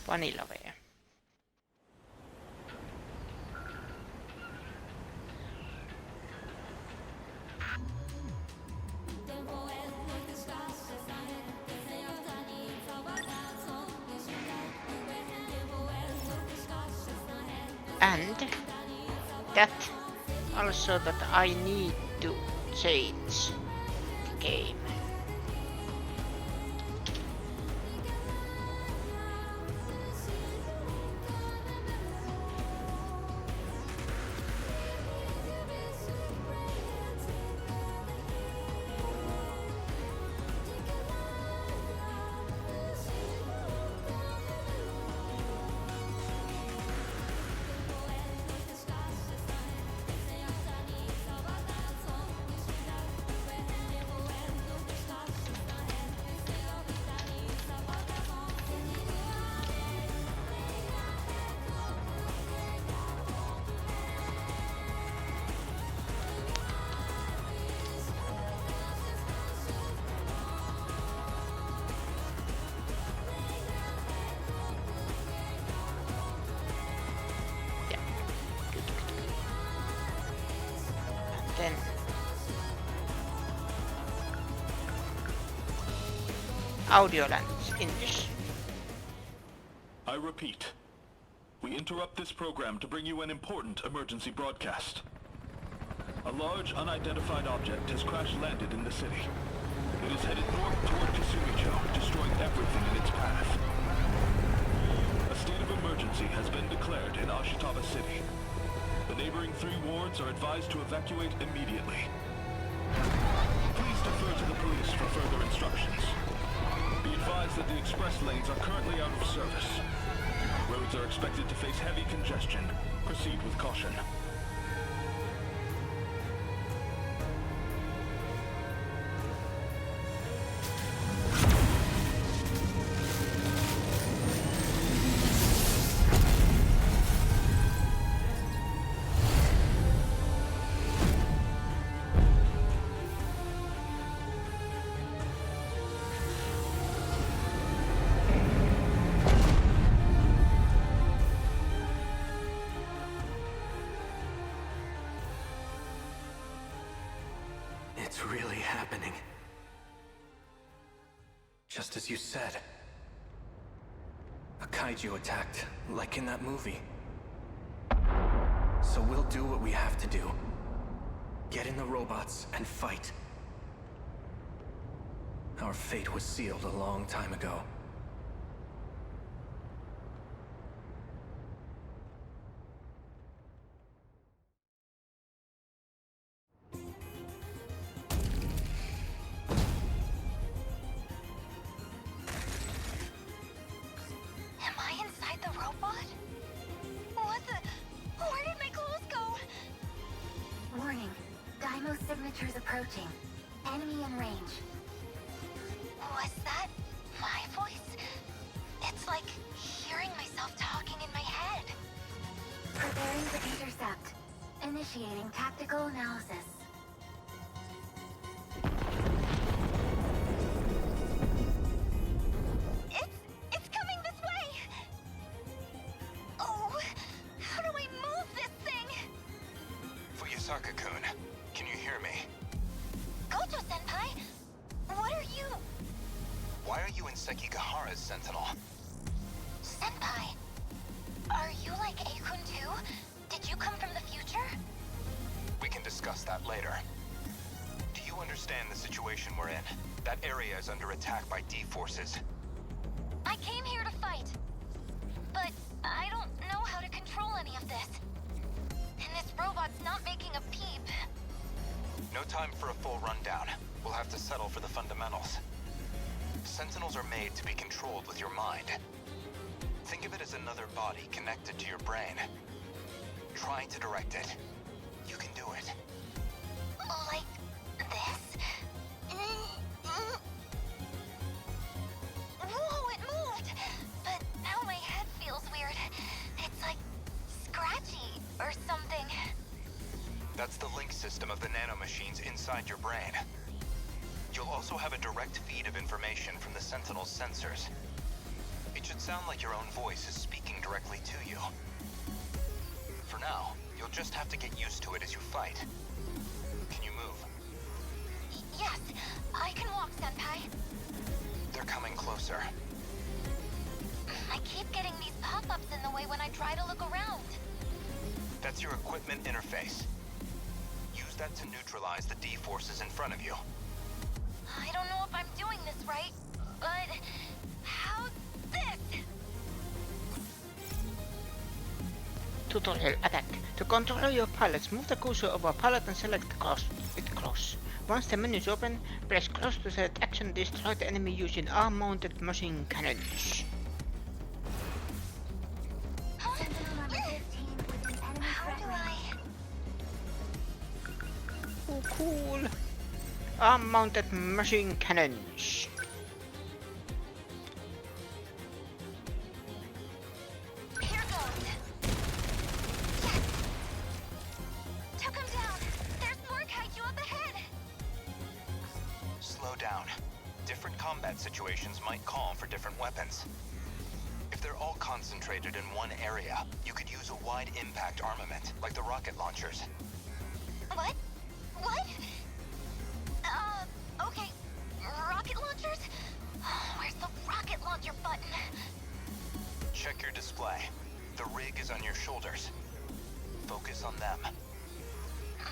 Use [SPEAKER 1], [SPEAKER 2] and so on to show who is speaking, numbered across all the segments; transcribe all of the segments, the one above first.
[SPEAKER 1] Vanilavee. And that also that I need to change the game. Then audio lands English.
[SPEAKER 2] I repeat, we interrupt this program to bring you an important emergency broadcast. A large unidentified object has crash-landed in the city. It is headed north toward Kasumicho, destroying everything in its path. A state of emergency has been declared in Ashitaba City. The neighboring 3 wards are advised to evacuate immediately. Please defer to the police for further instructions. Be advised that the express lanes are currently out of service. Roads are expected to face heavy congestion. Proceed with caution.
[SPEAKER 3] It's really happening. Just as you said. A kaiju attacked, like in that movie. So we'll do what we have to do. Get in the robots and fight. Our fate was sealed a long time ago.
[SPEAKER 4] Signatures approaching. Enemy in range. Was that my voice? It's like hearing myself talking in my head. Preparing for intercept. Initiating tactical analysis. It's coming this way! Oh, how do I move this thing?
[SPEAKER 3] Fuyusaka-kun. Can you hear me?
[SPEAKER 4] Gojo-senpai? What are you?
[SPEAKER 3] Why are you in Sekigahara's Sentinel?
[SPEAKER 4] Senpai? Are you like Akun too? Did you come from the future?
[SPEAKER 3] We can discuss that later. Do you understand the situation we're in? That area is under attack by D-forces.
[SPEAKER 4] I came here to fight. But I don't know how to control any of this. And this robot's not making a peep.
[SPEAKER 3] No time for a full rundown. We'll have to settle for the fundamentals. Sentinels are made to be controlled with your mind. Think of it as another body connected to your brain. Try to direct it. You can do it.
[SPEAKER 4] Like this? Whoa, it moved! But now my head feels weird. It's like scratchy or something.
[SPEAKER 3] That's the link system of the nanomachines inside your brain. You'll also have a direct feed of information from the Sentinel's sensors. It should sound like your own voice is speaking directly to you. For now, you'll just have to get used to it as you fight. Can you move?
[SPEAKER 4] Yes, I can walk, Senpai.
[SPEAKER 3] They're coming closer.
[SPEAKER 4] I keep getting these pop-ups in the way when I try to look around.
[SPEAKER 3] That's your equipment interface. Use that to neutralize the D-forces in front of you.
[SPEAKER 4] I don't know if I'm doing this right, but how's this?
[SPEAKER 1] Tutorial attack. To control your pilots, move the cursor over pilot and select cross with cross. Once the menu is open, press cross to select action, destroy the enemy using arm-mounted machine cannons.
[SPEAKER 4] Huh? How do I...
[SPEAKER 1] Oh, cool. Arm-mounted machine cannons.
[SPEAKER 4] Here goes. Yes! Took him down. There's more kaiju up ahead.
[SPEAKER 3] Slow down. Different combat situations might call for different weapons. If they're all concentrated in one area, you could use a wide impact armament, like the rocket launchers.
[SPEAKER 4] What? What? Okay. Rocket launchers? Where's the rocket launcher button?
[SPEAKER 3] Check your display. The rig is on your shoulders. Focus on them.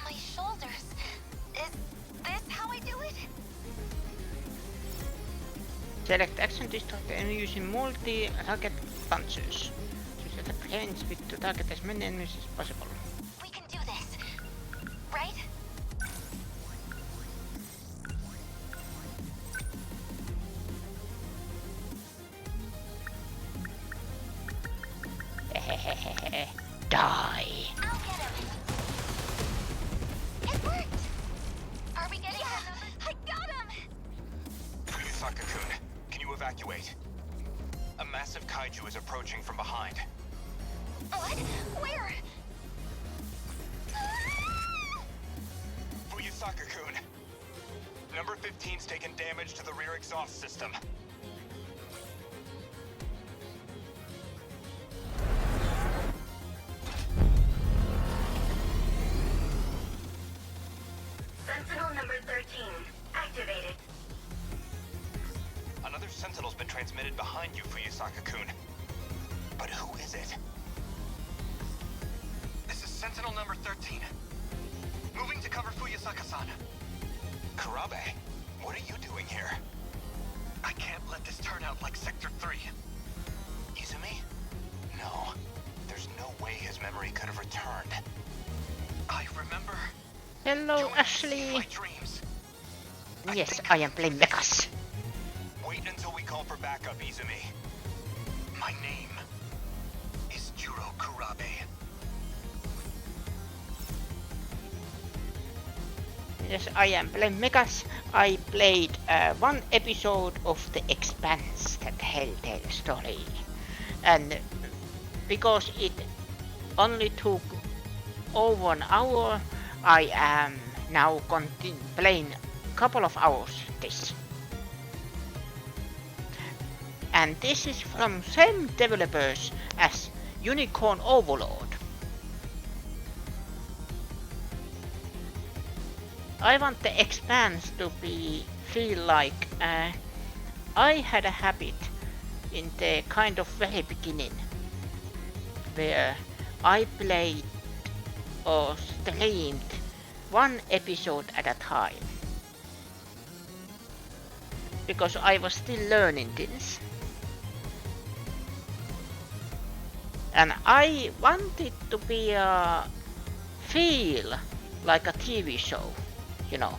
[SPEAKER 4] My shoulders. Is this how I do it?
[SPEAKER 1] Select action, destroy the enemy using multi-rocket launchers. To set up range with to target as many enemies as possible.
[SPEAKER 4] We can do this. Right?
[SPEAKER 1] Die.
[SPEAKER 4] I'll get him. It worked! Are we getting I got him!
[SPEAKER 3] Fuyusaka-kun, can you evacuate? A massive kaiju is approaching from behind.
[SPEAKER 4] What? Where?
[SPEAKER 3] Fuyusaka-kun, number 15's taken damage to the rear exhaust system.
[SPEAKER 4] Sentinel number 13, activated.
[SPEAKER 3] Another Sentinel's been transmitted behind you, Fuyusaka-kun. But who is it? This is Sentinel number 13. Moving to cover Fuyusaka-san. Kurabe, what are you doing here? I can't let this turn out like Sector 3. Izumi? No. There's no way his memory could have returned. I remember...
[SPEAKER 1] Hello, Ashley.
[SPEAKER 3] My dreams.
[SPEAKER 1] Yes, I am playing mechs.
[SPEAKER 3] Wait until we call for backup, Izumi. My name is Juro Kurabe.
[SPEAKER 1] Yes, I am playing mechs. I played one episode of The Expanse, that Telltale story. And because it only took over an hour, I am now playing a couple of hours this. And this is from same developers as Unicorn Overlord. I want The Expanse to feel like I had a habit in the kind of very beginning where I played or streamed one episode at a time because I was still learning things and I wanted to feel like a TV show, you know,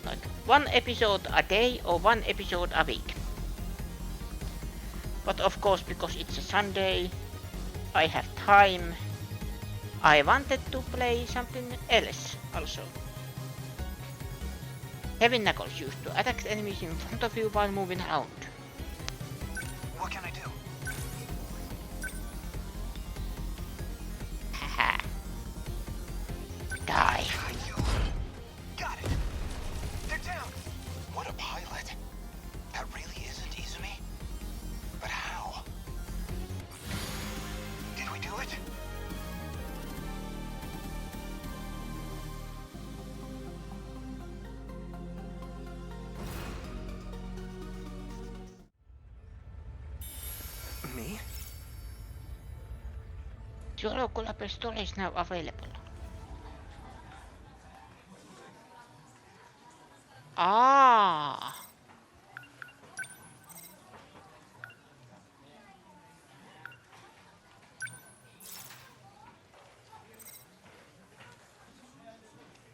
[SPEAKER 1] like one episode a day or one episode a week. But of course, because it's a Sunday, I have time. I wanted to play something else also. Heavy knuckles used to attack enemies in front of you while moving around.
[SPEAKER 3] What can I do?
[SPEAKER 1] Haha. Die.
[SPEAKER 3] Got it. They're down. What a pilot. That really isn't Izumi. But
[SPEAKER 1] Your local store is now available. Ah.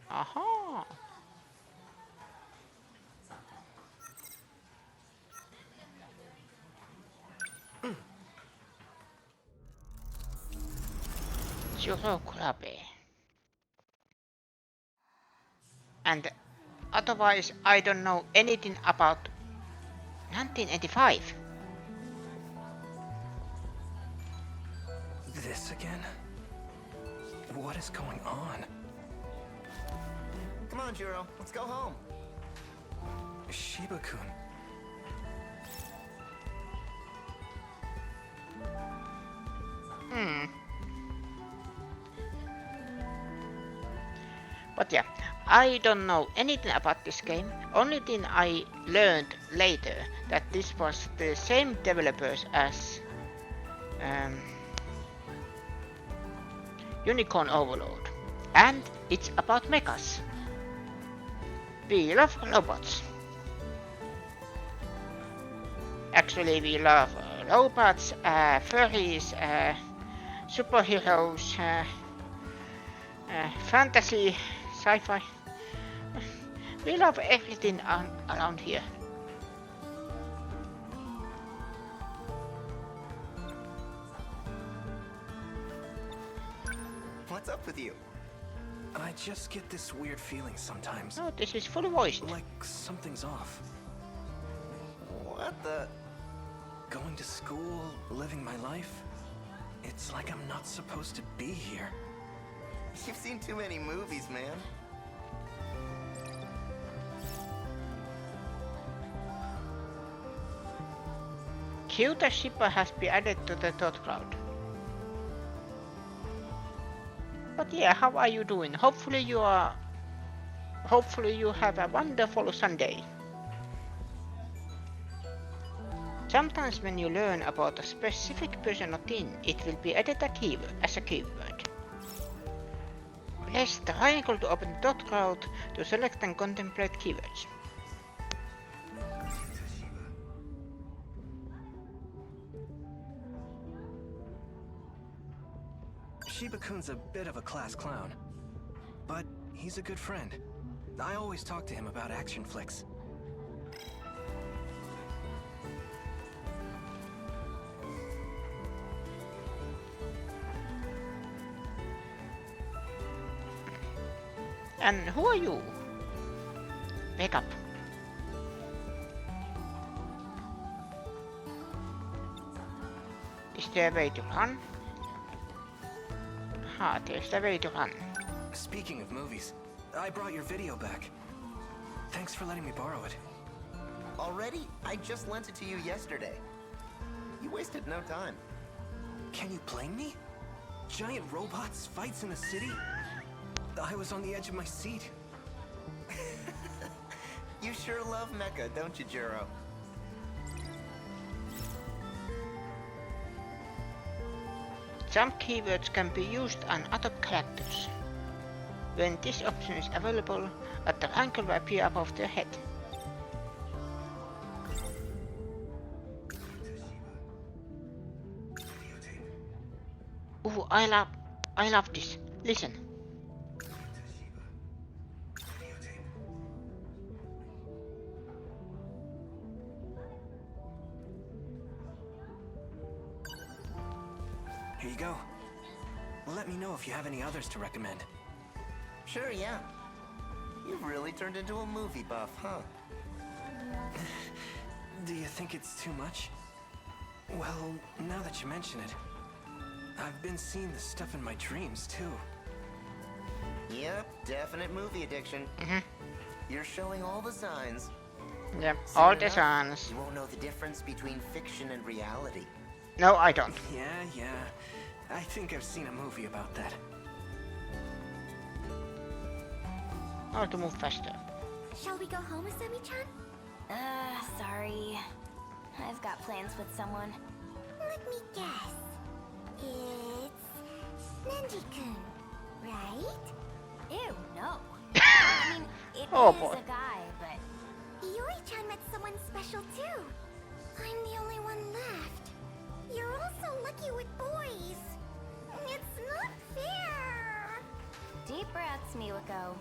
[SPEAKER 1] Aha. Churro. And otherwise, I don't know anything about 1985.
[SPEAKER 5] This again? What is going on?
[SPEAKER 6] Come on, Jiro. Let's go home.
[SPEAKER 5] Shiba-kun.
[SPEAKER 1] But yeah, I don't know anything about this game. Only thing I learned later that this was the same developers as Unicorn Overlord, and it's about mechas. We love robots. Actually, we love robots, furries, superheroes, fantasy, sci-fi. We love everything around here.
[SPEAKER 6] What's up with you?
[SPEAKER 5] I just get this weird feeling sometimes.
[SPEAKER 1] Oh, this is fully voiced.
[SPEAKER 5] Like something's off.
[SPEAKER 6] What the?
[SPEAKER 5] Going to school, living my life. It's like I'm not supposed to be here.
[SPEAKER 6] You've seen too many movies, man.
[SPEAKER 1] Kyuta Shippa has been added to the thought crowd. But yeah, how are you doing? Hopefully you have a wonderful Sunday. Sometimes when you learn about a specific person or thing, it will be added as a keyword. Press triangle to open the dot cloud to select and contemplate keywords.
[SPEAKER 5] Shiba-kun's a bit of a class clown, but he's a good friend. I always talk to him about action flicks.
[SPEAKER 1] And who are you? Wake up. Is there a way to run? Ah, there's a way to run.
[SPEAKER 5] Speaking of movies, I brought your video back. Thanks for letting me borrow it.
[SPEAKER 6] Already? I just lent it to you yesterday. You wasted no time.
[SPEAKER 5] Can you blame me? Giant robots, fights in the city? I was on the edge of my seat.
[SPEAKER 6] You sure love mecha, don't you, Jiro?
[SPEAKER 1] Some keywords can be used on other characters. When this option is available, a triangle will appear above their head. Ooh, I love this. Listen.
[SPEAKER 5] Here you go. Let me know if you have any others to recommend.
[SPEAKER 6] Sure, yeah. You've really turned into a movie buff, huh?
[SPEAKER 5] Do you think it's too much? Well, now that you mention it, I've been seeing this stuff in my dreams, too.
[SPEAKER 6] Yep, definite movie addiction. You're showing all the signs.
[SPEAKER 1] Yeah,
[SPEAKER 6] Soon
[SPEAKER 1] all the
[SPEAKER 6] enough,
[SPEAKER 1] signs.
[SPEAKER 6] You won't know the difference between fiction and reality.
[SPEAKER 1] No, I don't.
[SPEAKER 5] Yeah. I think I've seen a movie about that.
[SPEAKER 1] How to move faster.
[SPEAKER 4] Shall we go home, Asami-chan? Sorry. I've got plans with someone. Let me guess. It's Nenji-kun, right? Ew, no. I mean, it
[SPEAKER 1] Oh,
[SPEAKER 4] is
[SPEAKER 1] boy.
[SPEAKER 4] a guy, but... Yuri-chan met someone special too. I'm the only one left. You're all so lucky with boys. It's not fair. Deep breaths, Miwako.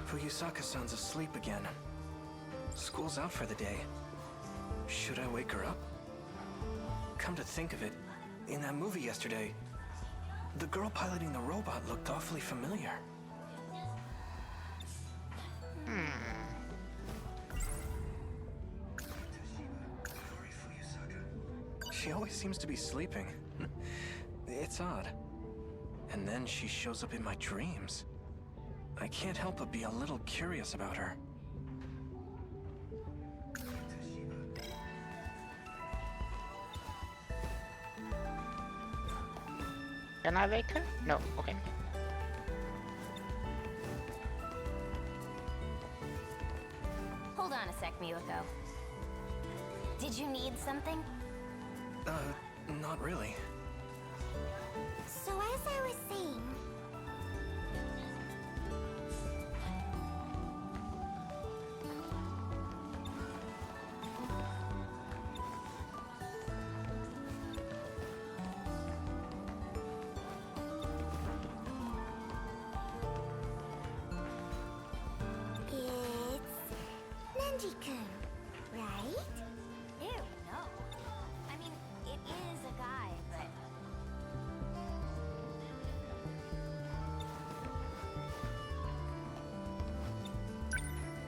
[SPEAKER 5] Fuyusaka-san's asleep again. School's out for the day. Should I wake her up? Come to think of it, in that movie yesterday, the girl piloting the robot looked awfully familiar. She always seems to be sleeping. It's odd. And then she shows up in my dreams. I can't help but be a little curious about her.
[SPEAKER 1] Can I wake her? No, okay.
[SPEAKER 4] Hold on a sec, Miwako. Did you need something?
[SPEAKER 5] Not really.
[SPEAKER 4] So as I was saying... It's Nenji-kun, right? Ew, no. I mean, it is a guy, but...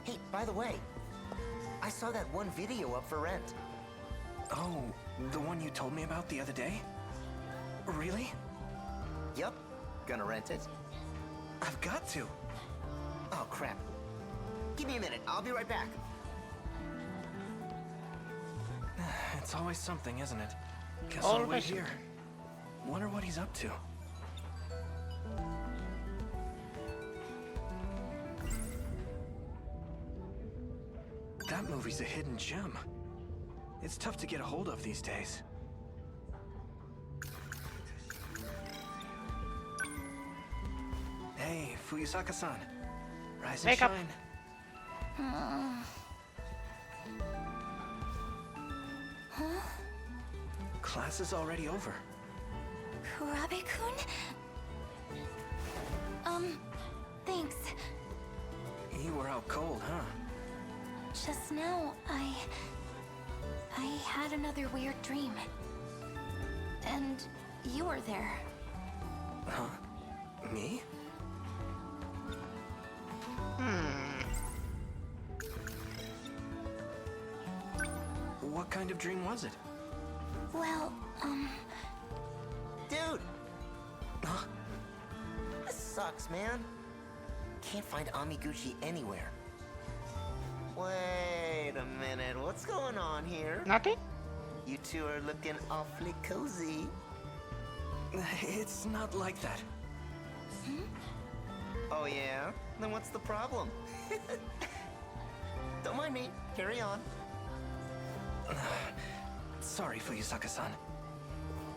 [SPEAKER 6] Hey, by the way, I saw that one video up for rent.
[SPEAKER 5] Oh, the one you told me about the other day? Really?
[SPEAKER 6] Yup, gonna rent it.
[SPEAKER 5] I've got to.
[SPEAKER 6] Oh, crap. Give me a minute, I'll be right back.
[SPEAKER 5] It's always something, isn't it? Guess I'll wait
[SPEAKER 1] Always
[SPEAKER 5] here. Wonder what he's up to. That movie's a hidden gem. It's tough to get a hold of these days. Hey, Fuyusaka-san. Rise and
[SPEAKER 1] Wake up.
[SPEAKER 5] shine. Class is already over.
[SPEAKER 4] Kurabe-kun? Thanks.
[SPEAKER 5] You were out cold, huh?
[SPEAKER 4] Just now, I had another weird dream. And you were there.
[SPEAKER 5] Huh? Me? What kind of dream was it?
[SPEAKER 4] Well,
[SPEAKER 6] Dude,
[SPEAKER 5] Huh?
[SPEAKER 6] this sucks, man. Can't find Amiguchi anywhere. Wait a minute, what's going on here?
[SPEAKER 1] Nothing?
[SPEAKER 6] You two are looking awfully cozy.
[SPEAKER 5] It's not like that.
[SPEAKER 6] Oh yeah? Then what's the problem? Don't mind me, carry on.
[SPEAKER 5] Sorry, Fuyusaka-san.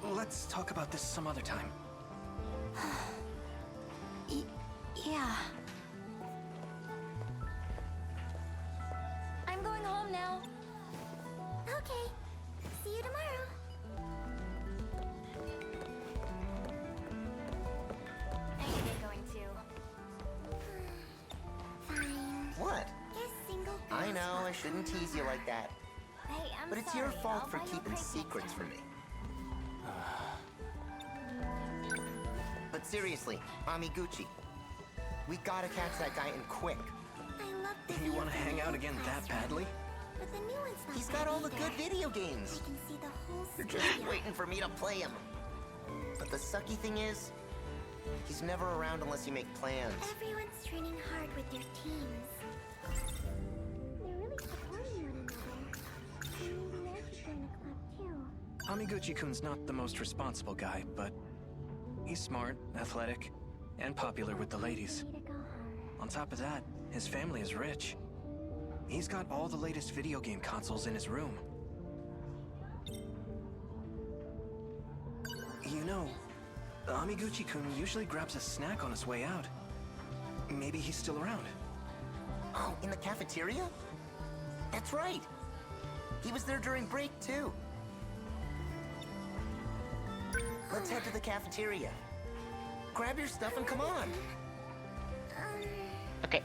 [SPEAKER 5] Let's talk about this some other time.
[SPEAKER 4] yeah. I'm going home now. Okay. See you tomorrow. I think I'm going to. Fine.
[SPEAKER 6] What?
[SPEAKER 4] Guess single
[SPEAKER 6] I
[SPEAKER 4] girls
[SPEAKER 6] know, I
[SPEAKER 4] walk
[SPEAKER 6] shouldn't
[SPEAKER 4] home.
[SPEAKER 6] tease you like that.
[SPEAKER 4] Hey, I'm
[SPEAKER 6] But it's
[SPEAKER 4] sorry.
[SPEAKER 6] your fault
[SPEAKER 4] I'll
[SPEAKER 6] for
[SPEAKER 4] buy you a
[SPEAKER 6] keeping
[SPEAKER 4] cake next
[SPEAKER 6] secrets
[SPEAKER 4] time.
[SPEAKER 6] from me. But seriously, Amiguchi, we gotta catch that guy and quick.
[SPEAKER 4] I love the
[SPEAKER 5] You
[SPEAKER 4] view
[SPEAKER 5] want to
[SPEAKER 4] from
[SPEAKER 5] hang
[SPEAKER 4] the
[SPEAKER 5] out
[SPEAKER 4] old
[SPEAKER 5] again that
[SPEAKER 4] classroom,
[SPEAKER 5] badly?
[SPEAKER 4] But the new one's not
[SPEAKER 6] He's
[SPEAKER 4] bad
[SPEAKER 6] got all the good
[SPEAKER 4] either.
[SPEAKER 6] video
[SPEAKER 4] I
[SPEAKER 6] games.
[SPEAKER 4] can see the whole
[SPEAKER 6] You're
[SPEAKER 4] studio.
[SPEAKER 6] just waiting for me to play him. But the sucky thing is, he's never around unless you make plans.
[SPEAKER 4] Everyone's training hard with their teams. They're really supporting one another. Maybe I should join a club too.
[SPEAKER 5] Amiguchi-kun's not the most responsible guy, but he's smart, athletic, and popular with the ladies.
[SPEAKER 4] Way to go home.
[SPEAKER 5] On top of that, His family is rich. He's got all the latest video game consoles in his room. You know, Amiguchi-kun usually grabs a snack on his way out. Maybe he's still around.
[SPEAKER 6] Oh, in the cafeteria? That's right. He was there during break, too. Let's head to the cafeteria. Grab your stuff and come on.
[SPEAKER 1] Okay.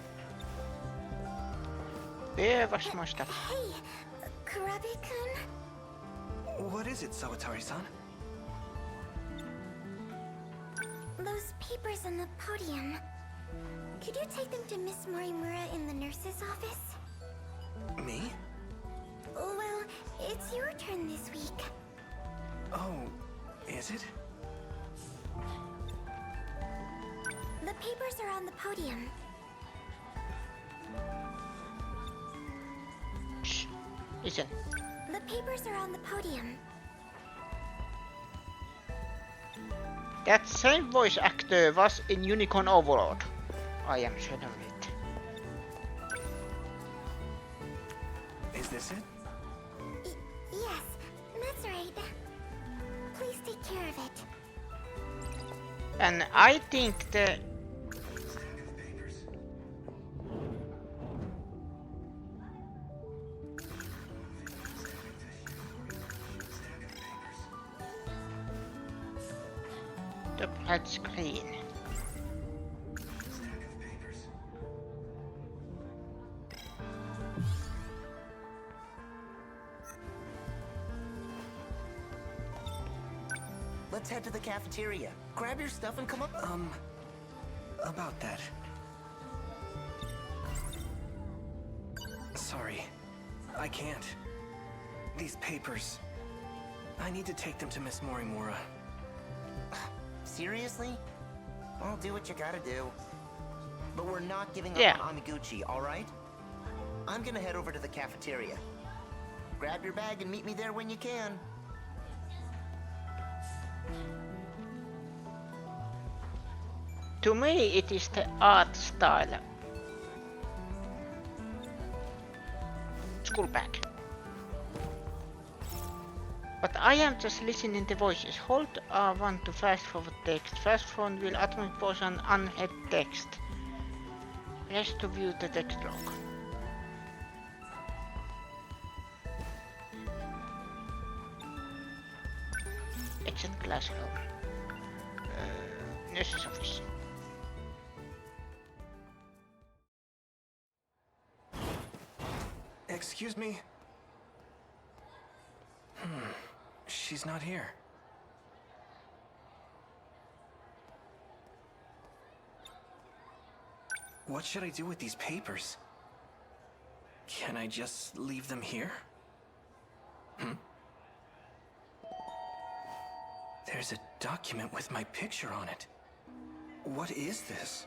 [SPEAKER 1] Where was my stuff?
[SPEAKER 4] Hey, Kurabe-kun?
[SPEAKER 5] What is it, Sawatari-san?
[SPEAKER 4] Those papers on the podium. Could you take them to Miss Morimura in the nurse's office?
[SPEAKER 5] Me?
[SPEAKER 4] Well, it's your turn this week.
[SPEAKER 5] Oh, is it?
[SPEAKER 4] The papers are on the podium.
[SPEAKER 1] Shh. Listen.
[SPEAKER 4] The papers are on the podium.
[SPEAKER 1] That same voice actor was in Unicorn Overlord. I am certain of it.
[SPEAKER 5] Is this it?
[SPEAKER 4] Yes, that's right. Please take care of it.
[SPEAKER 1] And I think the red screen.
[SPEAKER 6] Let's head to the cafeteria. Grab your stuff and come up.
[SPEAKER 5] About that. Sorry. I can't. These papers. I need to take them to Miss Morimura.
[SPEAKER 6] Seriously? Well, do what you gotta do. But we're not giving up
[SPEAKER 1] Yeah.
[SPEAKER 6] on Amiguchi, alright? I'm gonna head over to the cafeteria. Grab your bag and meet me there when you can.
[SPEAKER 1] To me, it is the art style. School bag. But I am just listening to voices. Hold R1 to fast forward text. Fast forward will automatically pause on unhead text. Press to view the text log. Exit classroom. Nurse's office.
[SPEAKER 5] Excuse me? She's not here. What should I do with these papers? Can I just leave them here? There's a document with my picture on it. What is this?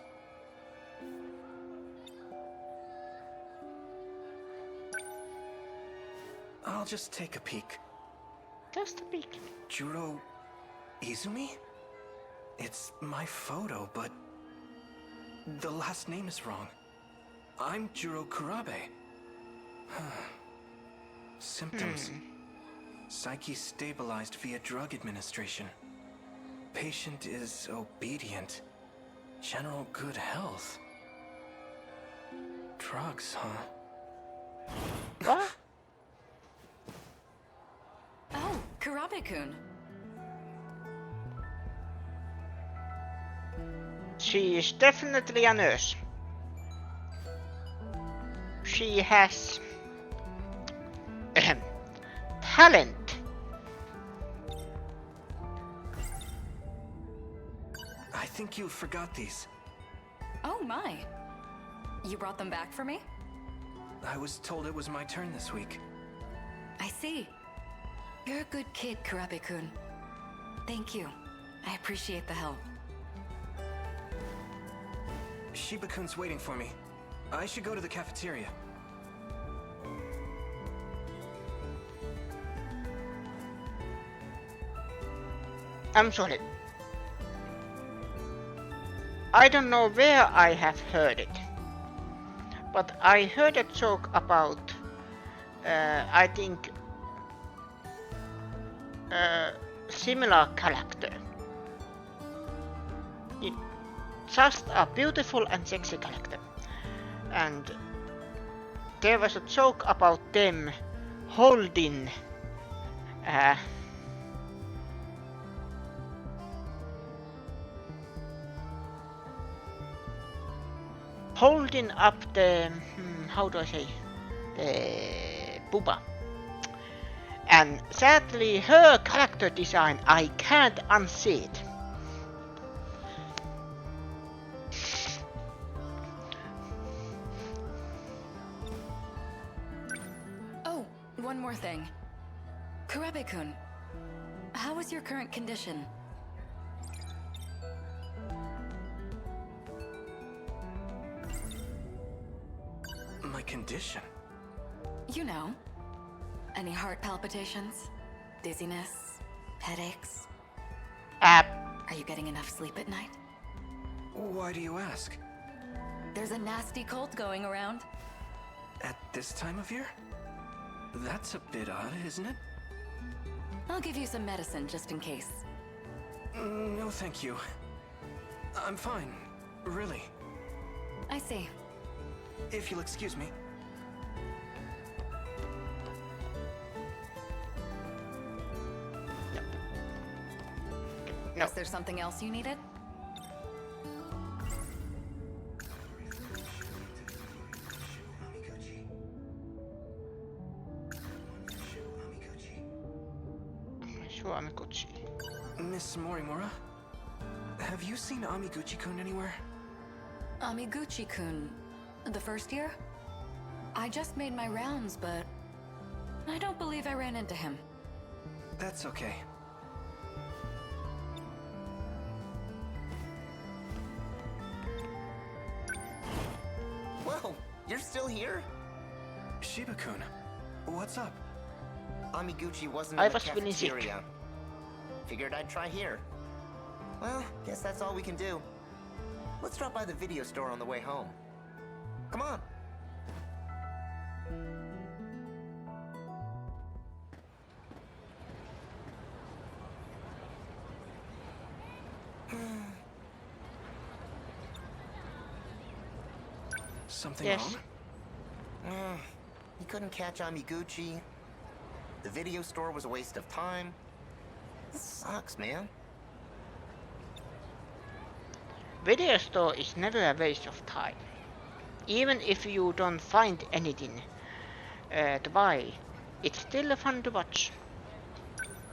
[SPEAKER 5] I'll just take a peek.
[SPEAKER 1] Just a peek.
[SPEAKER 5] Juro Izumi? It's my photo, but the last name is wrong. I'm Juro Kurabe. Symptoms. Psyche stabilized via drug administration. Patient is obedient. General good health. Drugs, huh?
[SPEAKER 1] What?
[SPEAKER 7] Oh, Kurabe-kun.
[SPEAKER 1] She is definitely a nurse. She has talent.
[SPEAKER 5] I think you forgot these.
[SPEAKER 7] Oh my. You brought them back for me?
[SPEAKER 5] I was told it was my turn this week.
[SPEAKER 7] I see. You're a good kid, Kurabe-kun. Thank you. I appreciate the help.
[SPEAKER 5] Shiba-kun's waiting for me. I should go to the cafeteria.
[SPEAKER 1] I'm sorry. I don't know where I have heard it. but I heard a joke about, I think, similar character. Just a beautiful and sexy character. And there was a joke about them holding holding up the how do I say, the Booba. And sadly her character design, I can't unsee it.
[SPEAKER 7] Oh, one more thing. Kurabe-kun, how is your current condition?
[SPEAKER 5] My condition?
[SPEAKER 7] You know. Any heart palpitations? Dizziness? Headaches? Are you getting enough sleep at night?
[SPEAKER 5] Why do you ask?
[SPEAKER 7] There's a nasty cold going around.
[SPEAKER 5] At this time of year? That's a bit odd, isn't it?
[SPEAKER 7] I'll give you some medicine just in case.
[SPEAKER 5] No, thank you. I'm fine. Really.
[SPEAKER 7] I see.
[SPEAKER 5] If you'll excuse me.
[SPEAKER 1] No.
[SPEAKER 7] Is there something else you needed?
[SPEAKER 1] Suomikuchi.
[SPEAKER 5] Miss Morimura, have you seen Amiguchi-kun anywhere?
[SPEAKER 7] Amiguchi-kun, the first year? I just made my rounds, but I don't believe I ran into him.
[SPEAKER 5] That's okay.
[SPEAKER 6] Whoa, you're still here?
[SPEAKER 5] Shiba-kun, what's up?
[SPEAKER 6] Amiguchi wasn't
[SPEAKER 1] I
[SPEAKER 6] in the
[SPEAKER 1] was feeling sick.
[SPEAKER 6] cafeteria. Figured I'd try here. Well, guess that's all we can do. Let's drop by the video store on the way home. Come on.
[SPEAKER 5] Something
[SPEAKER 1] Yes.
[SPEAKER 5] wrong?
[SPEAKER 6] You couldn't catch Amiguchi. The video store was a waste of time. This sucks, man.
[SPEAKER 1] Video store is never a waste of time. Even if you don't find anything to buy, it's still fun to watch.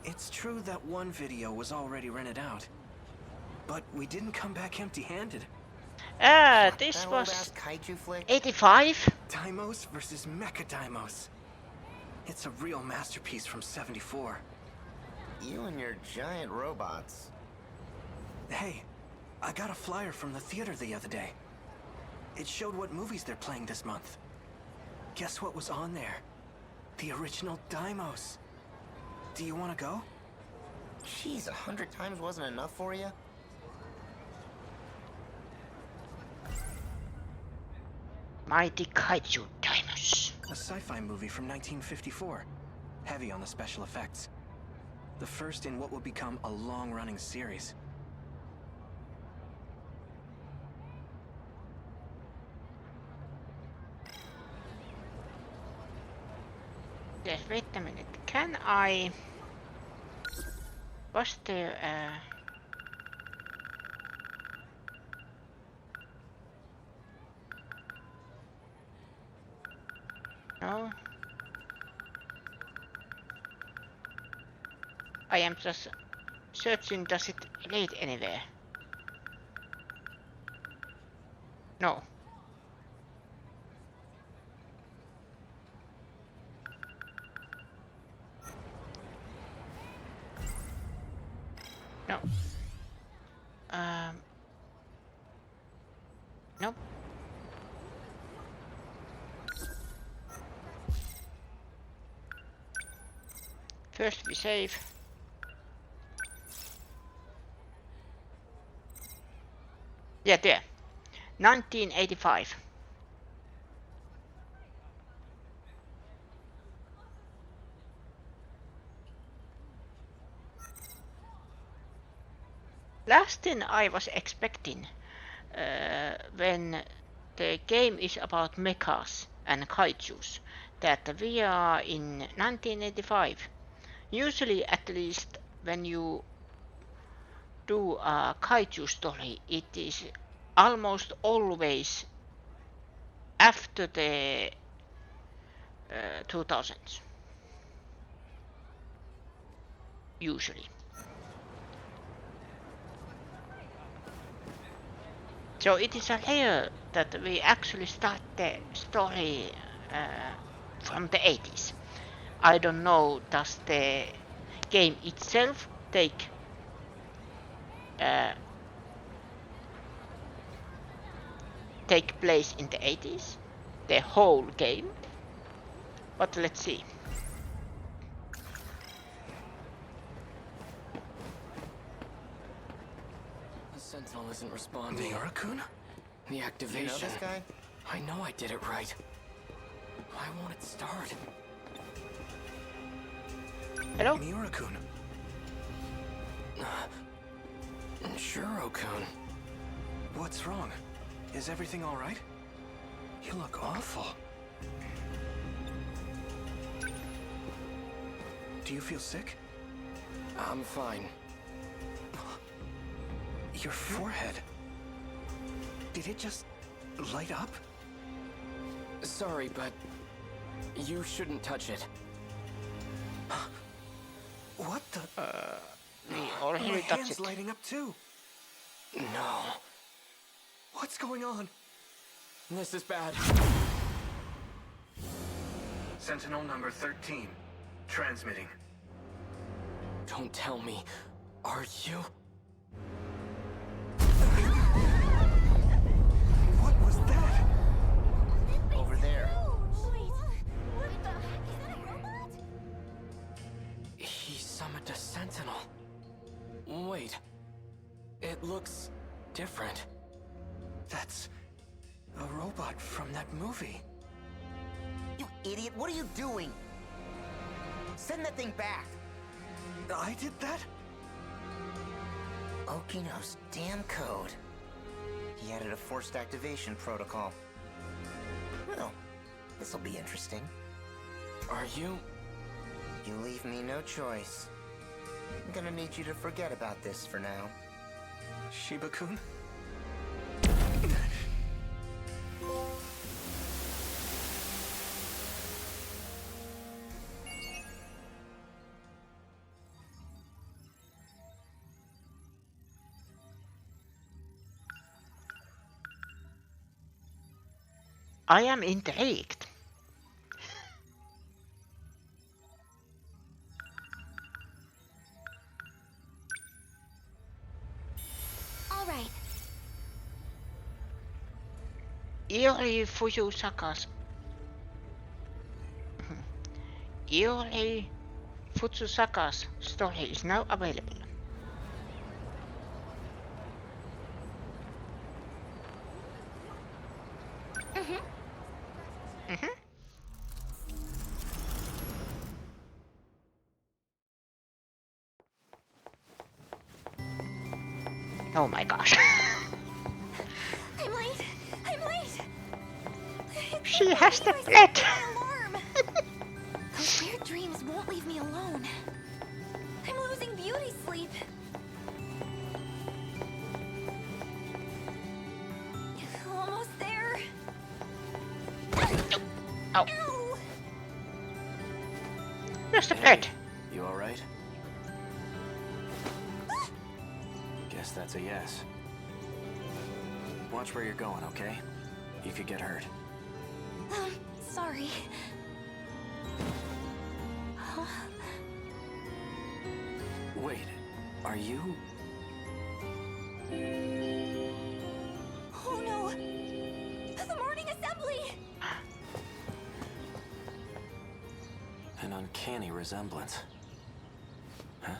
[SPEAKER 5] It's true that one video was already rented out. But we didn't come back empty-handed.
[SPEAKER 1] This
[SPEAKER 6] That
[SPEAKER 1] was
[SPEAKER 6] old-ass kaiju flick?
[SPEAKER 1] 85.
[SPEAKER 5] Daimos versus Mecha Daimos. It's a real masterpiece from '74.
[SPEAKER 6] You and your giant robots.
[SPEAKER 5] Hey, I got a flyer from the theater the other day. It showed what movies they're playing this month. Guess what was on there? The original Daimos. Do you want to go?
[SPEAKER 6] Jeez, 100 times wasn't enough for you?
[SPEAKER 1] Mighty Kaiju Daimos.
[SPEAKER 5] A sci-fi movie from 1954. Heavy on the special effects. The first in what will become a long-running series.
[SPEAKER 1] Yes, wait a minute. Can I... Was there No. I am just searching, does it lead anywhere? No. No. Nope. First we save. Yeah, there. 1985. last thing I was expecting when the game is about mechas and kaijus, that we are in 1985. Usually, at least when you do a kaiju story, it is almost always after the 2000s. Usually. So it is a rare that we actually start the story from the 80s. I don't know, does the game itself take place in the 80s? The whole game? But let's see.
[SPEAKER 5] The Sentinel isn't responding. Miura-kun? The activation.
[SPEAKER 6] You know this guy?
[SPEAKER 5] I know I did it right. Why won't it start?
[SPEAKER 1] Hello?
[SPEAKER 5] Miura-kun. Shuro-kun. What's wrong? Is everything all right? You look awful. Do you feel sick? I'm fine. Your forehead. Did it just light up? Sorry, but you shouldn't touch it. What the?
[SPEAKER 1] We already
[SPEAKER 5] My
[SPEAKER 1] touched
[SPEAKER 5] hand's
[SPEAKER 1] it.
[SPEAKER 5] lighting up too. No. What's going on? This is bad. Sentinel number 13. Transmitting. Don't tell me. Are you? What was that?
[SPEAKER 6] Over there.
[SPEAKER 4] What the heck? Is that a robot?
[SPEAKER 5] He summoned a sentinel. Wait. It looks different. That's a robot from that movie.
[SPEAKER 6] You idiot, what are you doing? Send that thing back.
[SPEAKER 5] I did that?
[SPEAKER 6] Okino's damn code. He added a forced activation protocol. Well, this'll be interesting.
[SPEAKER 5] Are you?
[SPEAKER 6] You leave me no choice. I'm gonna need you to forget about this for now.
[SPEAKER 5] Shiba-kun?
[SPEAKER 1] I am intrigued.
[SPEAKER 4] All right.
[SPEAKER 1] Iori Fujisaka's Iori Fujisaka's story is now available. Oh my gosh.
[SPEAKER 4] I'm late. I'm late.
[SPEAKER 1] She has the
[SPEAKER 4] I set
[SPEAKER 1] blood.
[SPEAKER 4] my alarm. Those weird dreams won't leave me alone. I'm losing beauty sleep. Almost there.
[SPEAKER 1] Oh,
[SPEAKER 4] Ow!
[SPEAKER 1] where's the blood?
[SPEAKER 5] You alright? Guess that's a yes. Watch where you're going, okay? You could get hurt.
[SPEAKER 4] Sorry. Huh?
[SPEAKER 5] Wait, are you?
[SPEAKER 4] Oh no! The morning assembly!
[SPEAKER 5] An uncanny resemblance. Huh?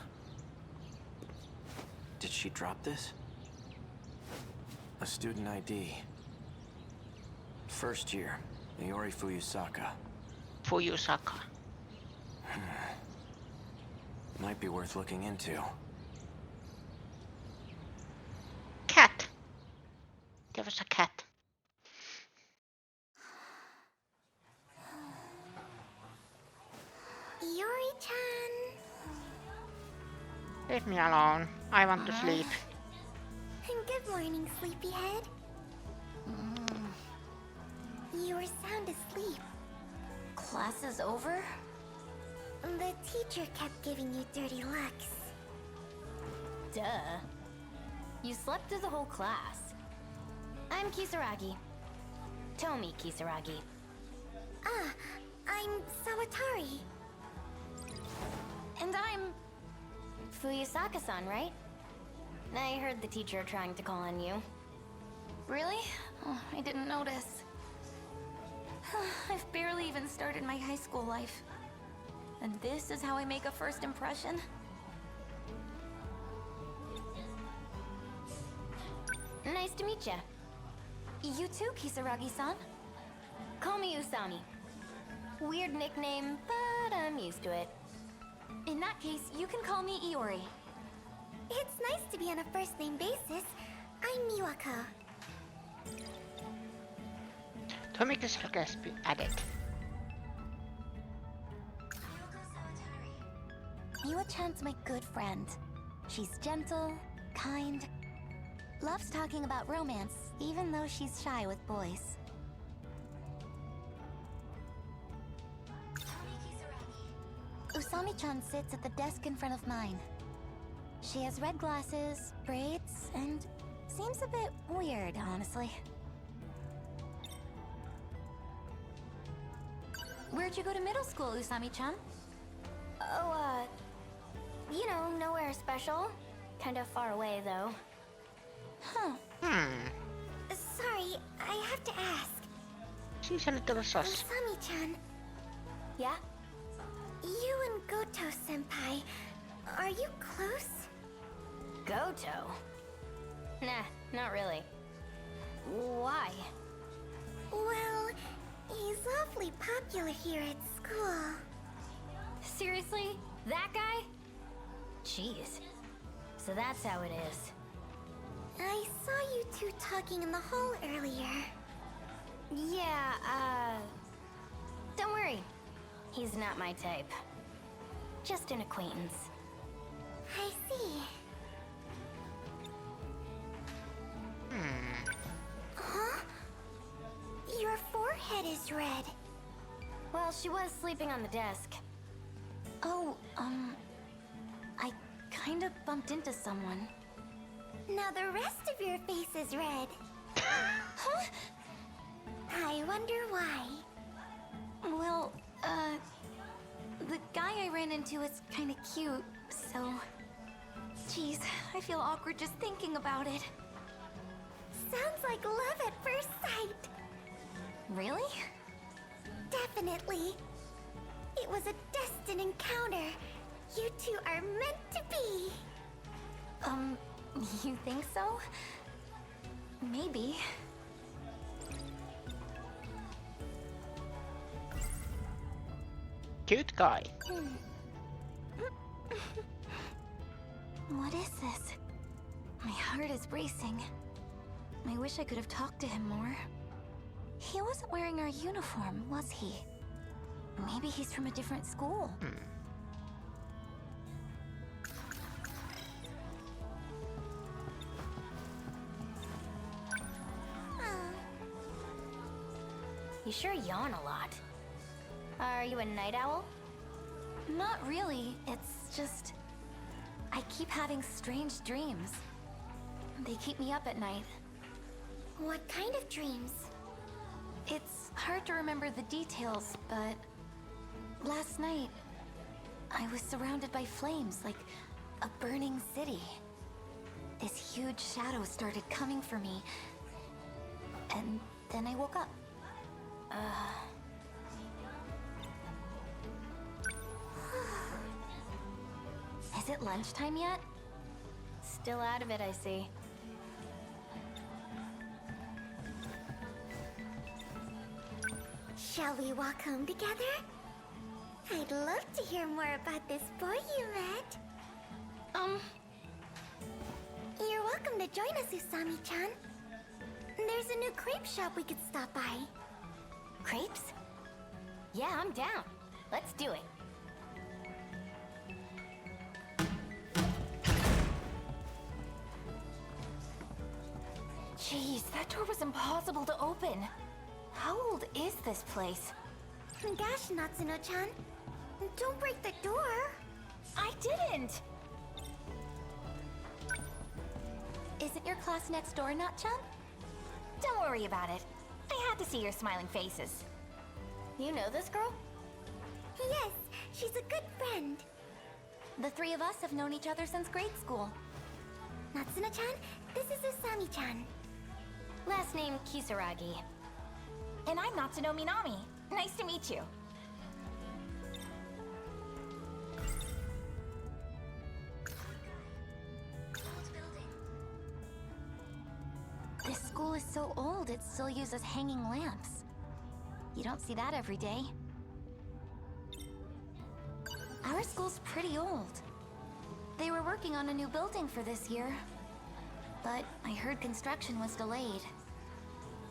[SPEAKER 5] Did she drop this? A student ID. First year, Iori Fujisaka.
[SPEAKER 1] Fujisaka.
[SPEAKER 5] Might be worth looking into.
[SPEAKER 1] There was a cat.
[SPEAKER 4] Yuri-chan.
[SPEAKER 1] Leave me alone. I want to sleep.
[SPEAKER 4] Good morning, sleepyhead. You were sound asleep.
[SPEAKER 7] Class is over?
[SPEAKER 4] The teacher kept giving you dirty looks.
[SPEAKER 7] Duh. You slept through the whole class. I'm Kisaragi. Tomi Kisaragi.
[SPEAKER 4] Ah, I'm Sawatari.
[SPEAKER 7] And I'm... Fuyusaka-san, right? I heard the teacher trying to call on you. Really? Oh, I didn't notice. I've barely even started my high school life. And this is how I make a first impression? Nice to meet ya. You too, Kisaragi-san. Call me Usami. Weird nickname, but I'm used to it. In that case, you can call me Iori.
[SPEAKER 4] It's nice to be on a first-name basis. I'm Miwako.
[SPEAKER 1] Tomika's has been added.
[SPEAKER 4] Miwa-chan's my good friend. She's gentle, kind, loves talking about romance, even though she's shy with boys. Usami-chan sits at the desk in front of mine. She has red glasses, braids, and seems a bit weird, honestly.
[SPEAKER 7] Where'd you go to middle school, Usami-chan?
[SPEAKER 4] Oh, you know, nowhere special. Kind of far away, though. Huh. Sorry, I have to ask.
[SPEAKER 1] She's a little sus.
[SPEAKER 4] Usami-chan,
[SPEAKER 7] Yeah?
[SPEAKER 4] you and Goto-senpai, are you close?
[SPEAKER 7] Goto? Nah, not really. Why?
[SPEAKER 4] Well, he's awfully popular here at school.
[SPEAKER 7] Seriously? That guy? Jeez. So that's how it is.
[SPEAKER 4] I saw you two talking in the hall earlier.
[SPEAKER 7] Yeah, don't worry. He's not my type. Just an acquaintance.
[SPEAKER 4] I see. Huh? Your forehead is red.
[SPEAKER 7] Well, she was sleeping on the desk.
[SPEAKER 4] Oh,
[SPEAKER 7] I kind of bumped into someone.
[SPEAKER 4] now the rest of your face is red. Huh? I wonder why.
[SPEAKER 7] Well, the guy I ran into is kind of cute, so... Jeez, I feel awkward just thinking about it.
[SPEAKER 4] Sounds like love at first sight.
[SPEAKER 7] Really?
[SPEAKER 4] Definitely. It was a destined encounter. You two are meant to be.
[SPEAKER 7] You think so? Maybe.
[SPEAKER 1] Cute guy.
[SPEAKER 7] What is this? My heart is racing. I wish I could have talked to him more. He wasn't wearing our uniform, was he? Maybe he's from a different school. You sure yawn a lot. Are you a night owl? Not really. It's just... I keep having strange dreams. They keep me up at night.
[SPEAKER 4] What kind of dreams?
[SPEAKER 7] It's hard to remember the details, but... Last night, I was surrounded by flames, like a burning city. This huge shadow started coming for me, and then I woke up. Is it lunchtime yet? Still out of it, I see.
[SPEAKER 4] Shall we walk home together? I'd love to hear more about this boy you met. You're welcome to join us, Usami-chan. There's a new crepe shop we could stop by.
[SPEAKER 7] Crepes? Yeah, I'm down. Let's do it. Jeez, that door was impossible to open. How old is this place?
[SPEAKER 4] Gosh, Natsuno-chan. Don't break the door.
[SPEAKER 7] I didn't! Isn't your class next door, Nat-chan? Don't worry about it. I had to see your smiling faces. You know this girl?
[SPEAKER 4] Yes, she's a good friend.
[SPEAKER 7] The three of us have known each other since grade school.
[SPEAKER 4] Natsuno-chan, this is Usami-chan.
[SPEAKER 7] Last name Kisaragi. And I'm Natsuno Minami. Nice to meet you. This school is so old, it still uses hanging lamps. You don't see that every day. Our school's pretty old. They were working on a new building for this year, but I heard construction was delayed.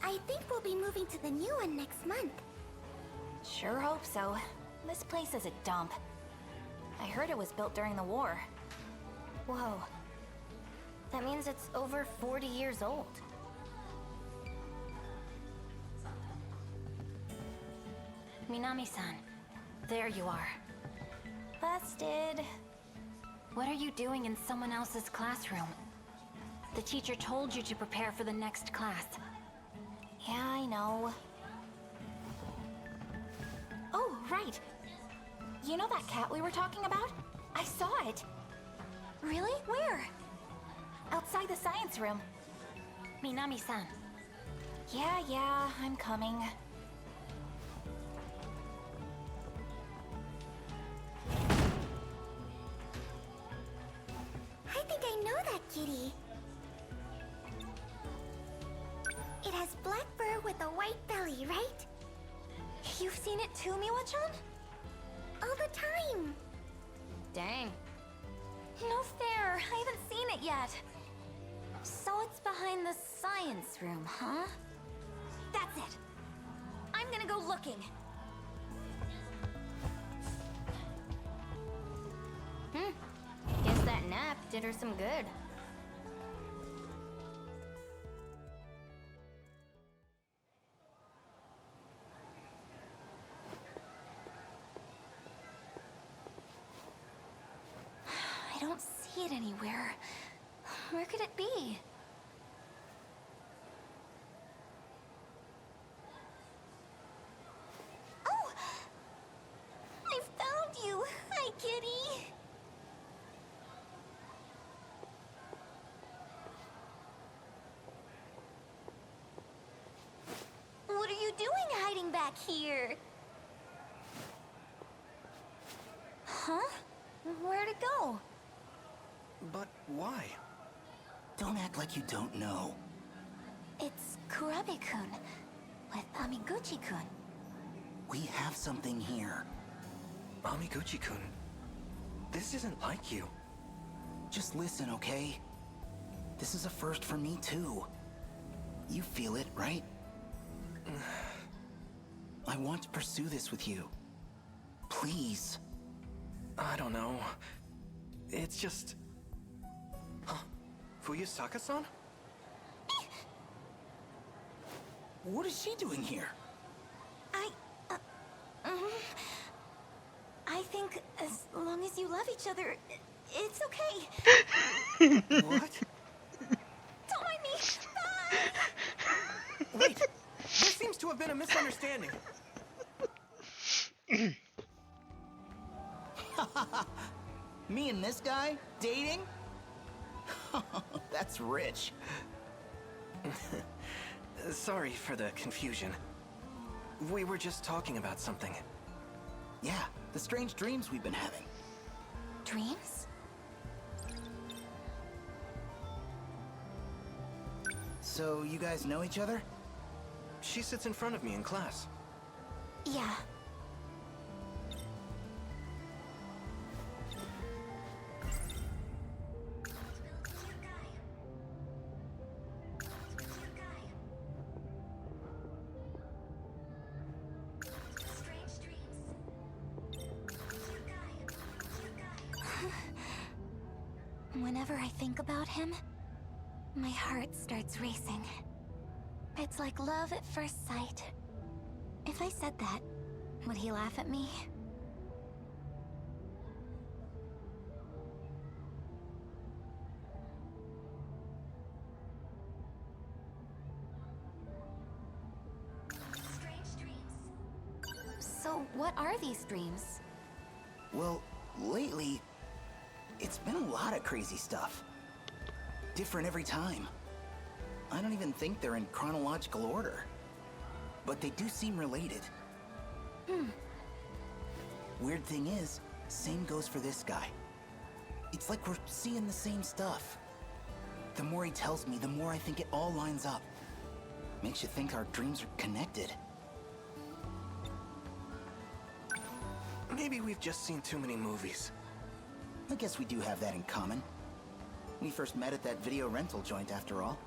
[SPEAKER 4] I think we'll be moving to the new one next month.
[SPEAKER 7] Sure hope so. This place is a dump. I heard it was built during the war. Whoa. That means it's over 40 years old. Minami-san, there you are. Busted. What are you doing in someone else's classroom? The teacher told you to prepare for the next class. Yeah, I know. Oh, right. You know that cat we were talking about? I saw it. Really? Where? Outside the science room. Minami-san. Yeah, I'm coming.
[SPEAKER 4] I think I know that kitty. It has black fur with a white belly, right?
[SPEAKER 7] You've seen it too, Miwa-chan?
[SPEAKER 4] All the time.
[SPEAKER 7] Dang. No fair. I haven't seen it yet. So it's behind the science room, huh? That's it. I'm gonna go looking. Guess that nap did her some good. I don't see it anywhere. Where could it be? Oh! I found you! Hi, kitty! What are you doing hiding back here? Huh? Where'd it go?
[SPEAKER 5] But why?
[SPEAKER 8] Don't act like you don't know.
[SPEAKER 7] It's Kurabe-kun with Amiguchi-kun.
[SPEAKER 8] We have something here.
[SPEAKER 5] Amiguchi-kun, this isn't like you.
[SPEAKER 8] Just listen, okay? This is a first for me, too. You feel it, right? I want to pursue this with you. Please.
[SPEAKER 5] I don't know. It's just... Huh? Fuyusaka-san?
[SPEAKER 8] What is she doing here?
[SPEAKER 7] I think as long as you love each other, it's okay.
[SPEAKER 5] What?
[SPEAKER 7] Don't mind me. Bye.
[SPEAKER 5] Wait! There seems to have been a misunderstanding.
[SPEAKER 8] Me and this guy? Dating? That's rich.
[SPEAKER 5] Sorry for the confusion. We were just talking about something.
[SPEAKER 8] Yeah, the strange dreams we've been having.
[SPEAKER 7] Dreams?
[SPEAKER 8] So, you guys know each other?
[SPEAKER 5] She sits in front of me in class.
[SPEAKER 7] Yeah. Whenever I think about him, my heart starts racing. It's like love at first sight. If I said that, would he laugh at me? Strange dreams. So, what are these dreams?
[SPEAKER 8] Well, lately, it's been a lot of crazy stuff. Different every time. I don't even think they're in chronological order. But they do seem related. Weird thing is, same goes for this guy. It's like we're seeing the same stuff. The more he tells me, the more I think it all lines up. Makes you think our dreams are connected.
[SPEAKER 5] Maybe we've just seen too many movies.
[SPEAKER 8] I guess we do have that in common. We first met at that video rental joint after all.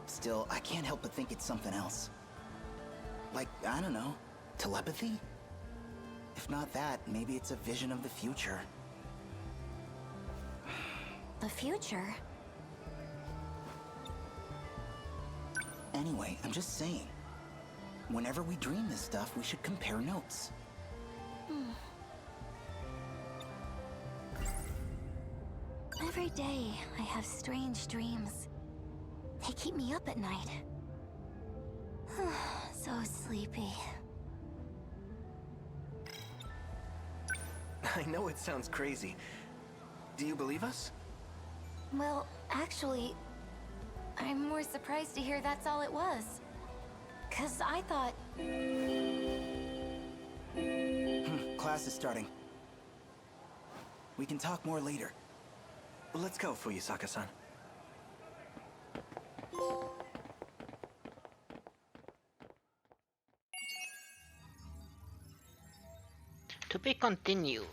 [SPEAKER 8] Still, I can't help but think it's something else. Like, I don't know, telepathy? If not that, maybe it's a vision of the future.
[SPEAKER 7] The future?
[SPEAKER 8] Anyway, I'm just saying. Whenever we dream this stuff, we should compare notes.
[SPEAKER 7] Every day, I have strange dreams. They keep me up at night. So sleepy.
[SPEAKER 5] I know it sounds crazy. Do you believe us?
[SPEAKER 7] Well, actually, I'm more surprised to hear that's all it was. 'Cause I thought...
[SPEAKER 8] Class is starting. We can talk more later.
[SPEAKER 5] Well, let's go, Fuyusaka-san.
[SPEAKER 1] To be continued.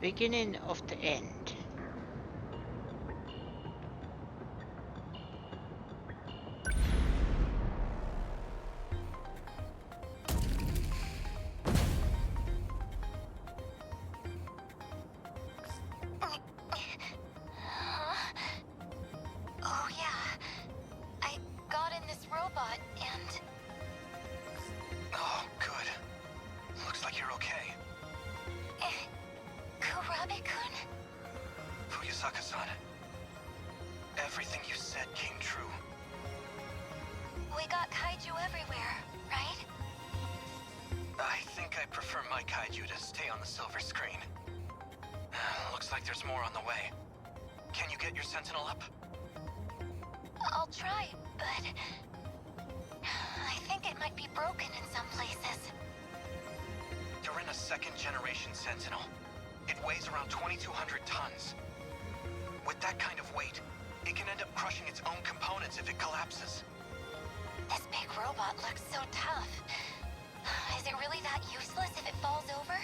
[SPEAKER 1] Beginning of the end.
[SPEAKER 7] Oh yeah, I got in this robot and...
[SPEAKER 5] Oh, good. Looks like you're okay.
[SPEAKER 7] Kurabe-kun?
[SPEAKER 5] Fuyusaka-san. Everything you said came true.
[SPEAKER 7] We got kaiju everywhere, right?
[SPEAKER 5] I think I prefer my kaiju to stay on the silver screen. Looks like there's more on the way. Can you get your sentinel up?
[SPEAKER 7] I'll try, but... I think it might be broken in some places.
[SPEAKER 5] You're in a second-generation sentinel. It weighs around 2,200 tons. With that kind of weight, it can end up crushing its own components if it collapses.
[SPEAKER 7] This big robot looks so tough. Is it really that useless if it falls over?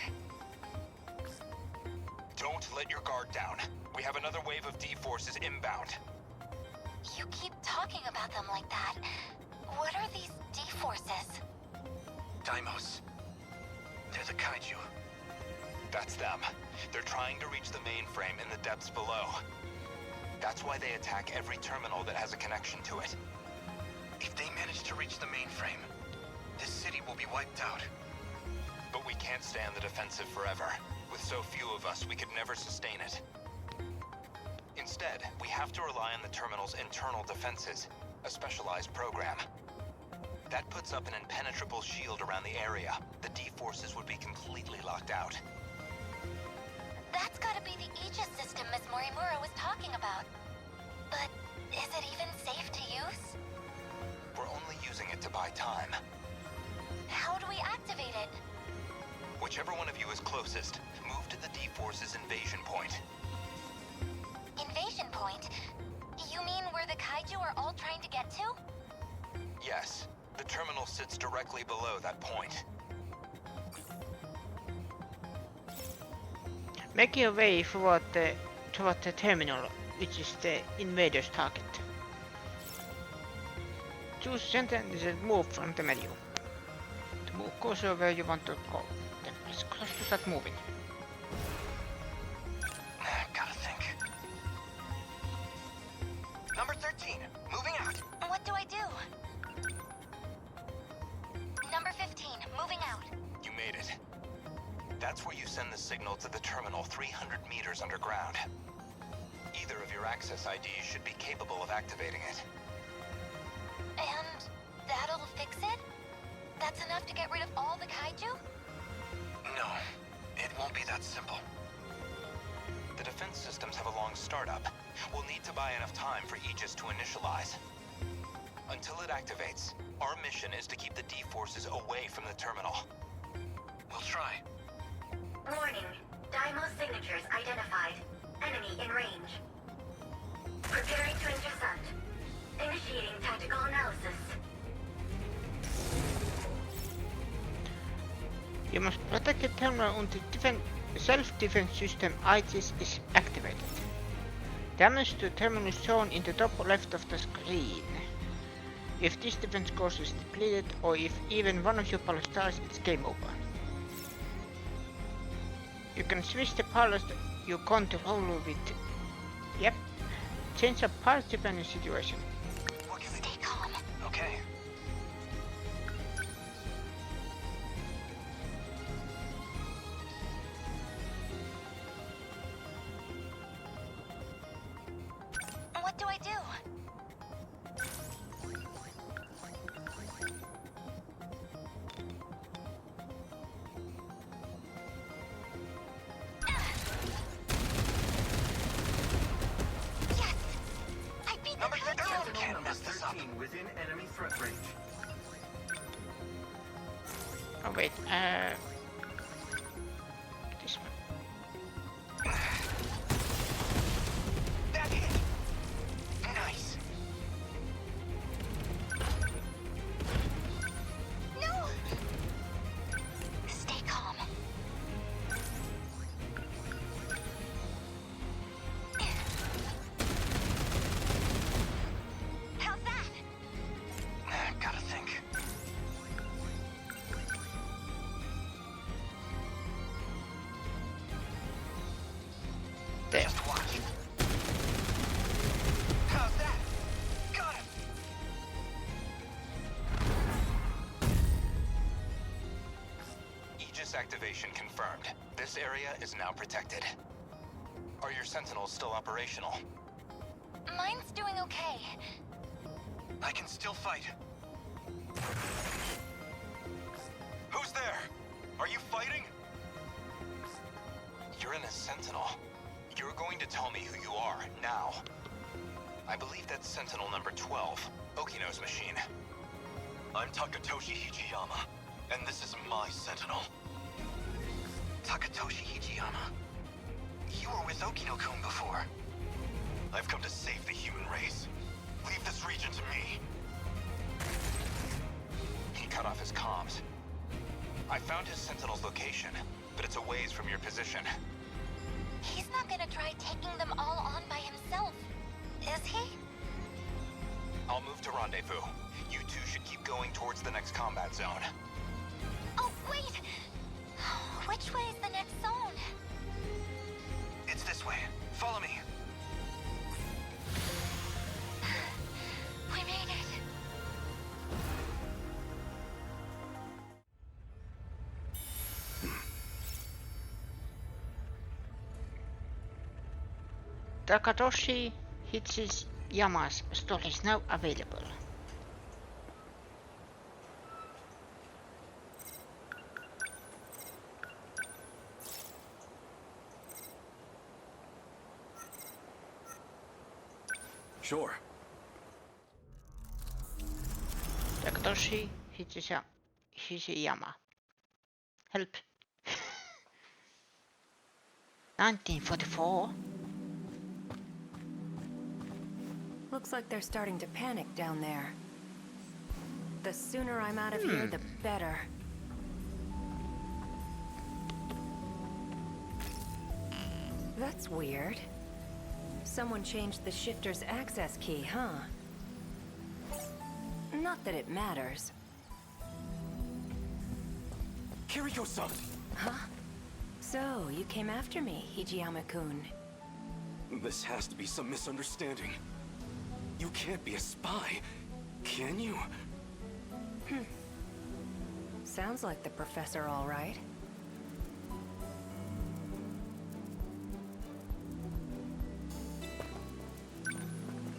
[SPEAKER 3] Don't let your guard down. We have another wave of D-forces inbound.
[SPEAKER 7] You keep talking about them like that. What are these D-forces?
[SPEAKER 5] Daimos. They're the kaiju.
[SPEAKER 3] That's them. They're trying to reach the mainframe in the depths below. That's why they attack every terminal that has a connection to it.
[SPEAKER 5] If they manage to reach the mainframe, this city will be wiped out.
[SPEAKER 3] But we can't stay on the defensive forever. With so few of us, we could never sustain it. Instead, we have to rely on the terminal's internal defenses, a specialized program. That puts up an impenetrable shield around the area. The D-forces would be completely locked out.
[SPEAKER 7] That's gotta be the Aegis system Miss Morimura was talking about. But is it even safe to use?
[SPEAKER 3] We're only using it to buy time.
[SPEAKER 7] How do we activate it?
[SPEAKER 3] Whichever one of you is closest, move to the D-forces invasion point.
[SPEAKER 7] Invasion point? You mean where the kaiju are all trying to get to?
[SPEAKER 3] Yes, the terminal sits directly below that point.
[SPEAKER 1] Make your way toward the terminal, which is the invader's target. Choose Sentinels and move from the menu. cursor where you want to go. Then press cross to start moving.
[SPEAKER 3] Gotta think. Number 13, moving out.
[SPEAKER 4] What do I do? Number 15, moving out.
[SPEAKER 3] You made it. That's where you send the signal to the terminal 300 meters underground. Either of your access IDs should be capable of activating it.
[SPEAKER 4] And that'll fix it? That's enough to get rid of all the kaiju?
[SPEAKER 3] No, it won't be that simple. The defense systems have a long startup. We'll need to buy enough time for Aegis to initialize. Until it activates, our mission is to keep the D-forces away from the terminal. We'll try.
[SPEAKER 4] Warning. Daimo signatures identified. Enemy in range. Preparing to intercept. Initiating tactical analysis.
[SPEAKER 1] You must protect the terminal until self-defense system Aegis is activated. Damage to the terminal is shown in the top left of the screen. If this defense course is depleted, or if even one of your pilots dies, it's game over. You can switch the pilot you control with... Yep. Change a pilot depending on situation.
[SPEAKER 4] Stay calm.
[SPEAKER 3] Okay.
[SPEAKER 4] What do I do? Yes! I beat the
[SPEAKER 3] Number
[SPEAKER 4] kaiju!
[SPEAKER 3] 13 can't mess this up.
[SPEAKER 5] Within enemy threat range.
[SPEAKER 1] Oh wait, this one.
[SPEAKER 3] That hit! Nice.
[SPEAKER 4] No! Stay calm. How's that?
[SPEAKER 3] Gotta think.
[SPEAKER 1] There.
[SPEAKER 3] Just watch. How's that? Got him! Aegis activation confirmed. This area is now protected. Are your Sentinels still operational?
[SPEAKER 4] Mine's doing okay.
[SPEAKER 3] I can still fight. Who's there? Are you fighting? You're in a Sentinel. You're going to tell me who you are, now. I believe that's Sentinel number 12, Okino's machine. I'm Takatoshi Hijiyama, and this is my Sentinel. Takatoshi Hijiyama? You were with Okino-kun before. I've come to save the human race. Leave this region to me. He cut off his comms. I found his Sentinel's location, but it's a ways from your position.
[SPEAKER 4] He's not gonna try taking them all on by himself, is he?
[SPEAKER 3] I'll move to rendezvous. You two should keep going towards the next combat zone.
[SPEAKER 4] Oh, wait! Which way is the next zone?
[SPEAKER 3] It's this way. Follow me.
[SPEAKER 4] We made it.
[SPEAKER 1] Takatoshi Hijiyama's story is now available.
[SPEAKER 5] Sure.
[SPEAKER 1] Takatoshi Hijiyama. Help. 1944?
[SPEAKER 9] Looks like they're starting to panic down there. The sooner I'm out of here, the better. That's weird. Someone changed the shifter's access key, huh? Not that it matters.
[SPEAKER 5] Kiriko-san!
[SPEAKER 9] Huh? So, you came after me, Hijiyama-kun.
[SPEAKER 5] This has to be some misunderstanding. You can't be a spy, can you?
[SPEAKER 9] Sounds like the professor, all right.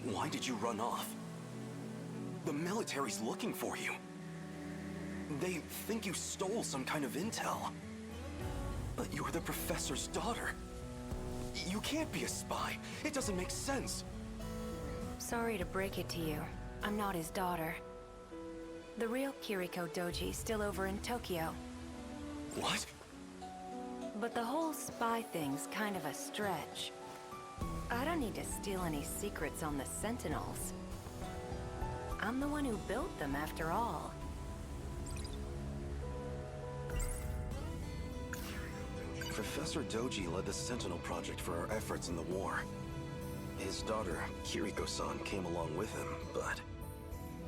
[SPEAKER 5] Why did you run off? The military's looking for you. They think you stole some kind of intel. But you're the professor's daughter. You can't be a spy. It doesn't make sense.
[SPEAKER 9] Sorry to break it to you. I'm not his daughter. The real Kiriko Doji's still over in Tokyo.
[SPEAKER 5] What?
[SPEAKER 9] But the whole spy thing's kind of a stretch. I don't need to steal any secrets on the Sentinels. I'm the one who built them, after all.
[SPEAKER 5] Professor Doji led the Sentinel project for our efforts in the war. His daughter, Kiriko-san, came along with him, but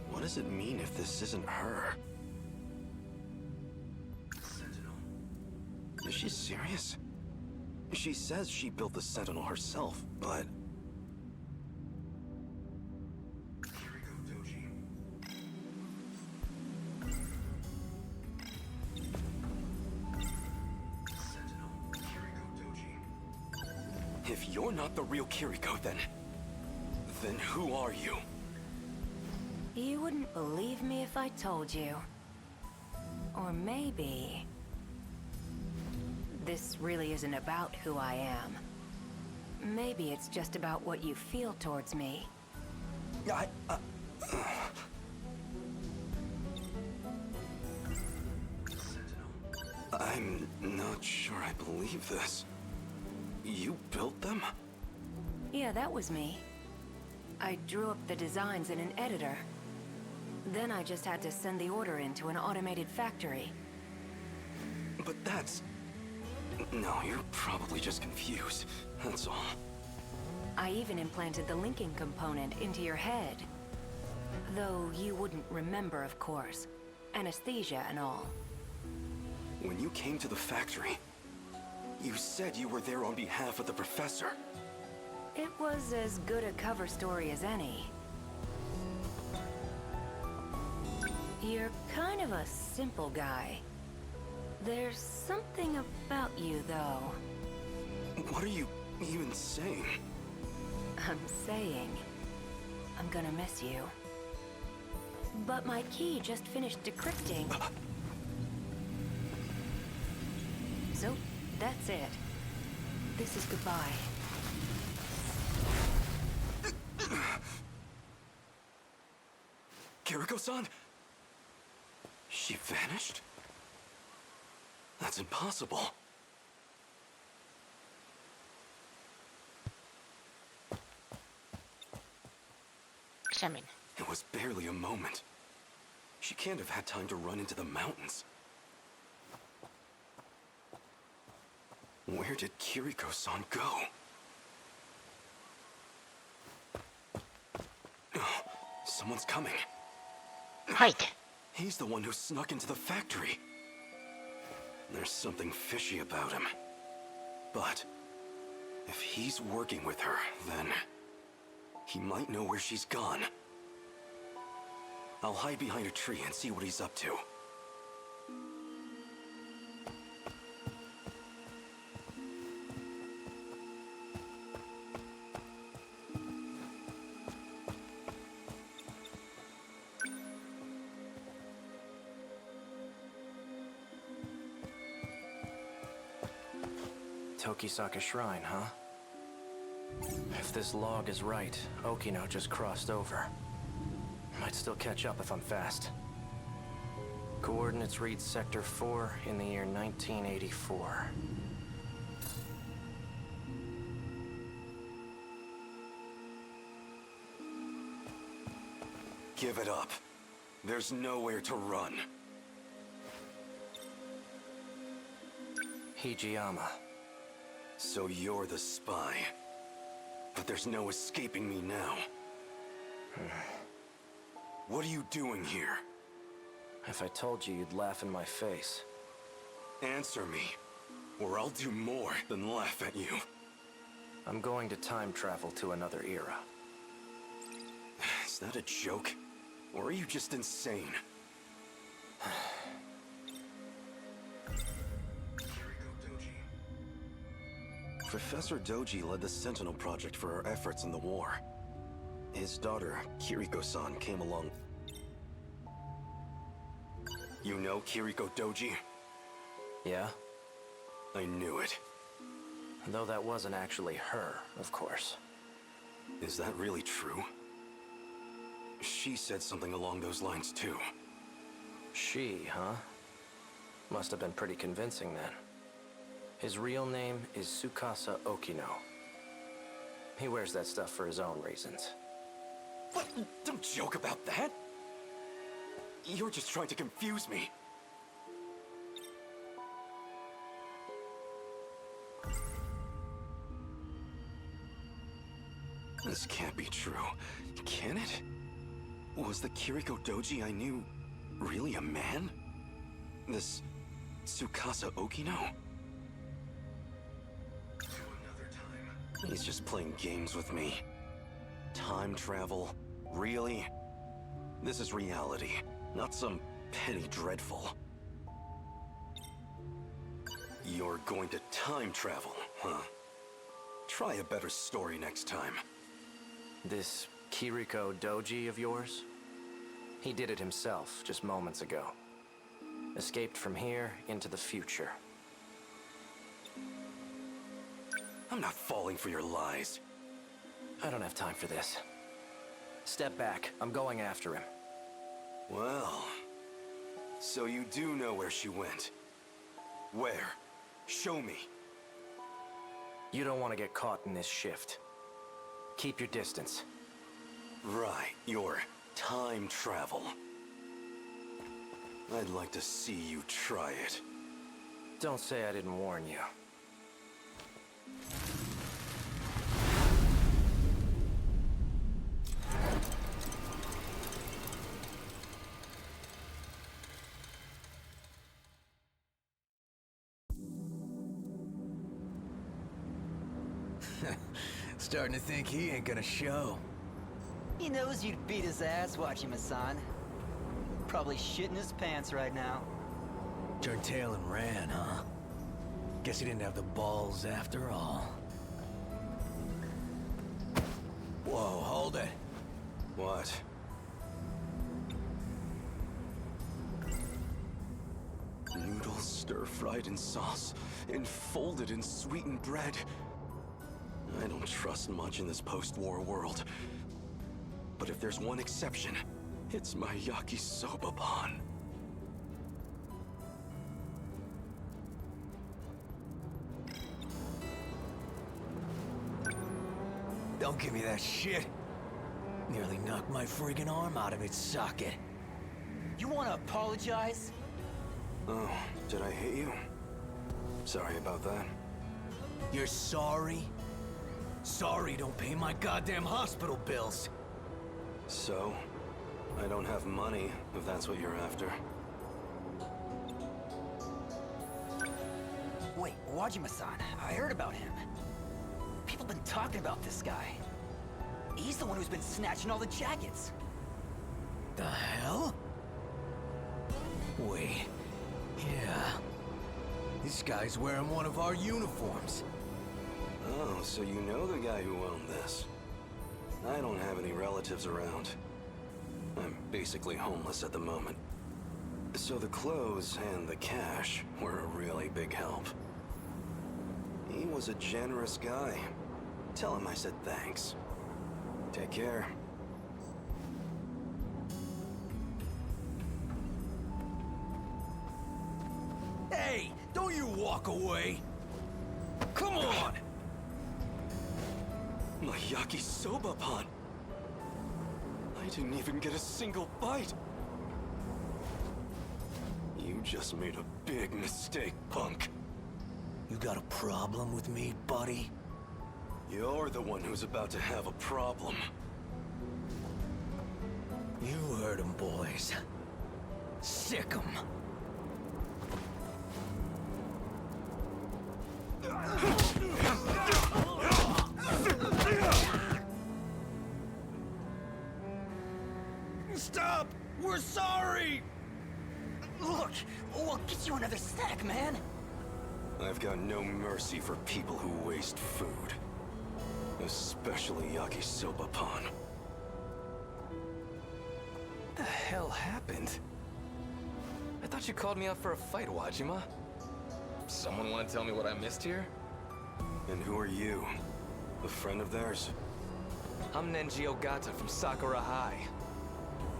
[SPEAKER 5] what does it mean if this isn't her? Sentinel. Is she serious? She says she built the Sentinel herself, but... Kiriko Doji. Sentinel, Kiriko Doji. If you're not the real Kiriko, then who are you?
[SPEAKER 9] You wouldn't believe me if I told you. Or maybe... this really isn't about who I am. Maybe it's just about what you feel towards me.
[SPEAKER 5] I'm not sure I believe this. You built them?
[SPEAKER 9] Yeah, that was me. I drew up the designs in an editor. Then I just had to send the order into an automated factory.
[SPEAKER 5] But that's... No, you're probably just confused. That's all.
[SPEAKER 9] I even implanted the linking component into your head. Though you wouldn't remember, of course. Anesthesia and all.
[SPEAKER 5] When you came to the factory, you said you were there on behalf of the professor.
[SPEAKER 9] It was as good a cover story as any. You're kind of a simple guy. There's something about you, though.
[SPEAKER 5] What are you even saying?
[SPEAKER 9] I'm saying... I'm gonna miss you. But my key just finished decrypting. So, that's it. This is goodbye.
[SPEAKER 5] Kiriko-san? She vanished? That's impossible.
[SPEAKER 1] Examine.
[SPEAKER 5] It was barely a moment. She can't have had time to run into the mountains. Where did Kiriko-san go? Oh, someone's coming.
[SPEAKER 1] Hide.
[SPEAKER 5] He's the one who snuck into the factory. There's something fishy about him. But if he's working with her, then he might know where she's gone. I'll hide behind a tree and see what he's up to.
[SPEAKER 10] Tokisaka Shrine, huh? If this log is right, Okino just crossed over. Might still catch up if I'm fast. Coordinates read Sector 4 in the year 1984.
[SPEAKER 5] Give it up. There's nowhere to run.
[SPEAKER 10] Hijiyama.
[SPEAKER 5] So you're the spy. But there's no escaping me now. What are you doing here?
[SPEAKER 10] If I told you, you'd laugh in my face.
[SPEAKER 11] Answer me, or I'll do more than laugh at you.
[SPEAKER 10] I'm going to time travel to another era.
[SPEAKER 11] Is that a joke? Or are you just insane? Professor Doji led the Sentinel project for our efforts in the war. His daughter, Kiriko-san, came along. You know Kiriko Doji?
[SPEAKER 10] Yeah?
[SPEAKER 11] I knew it.
[SPEAKER 10] Though that wasn't actually her, of course.
[SPEAKER 11] Is that really true? She said something along those lines too.
[SPEAKER 10] She, huh? Must have been pretty convincing then. His real name is Tsukasa Okino. He wears that stuff for his own reasons.
[SPEAKER 11] What? Don't joke about that! You're just trying to confuse me. This can't be true. Can it? Was the Kiriko Doji I knew really a man? This Tsukasa Okino? He's just playing games with me. Time travel? Really? This is reality, not some petty dreadful. You're going to time travel, huh? Try a better story next time.
[SPEAKER 10] This Kiriko Doji of yours? He did it himself just moments ago. Escaped from here into the future.
[SPEAKER 11] I'm not falling for your lies.
[SPEAKER 10] I don't have time for this. Step back. I'm going after him.
[SPEAKER 11] Well, so you do know where she went. Where? Show me.
[SPEAKER 10] You don't want to get caught in this shift. Keep your distance.
[SPEAKER 11] Right, your time travel. I'd like to see you try it.
[SPEAKER 10] Don't say I didn't warn you.
[SPEAKER 12] Starting to think he ain't gonna show.
[SPEAKER 13] He knows you'd beat his ass watching Masan. Probably shitting his pants right now.
[SPEAKER 12] Turned tail and ran, huh? Guess he didn't have the balls after all. Whoa, hold it.
[SPEAKER 11] What? Noodles stir-fried in sauce, enfolded in sweetened bread. I don't trust much in this post-war world. But if there's one exception, it's my yakisoba pan.
[SPEAKER 12] Don't give me that shit. Nearly knocked my friggin' arm out of its socket.
[SPEAKER 13] You wanna apologize?
[SPEAKER 11] Oh, did I hit you? Sorry about that.
[SPEAKER 12] You're sorry? Sorry don't pay my goddamn hospital bills.
[SPEAKER 11] So, I don't have money, if that's what you're after.
[SPEAKER 13] Wait, Wajima-san, I heard about him. People been talking about this guy. He's the one who's been snatching all the jackets.
[SPEAKER 12] The hell? Wait, yeah. This guy's wearing one of our uniforms.
[SPEAKER 11] Oh, so you know the guy who owned this. I don't have any relatives around. I'm basically homeless at the moment. So the clothes and the cash were a really big help. He was a generous guy. Tell him I said thanks. Take care.
[SPEAKER 12] Hey, don't you walk away. Come on!
[SPEAKER 11] My yakisoba pan. I didn't even get a single bite. You just made a big mistake, punk.
[SPEAKER 12] You got a problem with me, buddy?
[SPEAKER 11] You're the one who's about to have a problem.
[SPEAKER 12] You heard him, boys. Sick 'em. Stop! We're sorry!
[SPEAKER 13] Look, we'll get you another snack, man.
[SPEAKER 11] I've got no mercy for people who waste food. Especially yakisoba pan.
[SPEAKER 14] What the hell happened? I thought you called me up for a fight, Wajima. Someone want to tell me what I missed here?
[SPEAKER 11] And who are you? A friend of theirs?
[SPEAKER 14] I'm Nenji Ogata from Sakura High.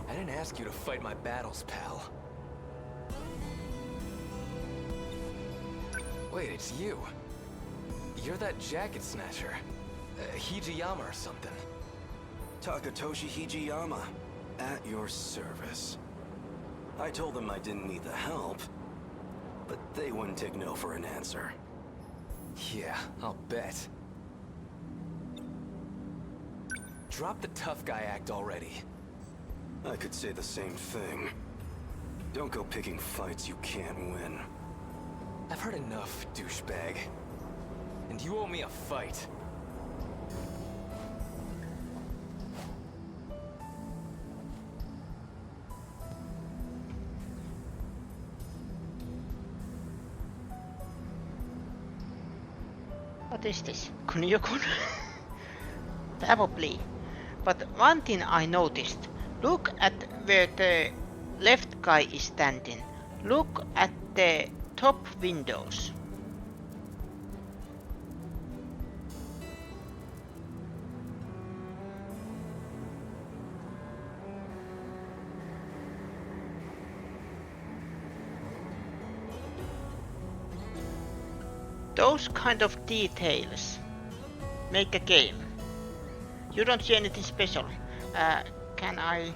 [SPEAKER 14] I didn't ask you to fight my battles, pal. Wait, it's you. You're that jacket snatcher. Hijiyama or something.
[SPEAKER 11] Takatoshi Hijiyama. At your service. I told them I didn't need the help, but they wouldn't take no for an answer.
[SPEAKER 14] Yeah, I'll bet. Drop the tough guy act already.
[SPEAKER 11] I could say the same thing. Don't go picking fights you can't win.
[SPEAKER 14] I've heard enough, douchebag. And you owe me a fight.
[SPEAKER 1] What is this? Kunyokun? Probably. But one thing I noticed. Look at where the left guy is standing. Look at the top windows. Those kind of details make a game. You don't see anything special. Can I...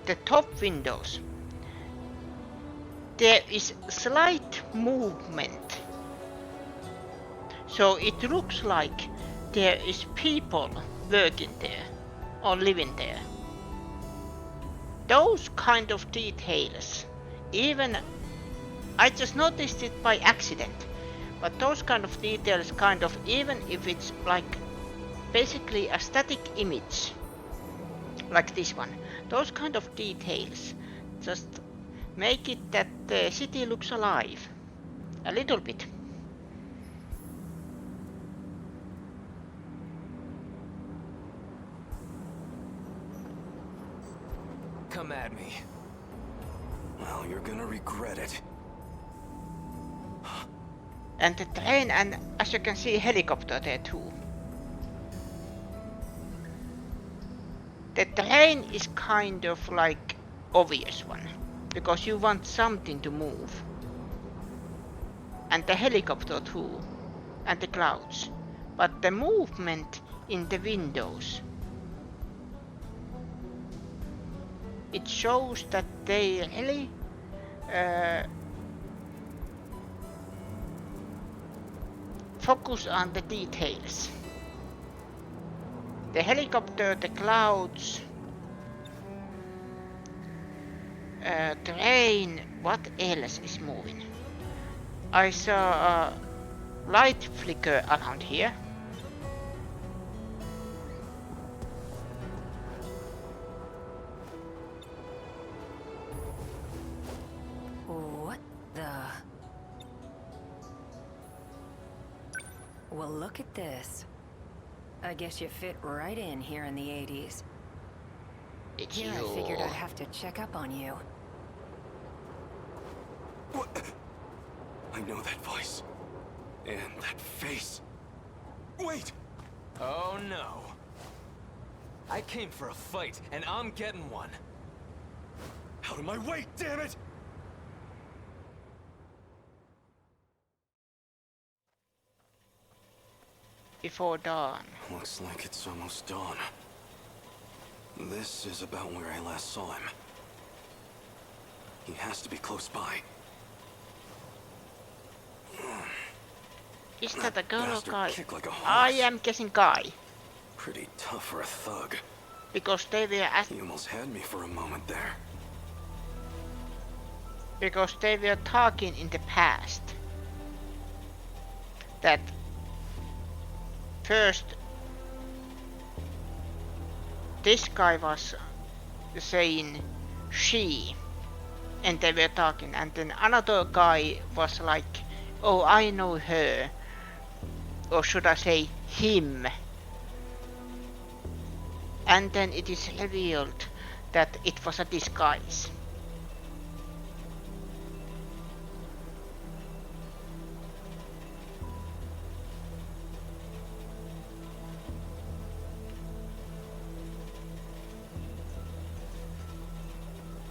[SPEAKER 1] The top windows. There is slight movement. So it looks like there is people working there or living there. Those kind of details, even I just noticed it by accident. But those kind of details kind of, even if it's like basically a static image, like this one, those kind of details just make it that the city looks alive. A little bit.
[SPEAKER 14] Come at me.
[SPEAKER 11] Well, you're gonna regret it.
[SPEAKER 1] And the train, and as you can see, helicopter there too. The train is kind of like obvious one, because you want something to move. And the helicopter too, and the clouds. But the movement in the windows, it shows that they really focus on the details. The helicopter, the clouds, train, what else is moving? I saw a light flicker around here.
[SPEAKER 9] What the... Well, look at this. I guess you fit right in here in the 80s.
[SPEAKER 1] It's
[SPEAKER 9] Here
[SPEAKER 1] you.
[SPEAKER 9] I figured I'd have to check up on you.
[SPEAKER 11] What? I know that voice. And that face. Wait!
[SPEAKER 14] Oh no. I came for a fight, and I'm getting one.
[SPEAKER 11] Out of my way, damn it!
[SPEAKER 1] Before dawn.
[SPEAKER 11] Looks like it's almost dawn. This is about where I last saw him. He has to be close by.
[SPEAKER 1] Is that a girl or
[SPEAKER 11] bastard
[SPEAKER 1] guy?
[SPEAKER 11] kicked like a horse.
[SPEAKER 1] I am guessing guy.
[SPEAKER 11] Pretty tough for a thug.
[SPEAKER 1] Because they were
[SPEAKER 11] He almost had me for a moment there.
[SPEAKER 1] because they were talking in the past that first this guy was saying she, and they were talking, and then another guy was like, oh, I know her, or should I say him, and then it is revealed that it was a disguise.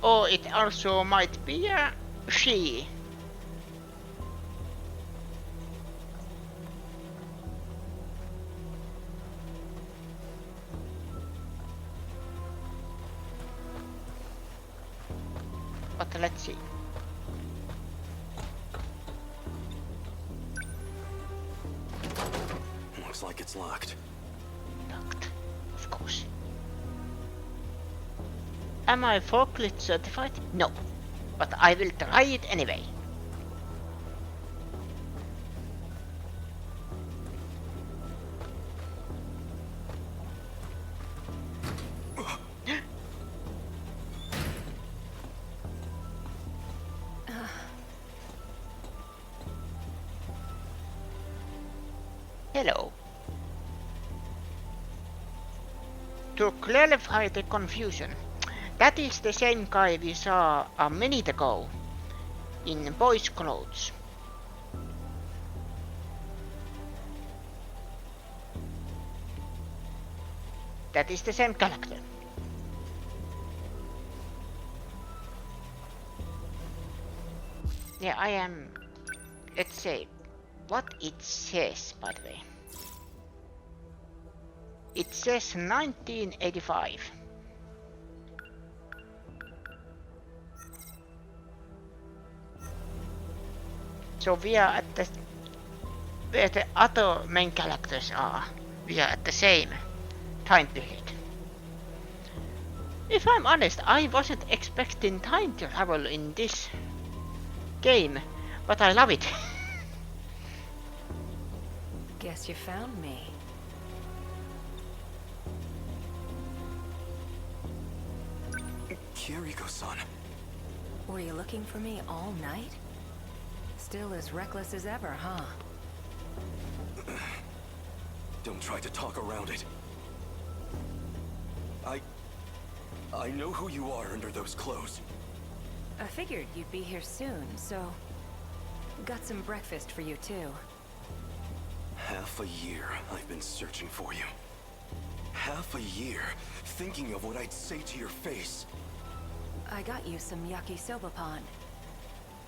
[SPEAKER 1] Or it also might be a she. But let's see.
[SPEAKER 11] Looks like it's locked.
[SPEAKER 1] Locked, of course. Am I forklift certified? No, but I will try it anyway. Hello. To clarify the confusion, that is the same guy we saw a minute ago in boys' clothes. That is the same character. Yeah, I am. Let's say what it says, by the way. It says 1985. So we are at the where the other main characters are. We are at the same time period. If I'm honest, I wasn't expecting time travel in this game, but I love it.
[SPEAKER 9] Guess you found me.
[SPEAKER 11] Kiriko-san.
[SPEAKER 9] Were you looking for me all night? Still as reckless as ever, huh?
[SPEAKER 11] Don't try to talk around it. I know who you are under those clothes.
[SPEAKER 9] I figured you'd be here soon, so... got some breakfast for you, too.
[SPEAKER 11] Half a year I've been searching for you. Half a year thinking of what I'd say to your face.
[SPEAKER 9] I got you some yakisoba pan.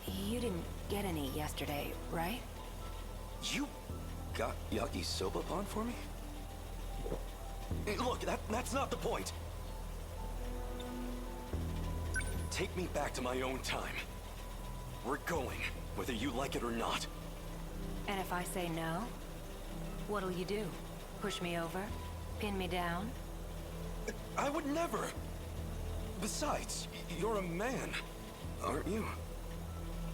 [SPEAKER 9] You didn't get any yesterday, right?
[SPEAKER 11] You got yakisoba pan for me? Look, that's not the point. Take me back to my own time. We're going, whether you like it or not.
[SPEAKER 9] And if I say no, what'll you do? Push me over? Pin me down?
[SPEAKER 11] I would never! Besides, you're a man, aren't you?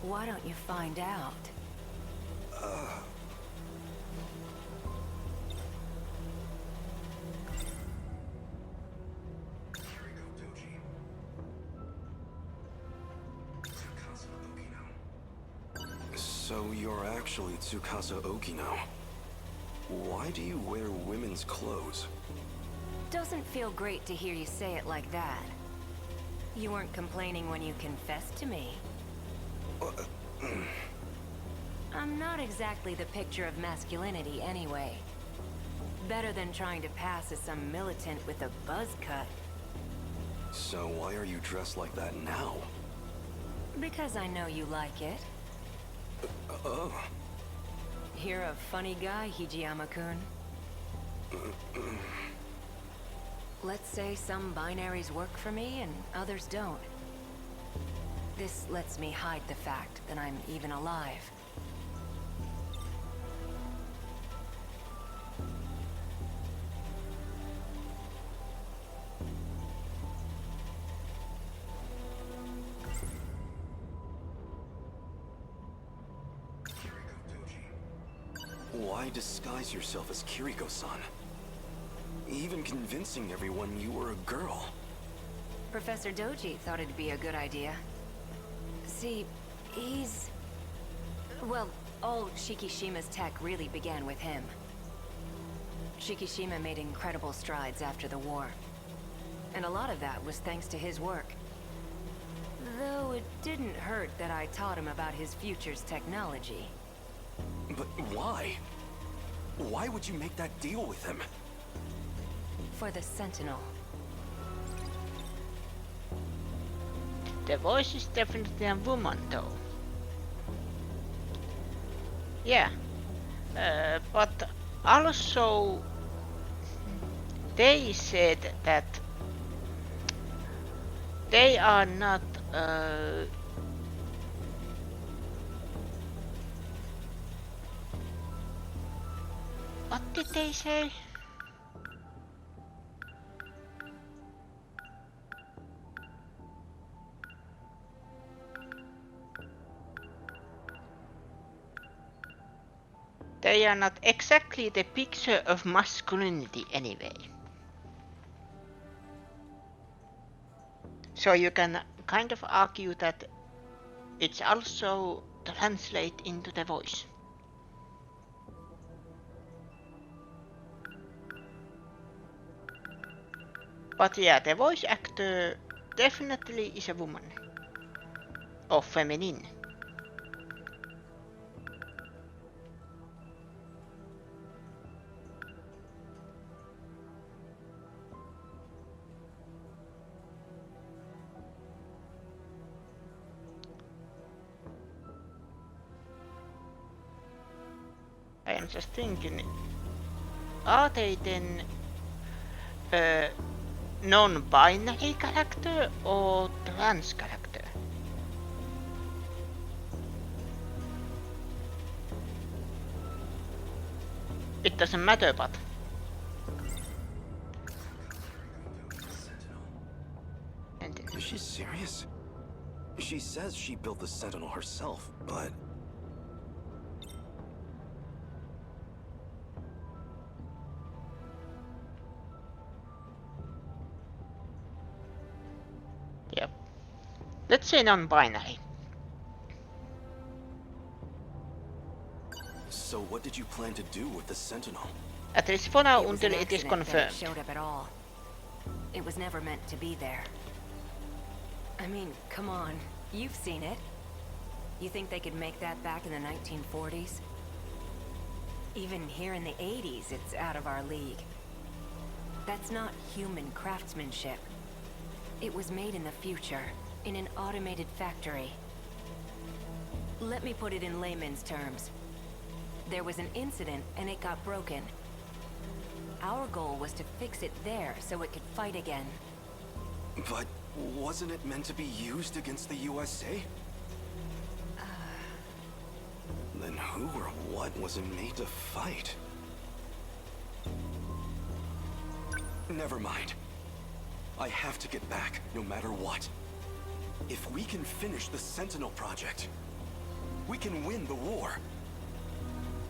[SPEAKER 9] Why don't you find out?
[SPEAKER 11] So you're actually Tsukasa Okino. Why do you wear women's clothes?
[SPEAKER 9] Doesn't feel great to hear you say it like that. You weren't complaining when you confessed to me. I'm not exactly the picture of masculinity anyway. Better than trying to pass as some militant with a buzz cut.
[SPEAKER 11] So why are you dressed like that now?
[SPEAKER 9] Because I know you like it.
[SPEAKER 11] Oh.
[SPEAKER 9] You're a funny guy, Hijiyama-kun. Let's say some binaries work for me and others don't. This lets me hide the fact that I'm even alive.
[SPEAKER 11] Why disguise yourself as Kiriko-san? Even convincing everyone you were a girl.
[SPEAKER 9] Professor Doji thought it'd be a good idea. See, he's... Well, all Shikishima's tech really began with him. Shikishima made incredible strides after the war. And a lot of that was thanks to his work. Though it didn't hurt that I taught him about his future's technology.
[SPEAKER 11] But why? Why would you make that deal with him?
[SPEAKER 9] For the Sentinel.
[SPEAKER 1] The voice is definitely a woman though. Yeah. But also they said that they are not what did they say? They are not exactly the picture of masculinity anyway. So you can kind of argue that it's also translate into the voice. But yeah, the voice actor definitely is a woman. Or feminine. I am just thinking, are they then non-binary character or trans character? It doesn't matter, but
[SPEAKER 11] Is she serious? She says she built the Sentinel herself, but...
[SPEAKER 1] yep. Let's say non-binary.
[SPEAKER 11] So what did you plan to do with the Sentinel?
[SPEAKER 1] At least for now,
[SPEAKER 9] It was
[SPEAKER 1] until
[SPEAKER 9] an
[SPEAKER 1] it is
[SPEAKER 9] accident that
[SPEAKER 1] confirmed.
[SPEAKER 9] it showed up at all. It was never meant to be there. I mean, come on. You've seen it. You think they could make that back in the 1940s? Even here in the 80s, it's out of our league. That's not human craftsmanship. It was made in the future, in an automated factory. Let me put it in layman's terms. There was an incident and it got broken. Our goal was to fix it there so it could fight again.
[SPEAKER 11] But wasn't it meant to be used against the USA? Then who or what was it made to fight? Never mind. I have to get back, no matter what. If we can finish the Sentinel project, we can win the war.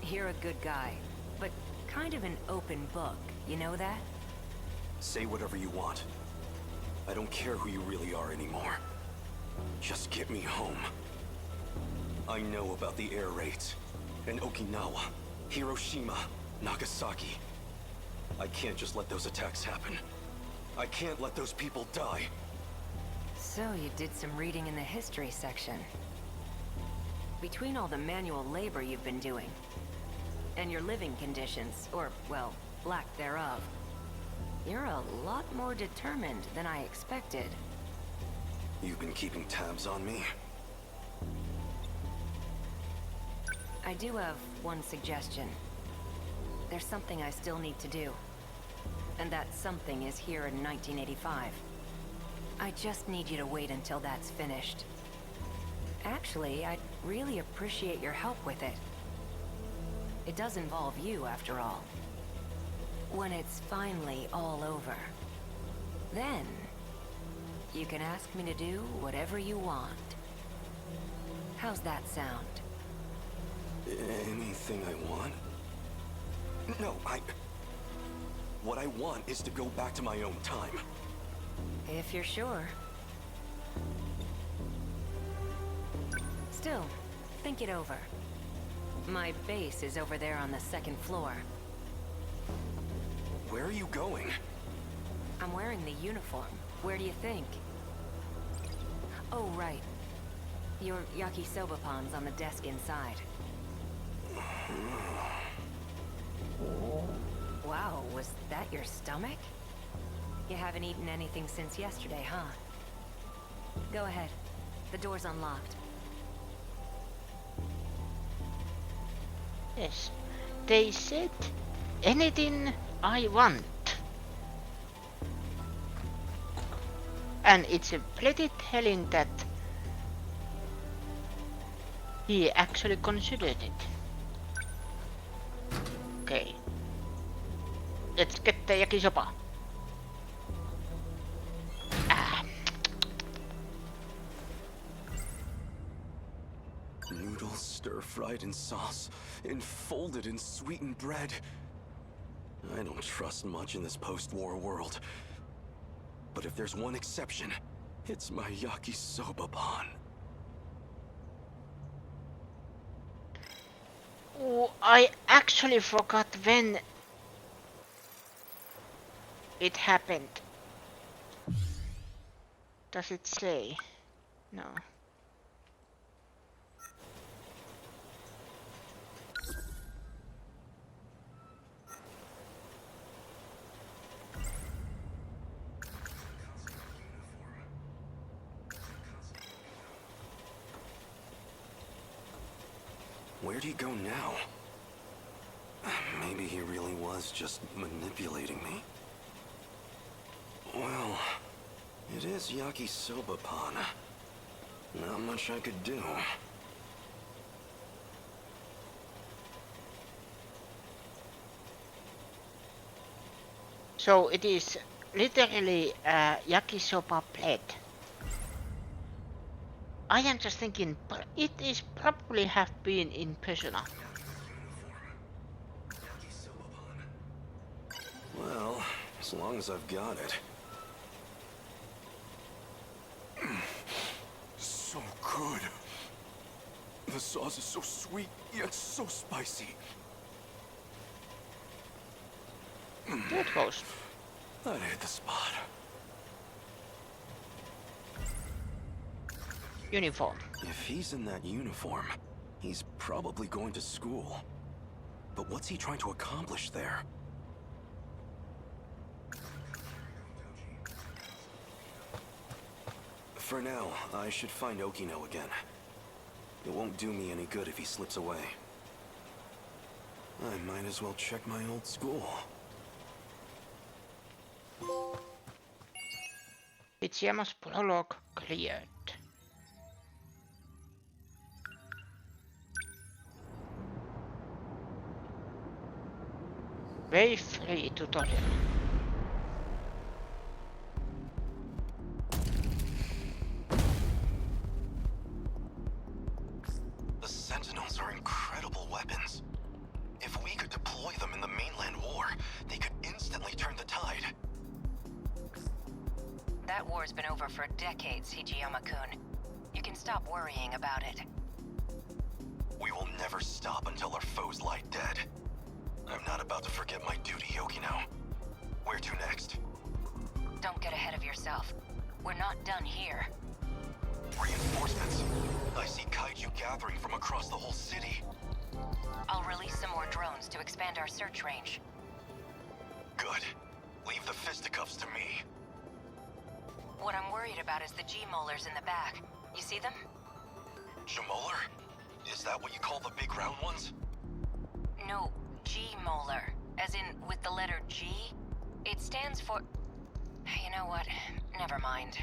[SPEAKER 9] You're a good guy, but kind of an open book, you know that?
[SPEAKER 11] Say whatever you want. I don't care who you really are anymore. Just get me home. I know about the air raids. In Okinawa, Hiroshima, Nagasaki. I can't just let those attacks happen. I can't let those people die.
[SPEAKER 9] So you did some reading in the history section. Between all the manual labor you've been doing, and your living conditions, or, well, lack thereof, you're a lot more determined than I expected.
[SPEAKER 11] You've been keeping tabs on me?
[SPEAKER 9] I do have one suggestion. There's something I still need to do. And that something is here in 1985. I just need you to wait until that's finished. Actually, I'd really appreciate your help with it. It does involve you, after all. When it's finally all over, then you can ask me to do whatever you want. How's that sound?
[SPEAKER 11] Anything I want? No, what I want is to go back to my own time.
[SPEAKER 9] If you're sure. Still, think it over. My base is over there on the second floor.
[SPEAKER 11] Where are you going?
[SPEAKER 9] I'm wearing the uniform. Where do you think? Oh, right. Your yakisoba pan's on the desk inside. Wow, was that your stomach? You haven't eaten anything since yesterday, huh? Go ahead. The door's unlocked.
[SPEAKER 1] Yes. They said anything I want. And it's pretty telling that he actually considered it. Okay. Let's get the yakisoba.
[SPEAKER 11] Noodles stir-fried in sauce, enfolded in sweetened bread. I don't trust much in this post-war world. But if there's one exception, it's my yakisoba pan.
[SPEAKER 1] Oh, I actually forgot when it happened. Does it say? No.
[SPEAKER 11] Where'd he go now? Maybe he really was just manipulating me. Well, it is yakisoba pan. Not much I could do.
[SPEAKER 1] So it is literally a yakisoba plate. I am just thinking, it is probably have been in Persona.
[SPEAKER 11] Well, as long as I've got it. So good. The sauce is so sweet, yet so spicy.
[SPEAKER 1] There it goes.
[SPEAKER 11] That hit the spot.
[SPEAKER 1] Uniform.
[SPEAKER 11] If he's in that uniform, he's probably going to school. But what's he trying to accomplish there? For now, I should find Okino again. It won't do me any good if he slips away. I might as well check my old school.
[SPEAKER 1] Ichiyama's prologue cleared. Very free tutorial.
[SPEAKER 11] The Sentinels are incredible weapons. If we could deploy them in the mainland war, they could instantly turn the tide.
[SPEAKER 9] That war's been over for decades, Hijiyama-kun. You can stop worrying about it.
[SPEAKER 11] We will never stop until our foes lie dead. I'm not about to forget my duty, Okino. Where to next?
[SPEAKER 9] Don't get ahead of yourself. We're not done here.
[SPEAKER 11] Reinforcements. I see kaiju gathering from across the whole city.
[SPEAKER 9] I'll release some more drones to expand our search range.
[SPEAKER 11] Good. Leave the fisticuffs to me.
[SPEAKER 9] What I'm worried about is the G-molars in the back. You see them?
[SPEAKER 11] Jamolar? Is that what you call the big round ones?
[SPEAKER 9] No, G-molar. As in, with the letter G? It stands for... You know what? Never mind.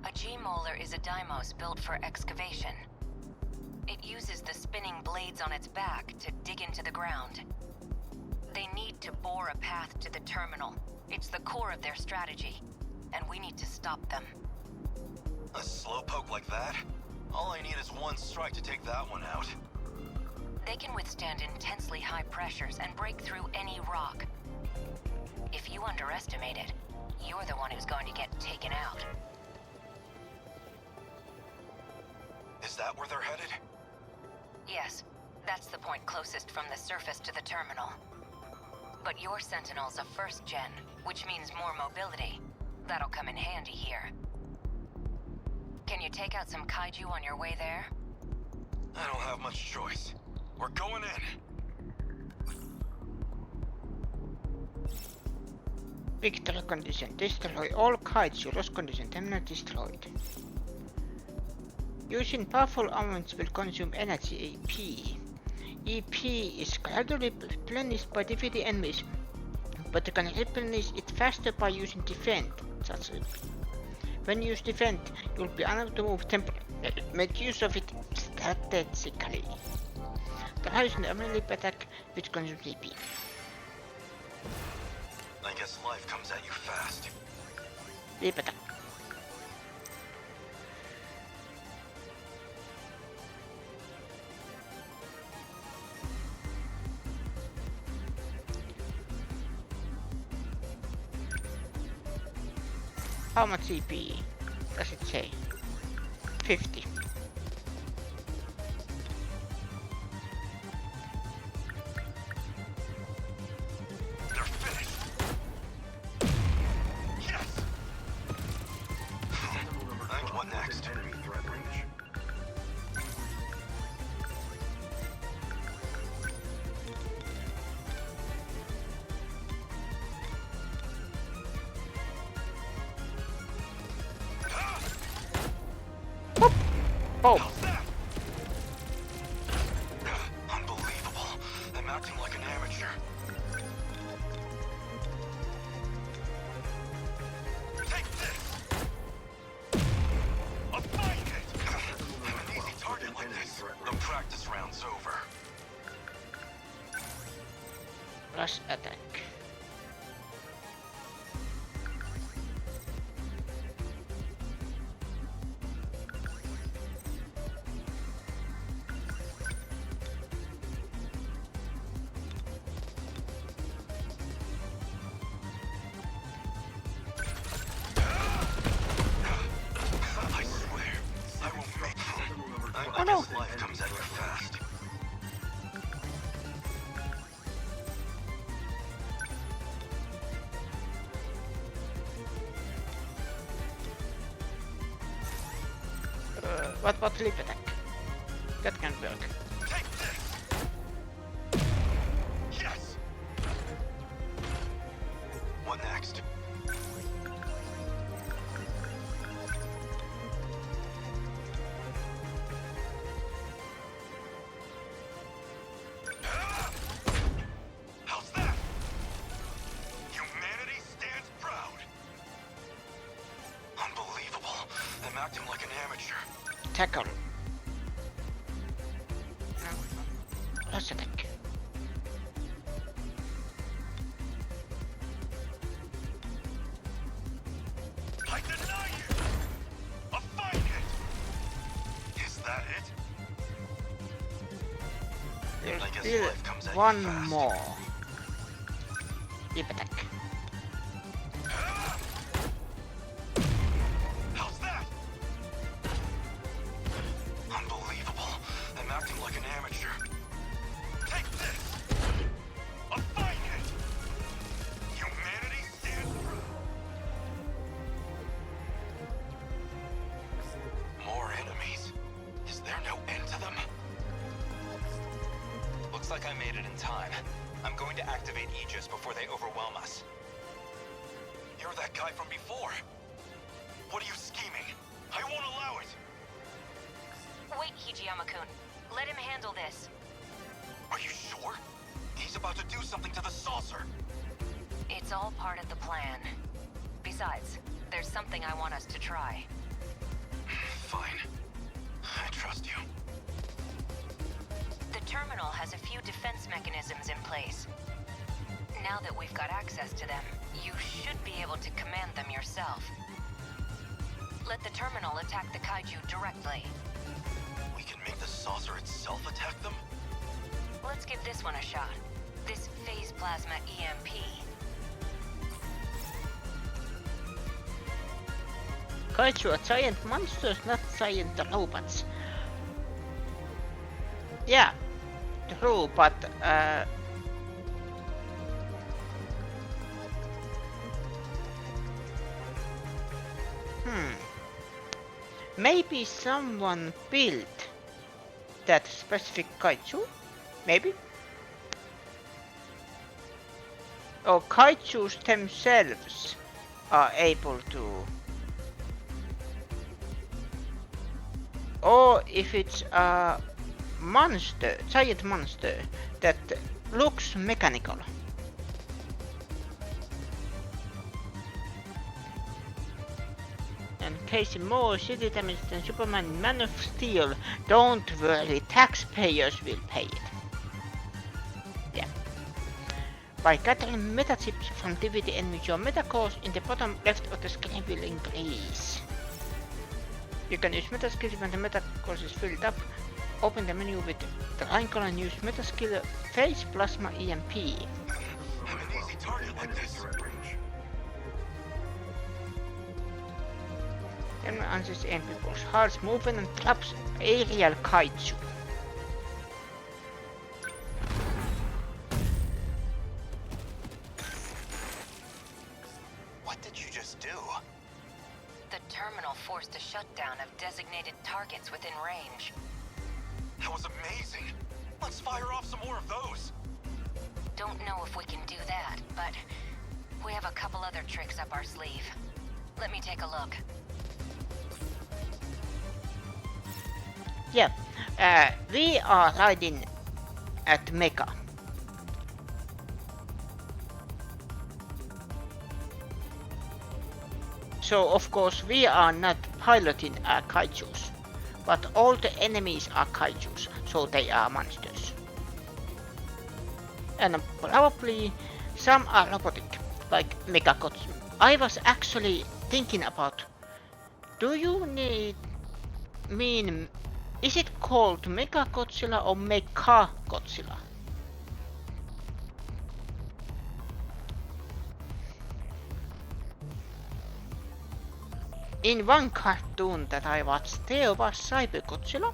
[SPEAKER 9] A G-molar is a Deimos built for excavation. It uses the spinning blades on its back to dig into the ground. They need to bore a path to the terminal. It's the core of their strategy, and we need to stop them.
[SPEAKER 11] A slowpoke like that? All I need is one strike to take that one out.
[SPEAKER 9] They can withstand intensely high pressures and break through any rock. If you underestimate it, you're the one who's going to get taken out.
[SPEAKER 11] Is that where they're headed?
[SPEAKER 9] Yes, that's the point closest from the surface to the terminal. But your Sentinel's a first gen, which means more mobility. That'll come in handy here. Can you take out some kaiju on your way there?
[SPEAKER 11] I don't have much choice. We're going in.
[SPEAKER 1] Victory condition. Destroy all kaiju. Loss condition. Terminal destroyed. Using powerful armaments will consume energy EP. EP is gradually replenished by defeating enemies, but you can replenish it faster by using defend. When you use defend, you'll be unable to move temporarily. Make use of it strategically. Try using a melee attack which consumes EP.
[SPEAKER 11] I guess life comes at you fast.
[SPEAKER 1] Leap attack. How much EP does it say? 50.
[SPEAKER 11] They're finished. Yes. And what next? Enemy threat range.
[SPEAKER 1] Oh!
[SPEAKER 11] Unbelievable. I'm acting like an amateur. Take this! I'll find it! I'm an easy target like this. The practice round's over.
[SPEAKER 1] Rush attack.
[SPEAKER 11] I swear, I won't make it. I
[SPEAKER 1] no.
[SPEAKER 11] guess life comes at you fast.
[SPEAKER 1] What about leap attack? That can work.
[SPEAKER 11] Take this! Yes! What next? How's that? Humanity stands proud. Unbelievable. I'm acting like an amateur.
[SPEAKER 1] Tackle. Rush attack.
[SPEAKER 11] I deny you! I'll find it! Is that it?
[SPEAKER 1] There's
[SPEAKER 11] I guess
[SPEAKER 1] still
[SPEAKER 11] life comes at you
[SPEAKER 1] one
[SPEAKER 11] fast.
[SPEAKER 1] more. Leap attack.
[SPEAKER 11] How's that? Unbelievable. I'm acting like an amateur. Take this! I'll find it! Humanity stands proud. More enemies? Is there no end to them?
[SPEAKER 3] Looks like I made it in time. I'm going to activate Aegis before they overwhelm us.
[SPEAKER 11] You're that guy from before. What are you scheming? I won't allow it!
[SPEAKER 9] Wait, Hijiyama-kun. Let him handle this.
[SPEAKER 11] Are you sure? He's about to do something to the saucer.
[SPEAKER 9] It's all part of the plan. Besides, there's something I want us to try.
[SPEAKER 11] Fine. I trust you.
[SPEAKER 9] The terminal has a few defense mechanisms in place. Now that we've got access to them, you should be able to command them yourself. Let the terminal attack the kaiju directly.
[SPEAKER 11] We can make the saucer itself attack them?
[SPEAKER 9] Let's give this one a shot. This phase plasma EMP.
[SPEAKER 1] Kaiju are giant monsters, not giant robots. Yeah, true, but maybe someone built that specific kaiju? Maybe? Or kaijus themselves are able to... Or if it's a monster, giant monster that looks mechanical. And Casey more city damage than Superman Man of Steel. Don't worry, taxpayers will pay it. Yeah. By gathering meta chips from DVD enemies, your meta course in the bottom left of the screen will increase. You can use meta skills when the meta course is filled up. Open the menu with the icon and use meta skill Phase Plasma EMP.
[SPEAKER 3] I'm an easy target like this.
[SPEAKER 1] Then answers aim people's hearts, movement and traps aerial kaiju.
[SPEAKER 3] What did you just do?
[SPEAKER 9] The terminal forced a shutdown of designated targets within range.
[SPEAKER 3] That was amazing. Let's fire off some more of those.
[SPEAKER 9] Don't know if we can do that, but we have a couple other tricks up our sleeve. Let me take a look.
[SPEAKER 1] Yeah, we are riding at Mecha. So of course we are not piloting kaijus, but all the enemies are kaijus, so they are monsters. And probably some are robotic, like Mechagodzilla. I was actually thinking about, do you mean, is it called Mechagodzilla or Mechagodzilla? In one cartoon that I watched, there was Cybergodzilla.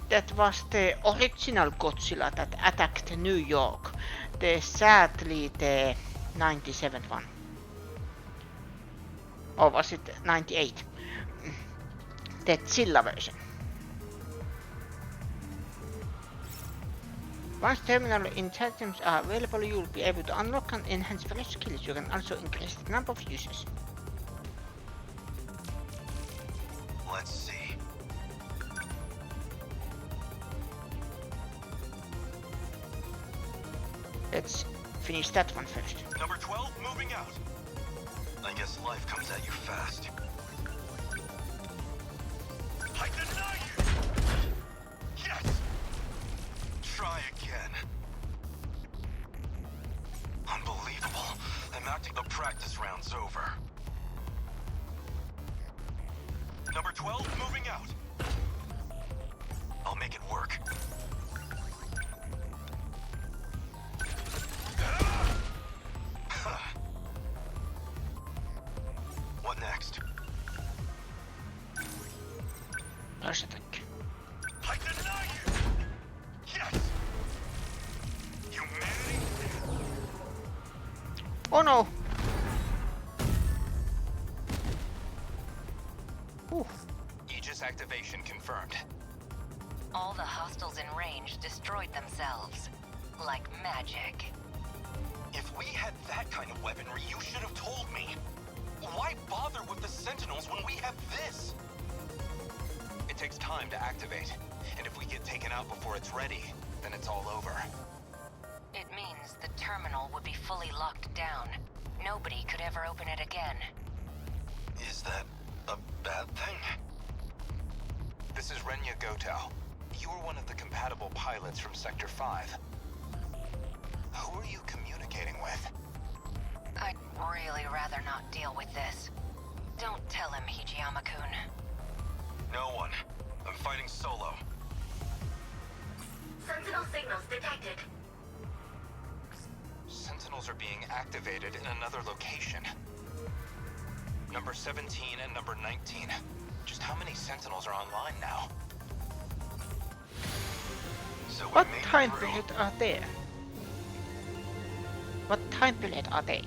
[SPEAKER 1] That was the original Godzilla that attacked New York. Sadly the 97 one. Or was it 98? The Zilla version. Once terminal intelligence are available, you will be able to unlock and enhance fresh skills. You can also increase the number of users.
[SPEAKER 3] Let's see.
[SPEAKER 1] Let's finish that one first.
[SPEAKER 3] Number 12, moving out. I guess life comes at you fast. I deny you! Yes! Try again. Unbelievable. I'm acting the practice round's over. Number 12, moving out. I'll make it work. What next?
[SPEAKER 1] Rush attack.
[SPEAKER 3] I deny you! Yes! Humanity?
[SPEAKER 1] Oh no!
[SPEAKER 3] Aegis activation confirmed.
[SPEAKER 9] All the hostiles in range destroyed themselves. Like magic.
[SPEAKER 3] If we had that kind of weaponry, you should have told me. Why bother with the Sentinels when we have this? It takes time to activate, and if we get taken out before it's ready, then it's all over.
[SPEAKER 9] It means the terminal would be fully locked down. Nobody could ever open it again.
[SPEAKER 3] Is that a bad thing? This is Renya Goto. You are one of the compatible pilots from Sector 5. Who are you communicating with?
[SPEAKER 9] I'd really rather not deal with this. Don't tell him, Hijiyama-kun.
[SPEAKER 3] No one. I'm fighting solo.
[SPEAKER 4] Sentinel signals detected.
[SPEAKER 3] Sentinels are being activated in another location. number 17 and number 19. Just how many Sentinels are online now? So we
[SPEAKER 1] What
[SPEAKER 3] made it
[SPEAKER 1] time
[SPEAKER 3] through.
[SPEAKER 1] period are there? What time period are they?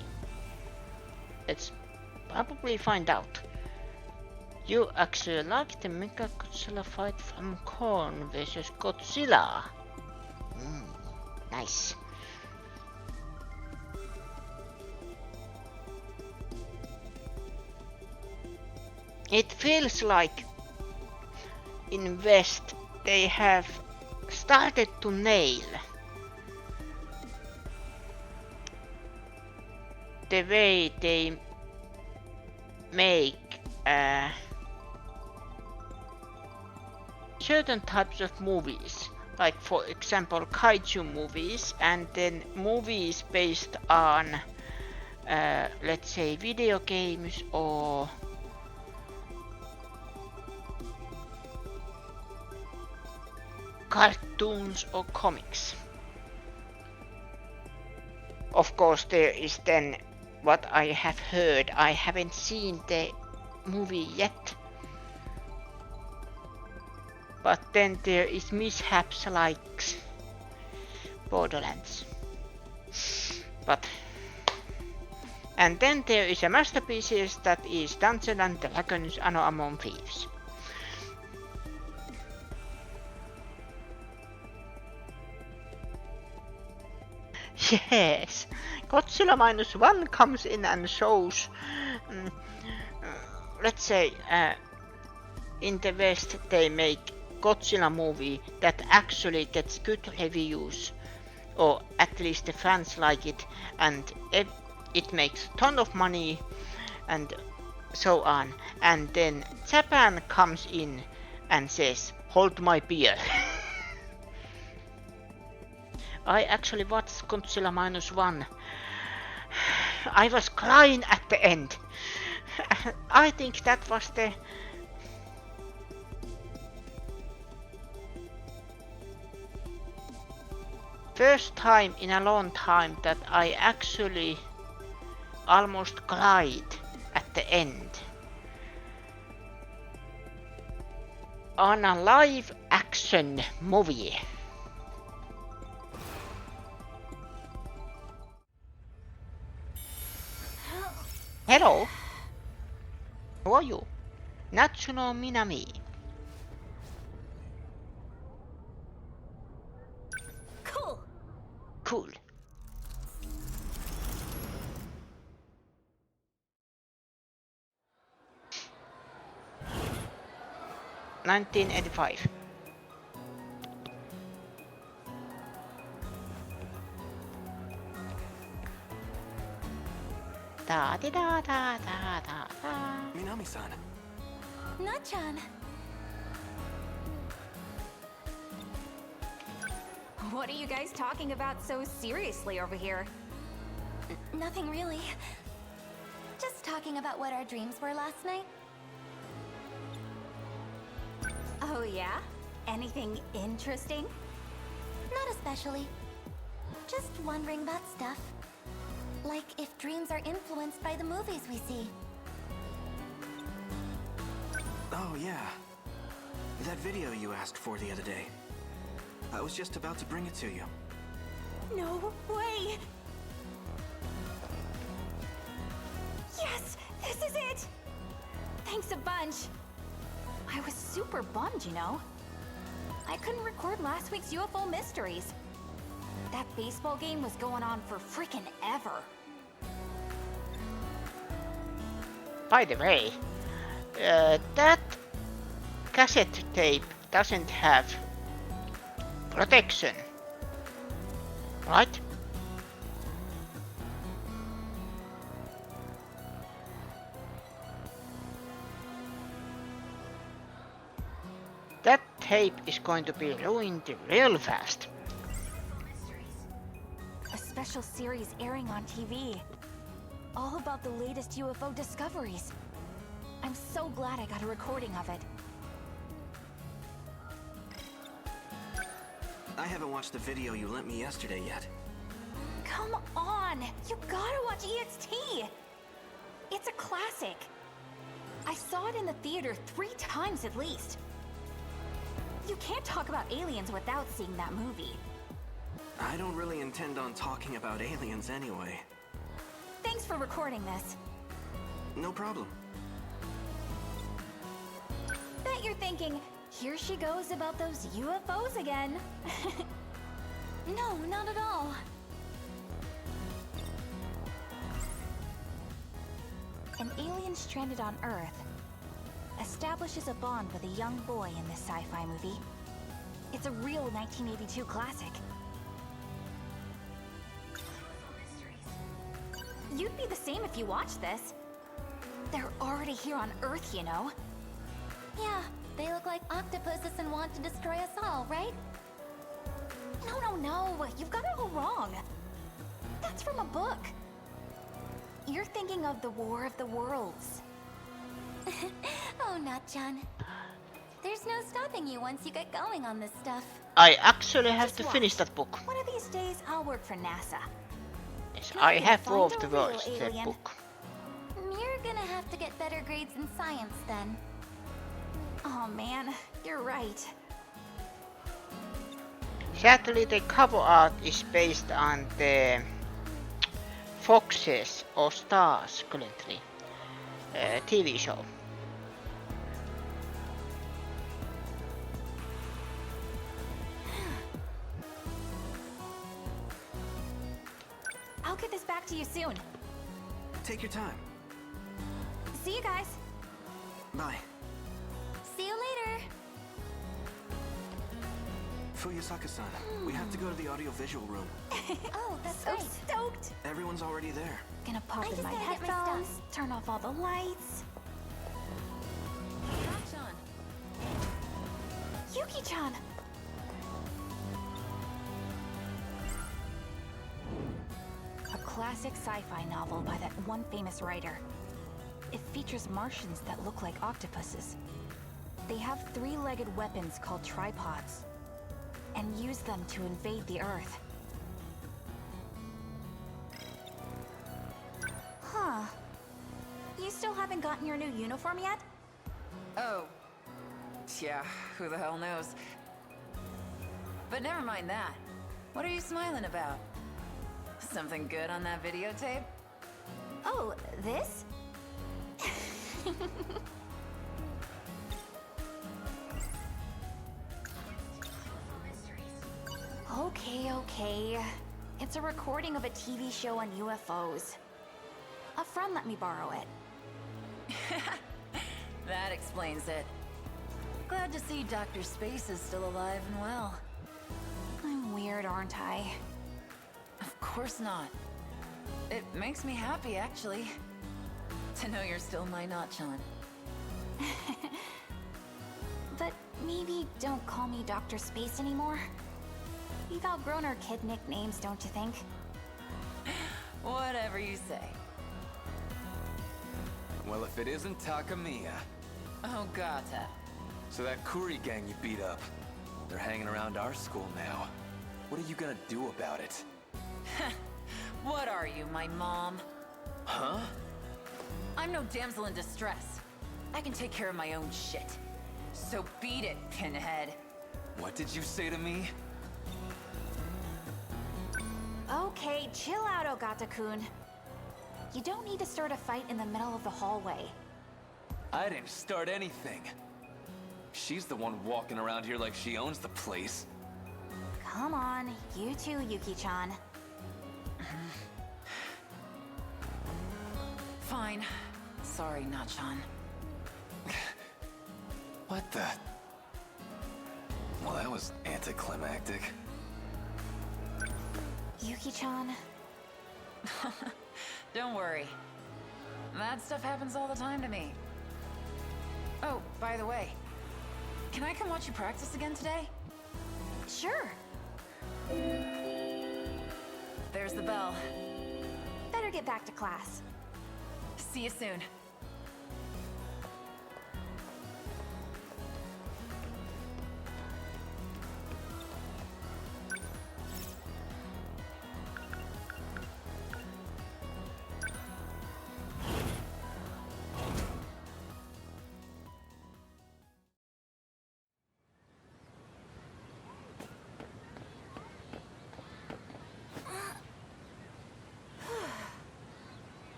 [SPEAKER 1] Let's probably find out. You actually like the Mecha Godzilla fight from Kong vs Godzilla. Nice. It feels like in West they have started to nail the way they make certain types of movies, like for example kaiju movies, and then movies based on let's say video games or cartoons or comics. Of course there is then what I have heard. I haven't seen the movie yet. But then there is mishaps like Borderlands. And then there is a masterpiece that is Dungeons and Dragons Anno Among Thieves. Yes, Godzilla -1 comes in and shows, let's say, in the West they make Godzilla movie that actually gets good reviews, or at least the fans like it, and it makes a ton of money and so on. And then Japan comes in and says, hold my beer. I actually watched Godzilla -1. I was crying at the end. I think that was the first time in a long time that I actually almost cried at the end on a live action movie. Hello. Who are you? Natsuno Minami.
[SPEAKER 7] Cool.
[SPEAKER 1] Cool. (1985). Da da da da da da.
[SPEAKER 5] Minami-san.
[SPEAKER 7] Nachan.
[SPEAKER 15] What are you guys talking about so seriously over here?
[SPEAKER 7] Nothing really. Just talking about what our dreams were last night.
[SPEAKER 15] Oh yeah? Anything interesting?
[SPEAKER 7] Not especially. Just wondering about stuff. Like if dreams are influenced by the movies we see.
[SPEAKER 5] Oh, yeah. That video you asked for the other day. I was just about to bring it to you.
[SPEAKER 15] No way! Yes! This is it! Thanks a bunch! I was super bummed, you know? I couldn't record last week's UFO Mysteries. That baseball game was going on for freaking ever.
[SPEAKER 1] By the way, that cassette tape doesn't have protection, right? That tape is going to be ruined real fast.
[SPEAKER 15] A special series airing on TV. All about the latest UFO discoveries. I'm so glad I got a recording of it.
[SPEAKER 5] I haven't watched the video you lent me yesterday yet.
[SPEAKER 15] Come on! You gotta watch EXT! It's a classic. I saw it in the theater 3 times at least. You can't talk about aliens without seeing that movie.
[SPEAKER 5] I don't really intend on talking about aliens anyway.
[SPEAKER 15] Thanks for recording this.
[SPEAKER 5] No problem.
[SPEAKER 15] Bet you're thinking, here she goes about those UFOs again. No, not at all. An alien stranded on Earth establishes a bond with a young boy in this sci-fi movie. It's a real 1982 classic. You'd be the same if you watched this. They're already here on Earth, you know.
[SPEAKER 7] Yeah, they look like octopuses and want to destroy us all, right?
[SPEAKER 15] No, you've got it all wrong. That's from a book. You're thinking of the War of the Worlds.
[SPEAKER 7] Oh, Natchan. There's no stopping you once you get going on this stuff.
[SPEAKER 1] I actually have
[SPEAKER 15] Just
[SPEAKER 1] to
[SPEAKER 15] watch.
[SPEAKER 1] finish that book.
[SPEAKER 15] One of these days, I'll work for NASA.
[SPEAKER 1] Yes,
[SPEAKER 15] Now
[SPEAKER 1] I
[SPEAKER 15] you
[SPEAKER 1] have
[SPEAKER 15] find
[SPEAKER 1] War of
[SPEAKER 15] a
[SPEAKER 1] the
[SPEAKER 15] real
[SPEAKER 1] Worlds, that
[SPEAKER 15] alien.
[SPEAKER 1] book.
[SPEAKER 7] You're gonna have to get better grades in science then.
[SPEAKER 15] Oh man, you're right.
[SPEAKER 1] Sadly, the cover art is based on the Foxes or Stars currently TV show.
[SPEAKER 15] I'll get this back to you soon.
[SPEAKER 5] Take your time.
[SPEAKER 15] See you guys.
[SPEAKER 5] Bye.
[SPEAKER 7] See you later.
[SPEAKER 5] Fuyasaka-san, we have to go to the audiovisual room.
[SPEAKER 7] Oh, that's
[SPEAKER 15] So
[SPEAKER 7] great.
[SPEAKER 15] stoked.
[SPEAKER 5] Everyone's already there.
[SPEAKER 15] Gonna pop
[SPEAKER 7] I
[SPEAKER 15] in
[SPEAKER 7] just
[SPEAKER 15] my
[SPEAKER 7] gotta get my
[SPEAKER 15] headphones,
[SPEAKER 7] stuff.
[SPEAKER 15] turn off all the lights. Yuki-chan! A classic sci-fi novel by that one famous writer. It features Martians that look like octopuses. They have 3-legged weapons called tripods, and use them to invade the Earth. Huh. You still haven't gotten your new uniform yet?
[SPEAKER 9] Oh. Yeah, who the hell knows? But never mind that. What are you smiling about? Something good on that videotape?
[SPEAKER 15] Oh, this? Okay. It's a recording of a TV show on UFOs. A friend let me borrow it.
[SPEAKER 9] That explains it. Glad to see Dr. Space is still alive and well.
[SPEAKER 15] I'm weird, aren't I?
[SPEAKER 9] Of course not. It makes me happy, actually. To know you're still my Natchan.
[SPEAKER 15] But maybe don't call me Dr. Space anymore. We've outgrown our kid nicknames, don't you think?
[SPEAKER 9] Whatever you say.
[SPEAKER 14] Well, if it isn't Takamiya.
[SPEAKER 9] Oh, Gata.
[SPEAKER 14] So that Kuri gang you beat up, they're hanging around our school now. What are you gonna do about it?
[SPEAKER 9] What are you, my mom?
[SPEAKER 14] Huh?
[SPEAKER 9] I'm no damsel in distress. I can take care of my own shit. So beat it, Pinhead.
[SPEAKER 14] What did you say to me?
[SPEAKER 15] Okay, chill out, Ogata-kun. You don't need to start a fight in the middle of the hallway.
[SPEAKER 14] I didn't start anything. She's the one walking around here like she owns the place.
[SPEAKER 15] Come on, you too, Yuki-chan.
[SPEAKER 9] Fine. Sorry, Natchan.
[SPEAKER 14] What the? Well, that was anticlimactic.
[SPEAKER 15] Yuki-chan.
[SPEAKER 9] Don't worry. That stuff happens all the time to me. Oh, by the way, can I come watch you practice again today?
[SPEAKER 15] Sure.
[SPEAKER 9] There's the bell.
[SPEAKER 15] Better get back to class.
[SPEAKER 9] See you soon.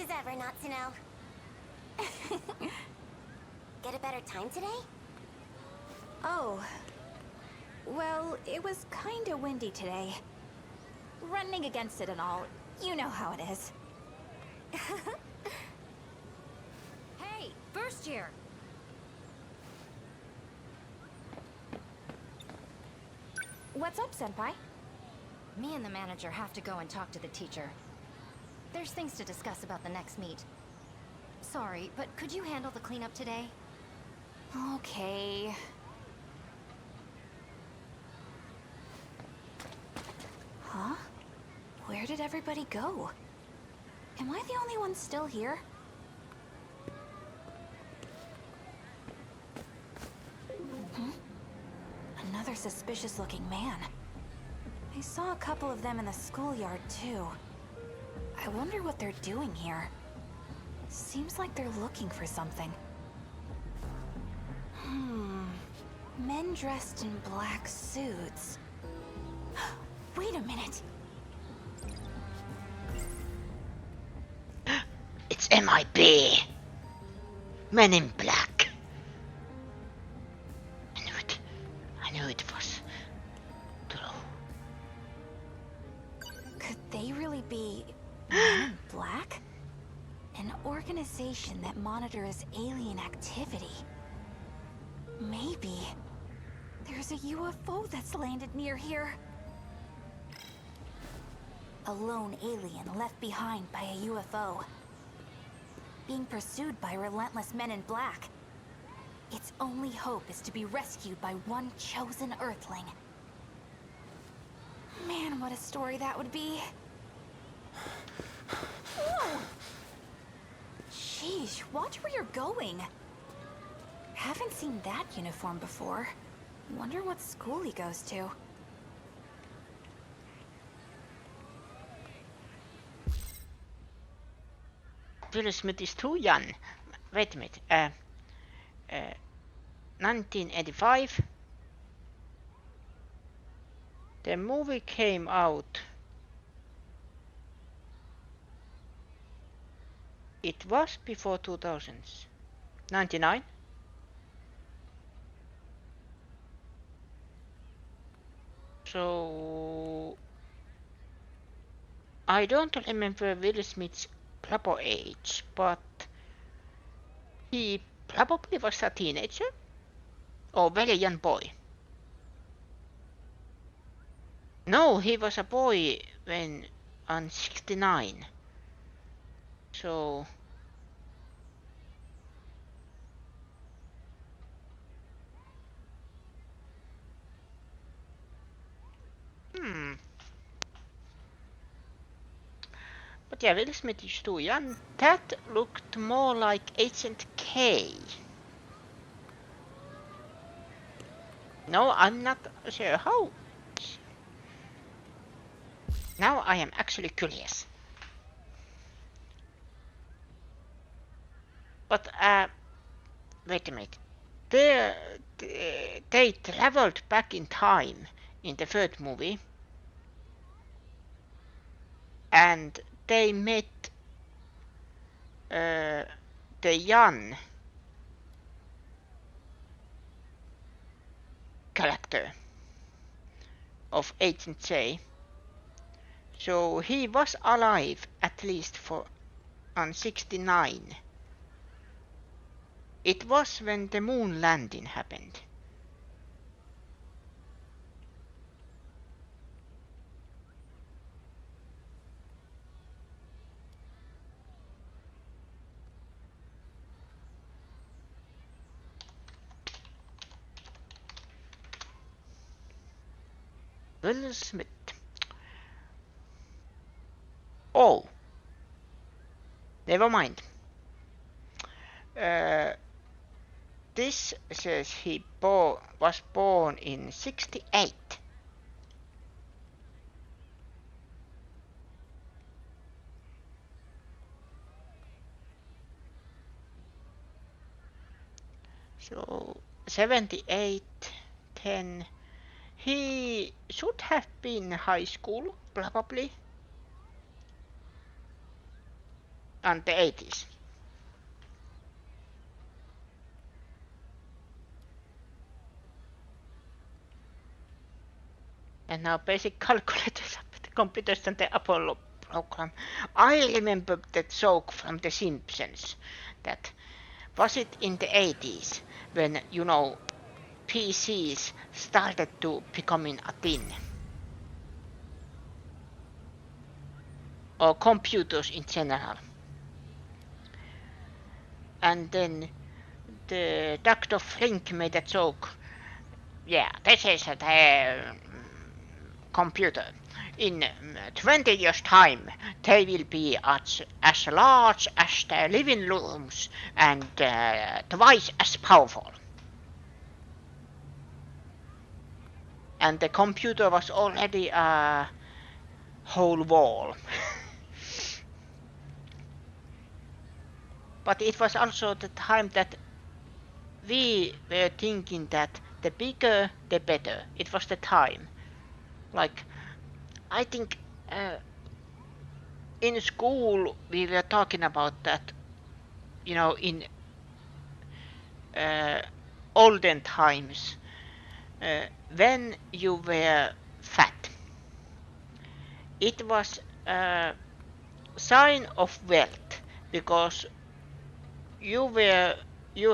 [SPEAKER 4] as ever, Natsuno. Get a better time today?
[SPEAKER 15] Oh. Well, it was kinda windy today. Running against it and all. You know how it is.
[SPEAKER 9] Hey, first year!
[SPEAKER 15] What's up, Senpai?
[SPEAKER 9] Me and the manager have to go and talk to the teacher. There's things to discuss about the next meet. Sorry, but could you handle the cleanup today?
[SPEAKER 15] Okay. Huh? Where did everybody go? Am I the only one still here? Another suspicious-looking man. I saw a couple of them in the schoolyard, too. I wonder what they're doing here. Seems like they're looking for something. Men dressed in black suits. Wait a minute.
[SPEAKER 1] It's MIB. Men in Black. I knew it was true.
[SPEAKER 15] Could they really be Men in Black? An organization that monitors alien activity. Maybe there's a UFO that's landed near here. A lone alien left behind by a UFO. Being pursued by relentless men in black. Its only hope is to be rescued by one chosen Earthling. Man, what a story that would be. Whoa! Sheesh, watch where you're going. Haven't seen that uniform before. Wonder what school he goes to.
[SPEAKER 1] Will Smith is too young. Wait a minute. 1985. The movie came out. It was before 2000s. 99. So I don't remember Will Smith's proper age, but he probably was a teenager or very young boy. No, he was a boy when on 69. So But yeah, Will Smith is too young. That looked more like Agent K. No, I'm not sure how. Now I am actually curious. But wait a minute. They traveled back in time in the third movie, and they met the young character of Agent J. So he was alive at least for on 69. It was when the moon landing happened. Will Smith. Oh, never mind. This says he was born in 68. So 78, 10. He should have been in high school, probably. on the 80s. And now basic calculators, the computers and the Apollo program. I remember that joke from The Simpsons. That was it in the 80s when, you know, PCs started to becoming a thing. Or computers in general. And then the Dr. Flink made a joke. Yeah, this is the computer. In 20 years' time, they will be as large as the living rooms and twice as powerful. And the computer was already a whole wall. But it was also the time that we were thinking that the bigger, the better. It was the time. Like, I think in school we were talking about that, you know, in olden times, when you were fat, it was a sign of wealth because you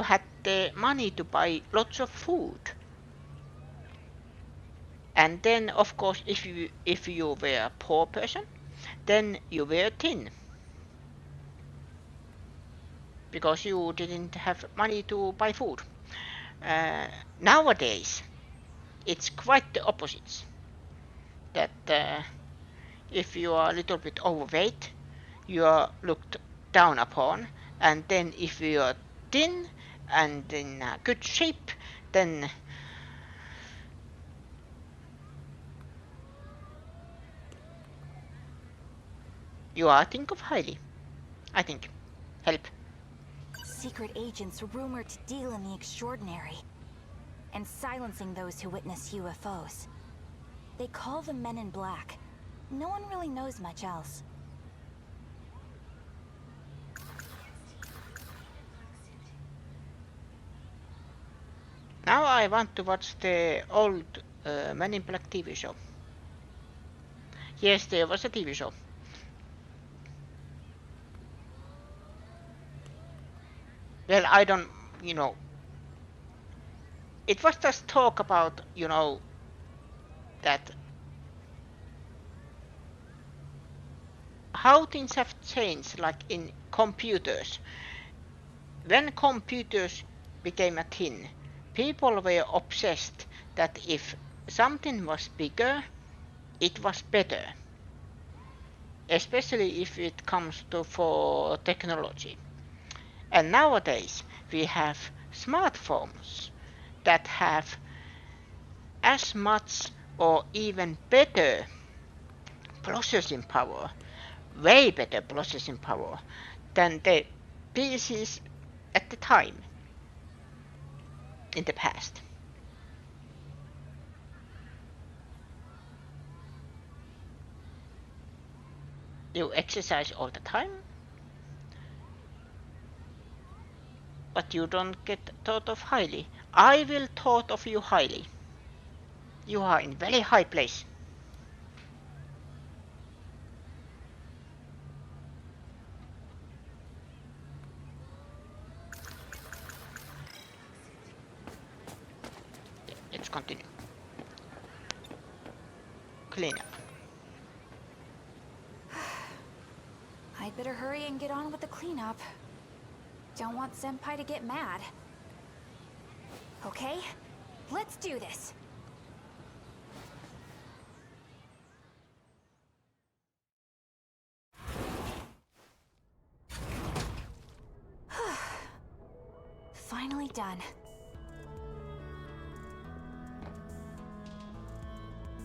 [SPEAKER 1] had the money to buy lots of food. And then, of course, if you were a poor person, then you were thin because you didn't have money to buy food. Nowadays, it's quite the opposite. That if you are a little bit overweight, you are looked down upon, and then if you are thin and in good shape, then you are think of highly. I think. Help.
[SPEAKER 15] Secret agents rumored to deal in the extraordinary and silencing those who witness UFOs. They call them Men in Black. No one really knows much else.
[SPEAKER 1] Now I want to watch the old Men in Black TV show. Yes, there was a TV show. Well, I don't, you know, it was just talk about, you know, that how things have changed, like in computers. When computers became a thing, people were obsessed that if something was bigger, it was better. Especially if it comes to for technology. And nowadays we have smartphones that have as much or even better processing power, way better processing power than the PCs at the time in the past. You exercise all the time, but you don't get thought of highly. I will thought of you highly. You are in very high place. Let's continue. Clean up.
[SPEAKER 15] I'd better hurry and get on with the cleanup. Don't want Senpai to get mad. Okay, let's do this. Finally done.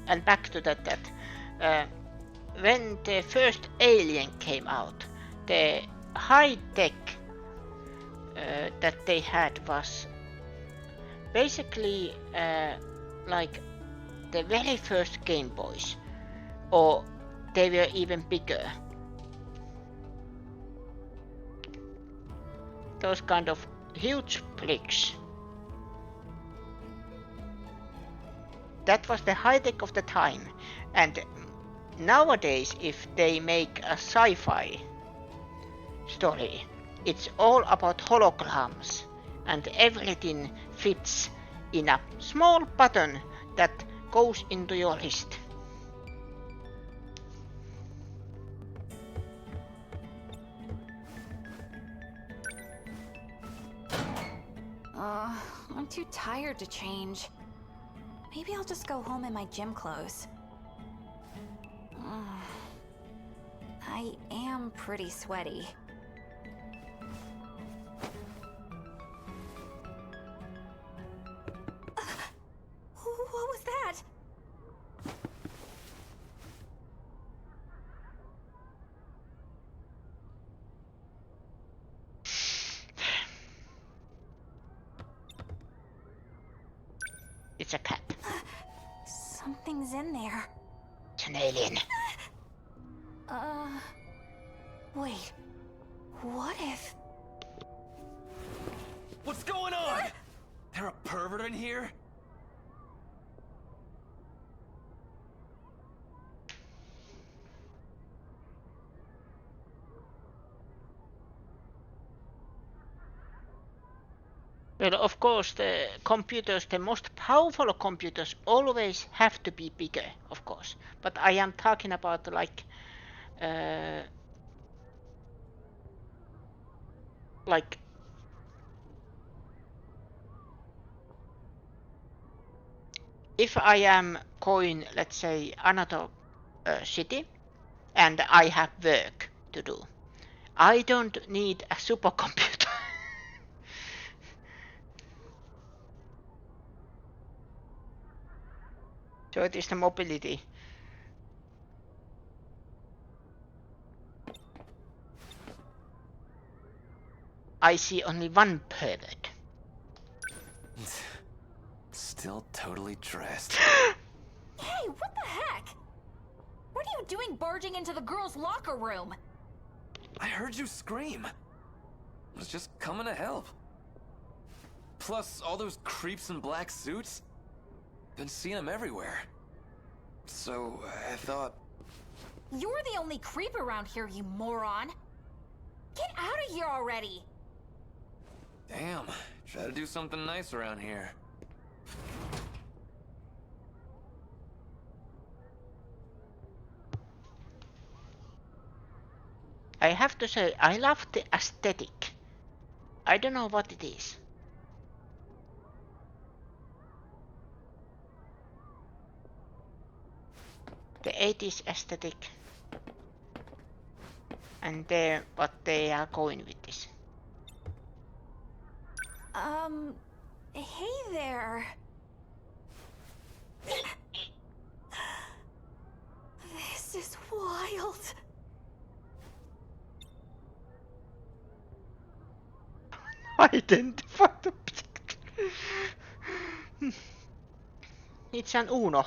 [SPEAKER 1] And back to that when the first Alien came out, the high tech that they had was basically like the very first Game Boys, or they were even bigger. those kind of huge bricks. That was the high tech of the time, and nowadays if they make a sci-fi story, it's all about holograms and everything fits in a small button that goes into your wrist.
[SPEAKER 15] I'm too tired to change. Maybe I'll just go home in my gym clothes. I am pretty sweaty. What was that?
[SPEAKER 1] It's a cat.
[SPEAKER 15] Something's in there.
[SPEAKER 1] It's an alien.
[SPEAKER 15] Wait. What if...
[SPEAKER 12] What's going on? There a pervert in here?
[SPEAKER 1] Well, of course, the computers, the most powerful computers always have to be bigger, of course. But I am talking about like if I am going, let's say, another city and I have work to do, I don't need a supercomputer. So it is the mobility. I see only one pervert.
[SPEAKER 14] Still totally dressed.
[SPEAKER 15] Hey, what the heck? What are you doing barging into the girls' locker room?
[SPEAKER 14] I heard you scream. I was just coming to help. Plus, all those creeps in black suits. Been seeing them everywhere. So, I thought...
[SPEAKER 15] You're the only creep around here, you moron. Get out of here already.
[SPEAKER 14] Damn, try to do something nice around here.
[SPEAKER 1] I have to say, I love the aesthetic. I don't know what it is. The 80s aesthetic. And what they are going with this.
[SPEAKER 15] Hey there. This is wild.
[SPEAKER 1] Identify the object. It's an Uno.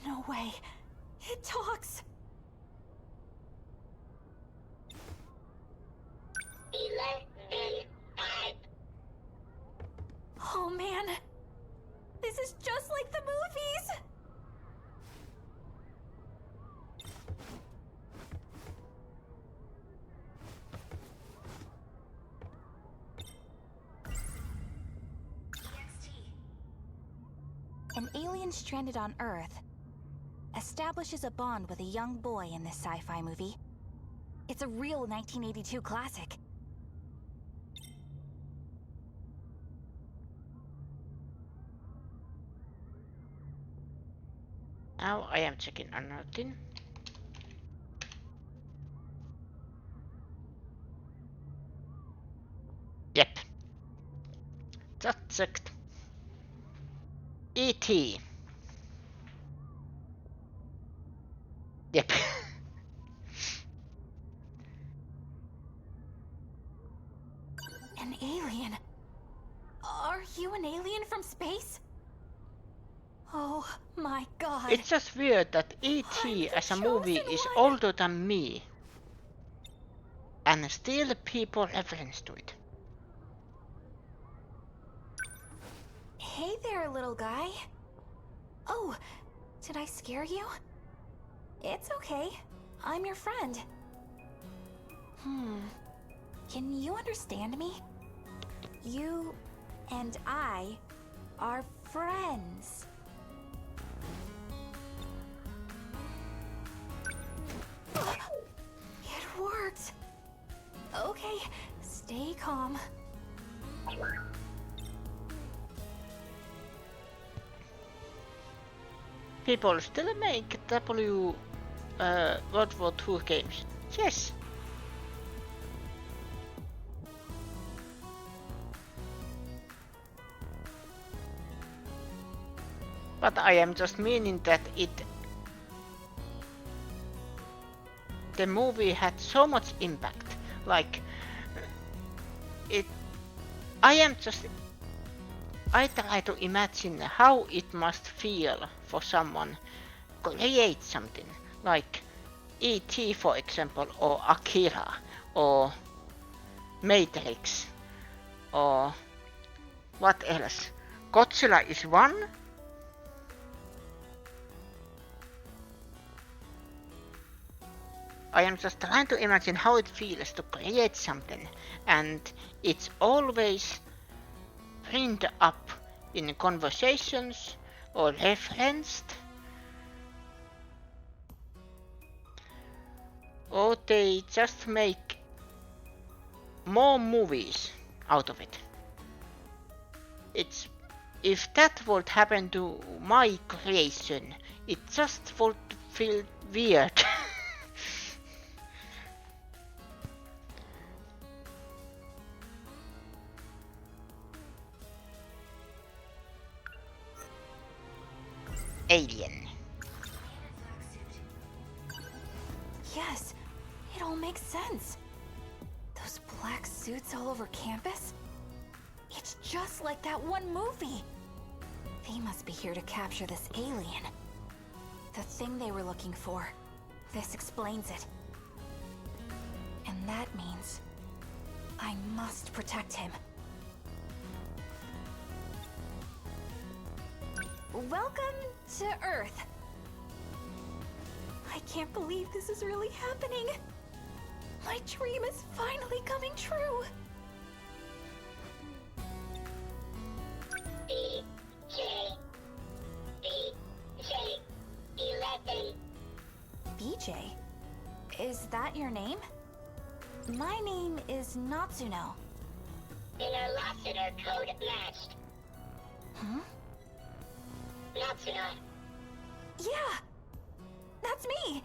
[SPEAKER 15] No way. It talks. 11. Oh man. This is just like the movies. An alien stranded on Earth establishes a bond with a young boy in this sci-fi movie. It's a real 1982 classic.
[SPEAKER 1] Now I am checking another thing. Yep. Just checked. E.T. Yep.
[SPEAKER 15] An An alien? Are you an alien from space? Oh my god.
[SPEAKER 1] It's just weird that E.T. as a movie is older than me. And still people reference to it.
[SPEAKER 15] Hey there, little guy. Oh, did I scare you? It's okay. I'm your friend. Can you understand me? You and I are friends. It worked. Okay, stay calm.
[SPEAKER 1] People still make World War II games. Yes. But I am just meaning that the movie had so much impact. Like I try to imagine how it must feel for someone create something like E.T. for example, or Akira, or Matrix, or what else? Godzilla is one. I am just trying to imagine how it feels to create something, and it's always pinned up in conversations or referenced, or they just make more movies out of it. If that would happen to my creation, it just would feel weird. Alien.
[SPEAKER 15] Yes, it all makes sense. Those black suits all over campus? It's just like that one movie. They must be here to capture this alien. The thing they were looking for. This explains it. And that means I must protect him. Welcome to Earth. I can't believe this is really happening. My dream is finally coming true.
[SPEAKER 4] BJ 11.
[SPEAKER 15] BJ? Is that your name? My name is Natsuno.
[SPEAKER 4] In our Lassiter code matched.
[SPEAKER 15] Hmm?
[SPEAKER 4] Natsuno.
[SPEAKER 15] Yeah! That's me!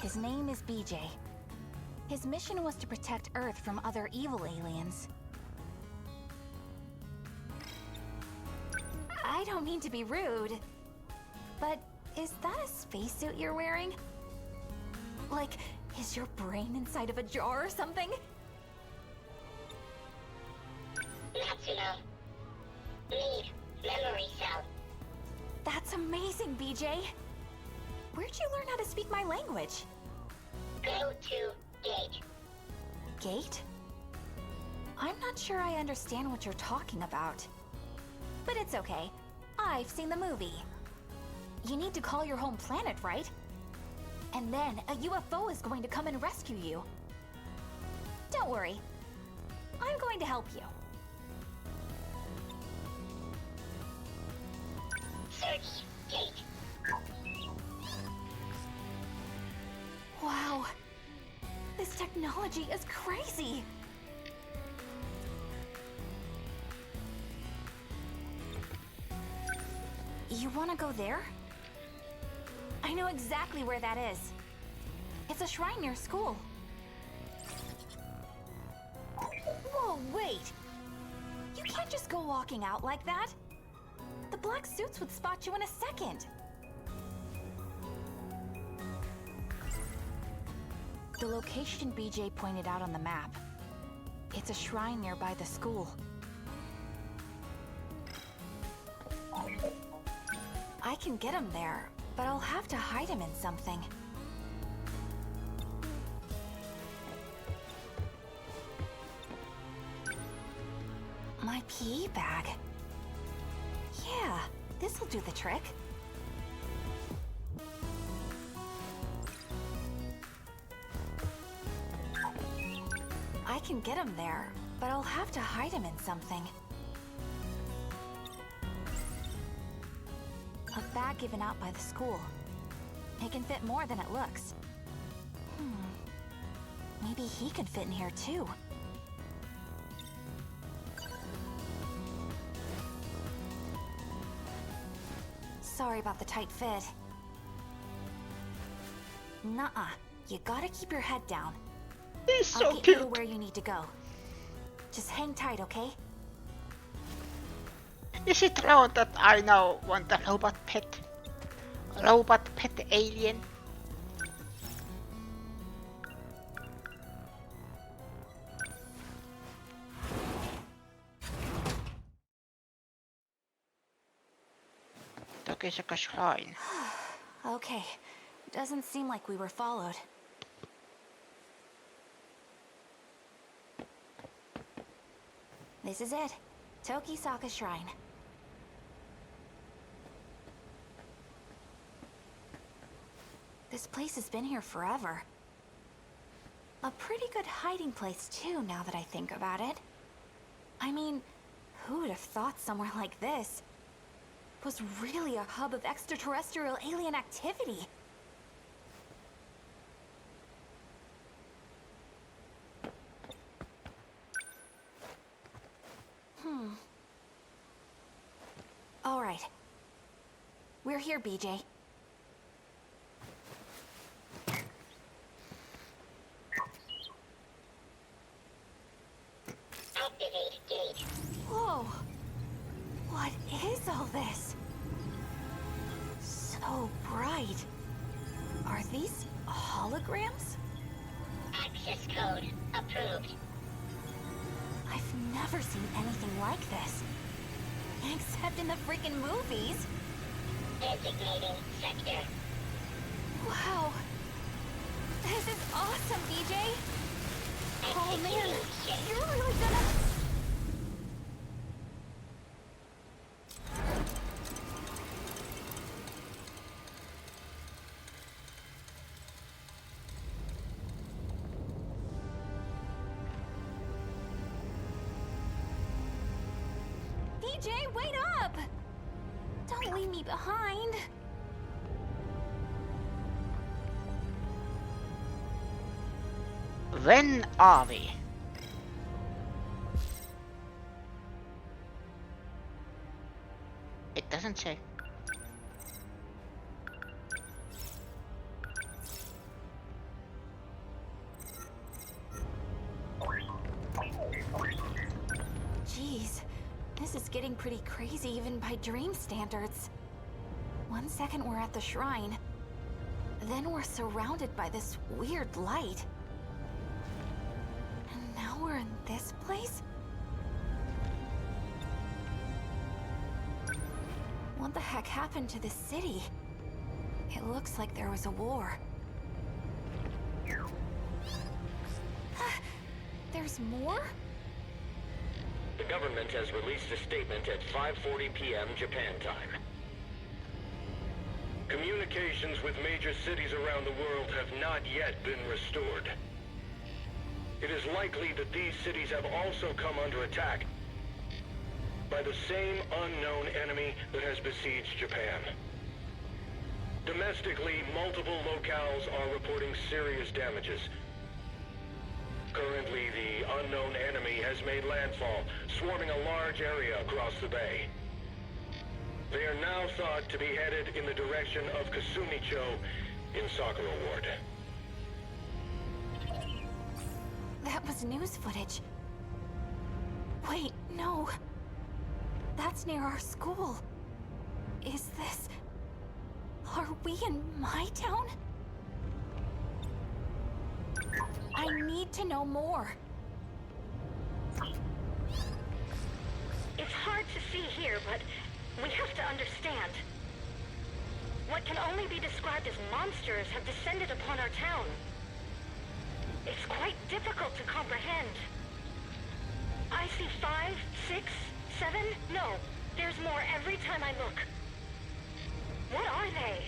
[SPEAKER 15] His name is BJ. His mission was to protect Earth from other evil aliens. I don't mean to be rude, but is that a spacesuit you're wearing? Like, is your brain inside of a jar or something?
[SPEAKER 4] Natsuno. Need memory cell.
[SPEAKER 15] That's amazing, BJ. Where'd you learn how to speak my language?
[SPEAKER 4] Go to gate.
[SPEAKER 15] Gate? I'm not sure I understand what you're talking about. But it's okay. I've seen the movie. You need to call your home planet, right? And then a UFO is going to come and rescue you. Don't worry. I'm going to help you.
[SPEAKER 4] Search gate.
[SPEAKER 15] Wow. This technology is crazy. You want to go there? I know exactly where that is. It's a shrine near school. Whoa, wait! You can't just go walking out like that. The black suits would spot you in a second. the location BJ pointed out on the map. It's a shrine nearby the school. I can get him there, but I'll have to hide him in something. My PE bag. Yeah, this'll do the trick. I can get him there, but I'll have to hide him in something. A bag given out by the school. It can fit more than it looks. Maybe he could fit in here too. Sorry about the tight fit. Nuh-uh. You gotta keep your head down.
[SPEAKER 1] He's so
[SPEAKER 15] I'll get
[SPEAKER 1] cute.
[SPEAKER 15] you to where you need to go. Just hang tight, okay?
[SPEAKER 1] Is it wrong that I now want a robot pet? Robot pet alien? Tokisaka Shrine.
[SPEAKER 15] Okay. Doesn't seem like we were followed. This is it. Tokisaka Shrine. This place has been here forever. A pretty good hiding place too, now that I think about it. I mean, who would have thought somewhere like this was really a hub of extraterrestrial alien activity? All right. We're here, BJ.
[SPEAKER 4] Activate gate.
[SPEAKER 15] Whoa! What is all this? So bright. Are these holograms?
[SPEAKER 4] Access code approved.
[SPEAKER 15] I've never seen anything like this. Except in the freaking movies.
[SPEAKER 4] Designating sector.
[SPEAKER 15] Wow. This is awesome, BJ. Oh man, you're really gonna... BJ, wait up! Don't leave me behind.
[SPEAKER 1] When are we? It doesn't say.
[SPEAKER 15] Jeez, this is getting pretty crazy even by dream standards. 1 second we're at the shrine, then we're surrounded by this weird light. And now we're in this place? What the heck happened to this city? It looks like there was a war. There's more?
[SPEAKER 16] The government has released a statement at 5:40 p.m. Japan time. Communications with major cities around the world have not yet been restored. It is likely that these cities have also come under attack by the same unknown enemy that has besieged Japan. Domestically, multiple locales are reporting serious damages. Currently, the unknown enemy has made landfall, swarming a large area across the bay. They are now thought to be headed in the direction of Kasumicho in Sakura Ward.
[SPEAKER 15] That was news footage. Wait, no. That's near our school. Is this... Are we in my town? to know more.
[SPEAKER 17] It's hard to see here, but we have to understand. What can only be described as monsters have descended upon our town. It's quite difficult to comprehend. I see 5, 6, 7? No, there's more every time I look. What are they?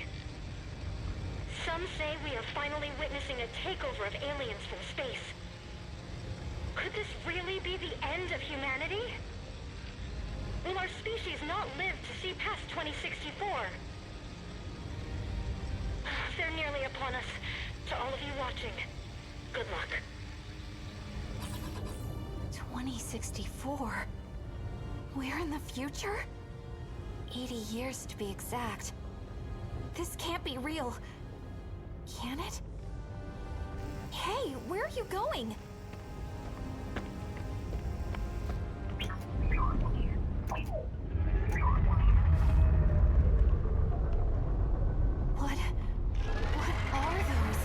[SPEAKER 17] Some say we are finally witnessing a takeover of aliens from space. Could this really be the end of humanity? Will our species not live to see past 2064? They're nearly upon us. To all of you watching, good luck.
[SPEAKER 15] 2064? We're in the future? 80 years to be exact. This can't be real. Can it? Hey, where are you going? What are those?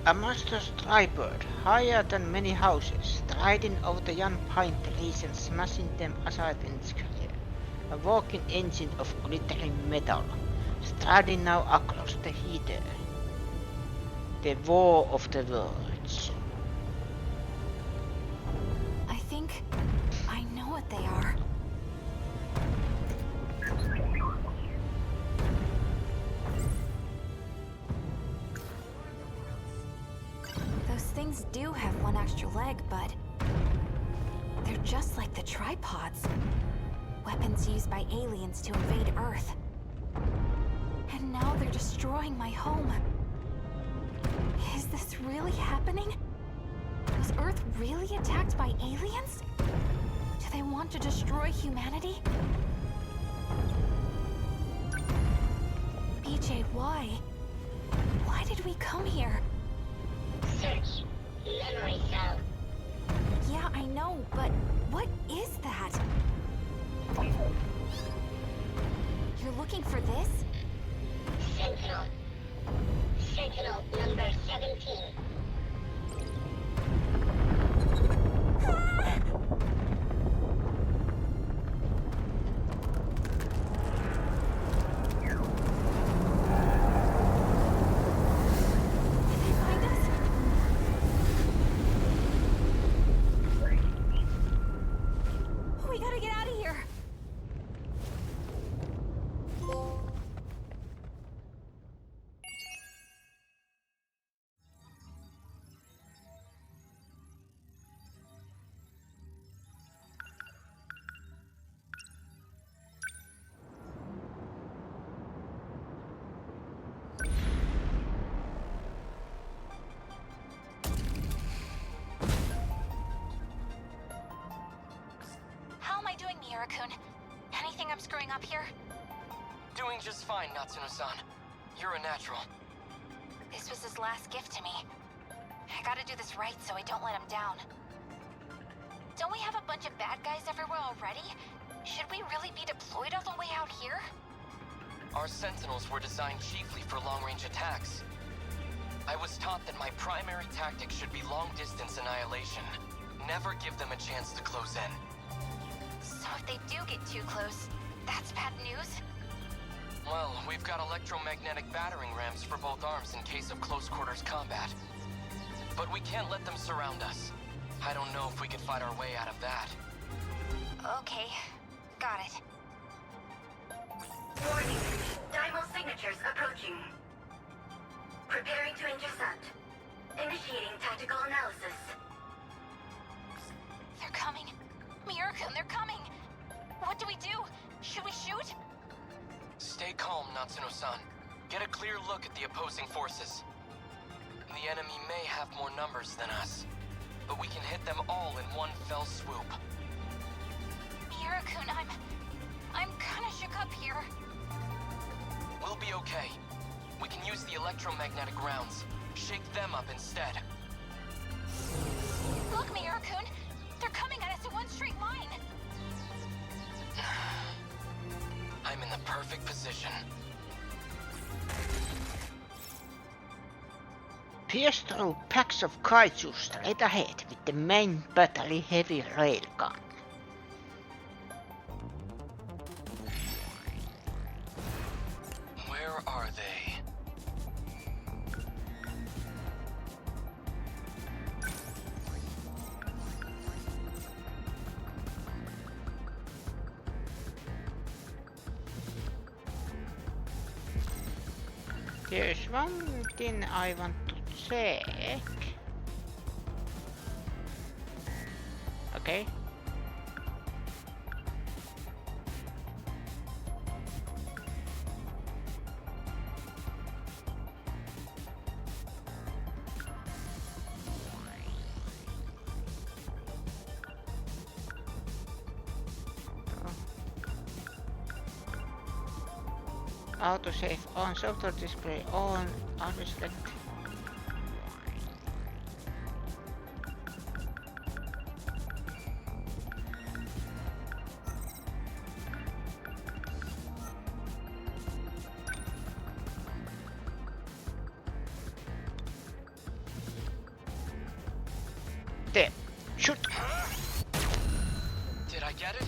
[SPEAKER 1] A monstrous tribird, higher than many houses, striding over the young pine trees and smashing them aside in its career. A walking engine of glittering metal, striding now across the heather. The war of the worlds.
[SPEAKER 15] I think I know what they are. Those things do have one extra leg, but they're just like the tripods. Weapons used by aliens to invade Earth. And now they're destroying my home. Is this really happening? Was Earth really attacked by aliens? Do they want to destroy humanity? BJ, why? Why did we come here?
[SPEAKER 4] Search. Memory cell.
[SPEAKER 15] Yeah, I know, but what is that? You're looking for this?
[SPEAKER 4] Sentinel. Sentinel number 17.
[SPEAKER 15] We gotta get out of here! How am I doing, Miura-kun? Anything I'm screwing up here?
[SPEAKER 10] Doing just fine, Natsuno-san. You're a natural.
[SPEAKER 15] This was his last gift to me. I gotta do this right so I don't let him down. Don't we have a bunch of bad guys everywhere already? Should we really be deployed all the way out here?
[SPEAKER 10] Our Sentinels were designed chiefly for long-range attacks. I was taught that my primary tactic should be long-distance annihilation. Never give them a chance to close in.
[SPEAKER 15] So if they do get too close, that's bad news?
[SPEAKER 10] Well, we've got electromagnetic battering rams for both arms in case of close-quarters combat. But we can't let them surround us. I don't know if we could fight our way out of that.
[SPEAKER 15] Okay, got it.
[SPEAKER 4] Warning. Dymal signatures approaching. Preparing to intercept. Initiating tactical analysis.
[SPEAKER 15] They're coming. Miura-kun, they're coming! What do we do? Should we shoot?
[SPEAKER 10] Stay calm, Natsuno-san. Get a clear look at the opposing forces. The enemy may have more numbers than us, but we can hit them all in one fell swoop.
[SPEAKER 15] Miura-kun, I'm kinda shook up here.
[SPEAKER 10] We'll be okay. We can use the electromagnetic rounds. Shake them up instead.
[SPEAKER 15] Look, Miura-kun! They're coming at us in one straight line!
[SPEAKER 10] perfect position.
[SPEAKER 1] Pierce through packs of kaiju straight ahead with the main battery heavy railgun.
[SPEAKER 10] Where are they?
[SPEAKER 1] There's one thing I want to check. Okay. Autosave on, software display on, unrestricted. There. Shoot!
[SPEAKER 10] Did I get it?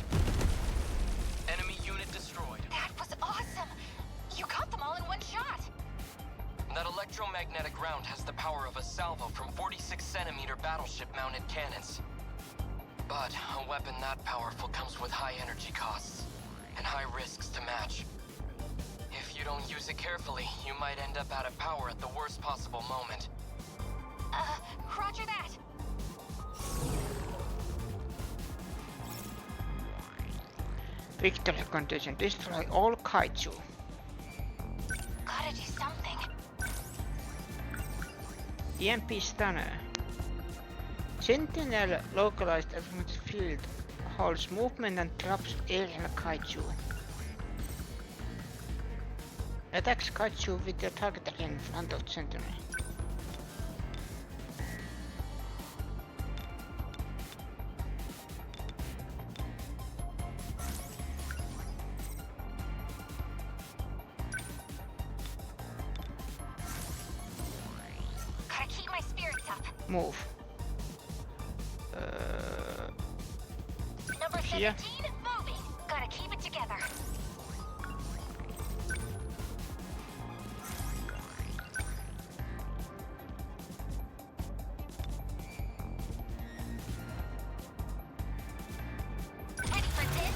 [SPEAKER 10] Enemy unit destroyed.
[SPEAKER 15] That was awesome! You got them all in one shot!
[SPEAKER 10] That electromagnetic round has the power of a salvo from 46-centimeter battleship-mounted cannons. But a weapon that powerful comes with high energy costs and high risks to match. If you don't use it carefully, you might end up out of power at the worst possible moment.
[SPEAKER 15] Roger that!
[SPEAKER 1] Victory condition. Destroy all kaiju.
[SPEAKER 15] Gotta do something.
[SPEAKER 1] EMP stunner. Sentinel localized augmented field holds movement and traps alien kaiju. Attacks kaiju with your target in front of Sentinel.
[SPEAKER 15] Gotta keep my spirits up.
[SPEAKER 1] Move.
[SPEAKER 15] Number 17,
[SPEAKER 1] Here.
[SPEAKER 15] moving. Gotta keep it together. Ready for this?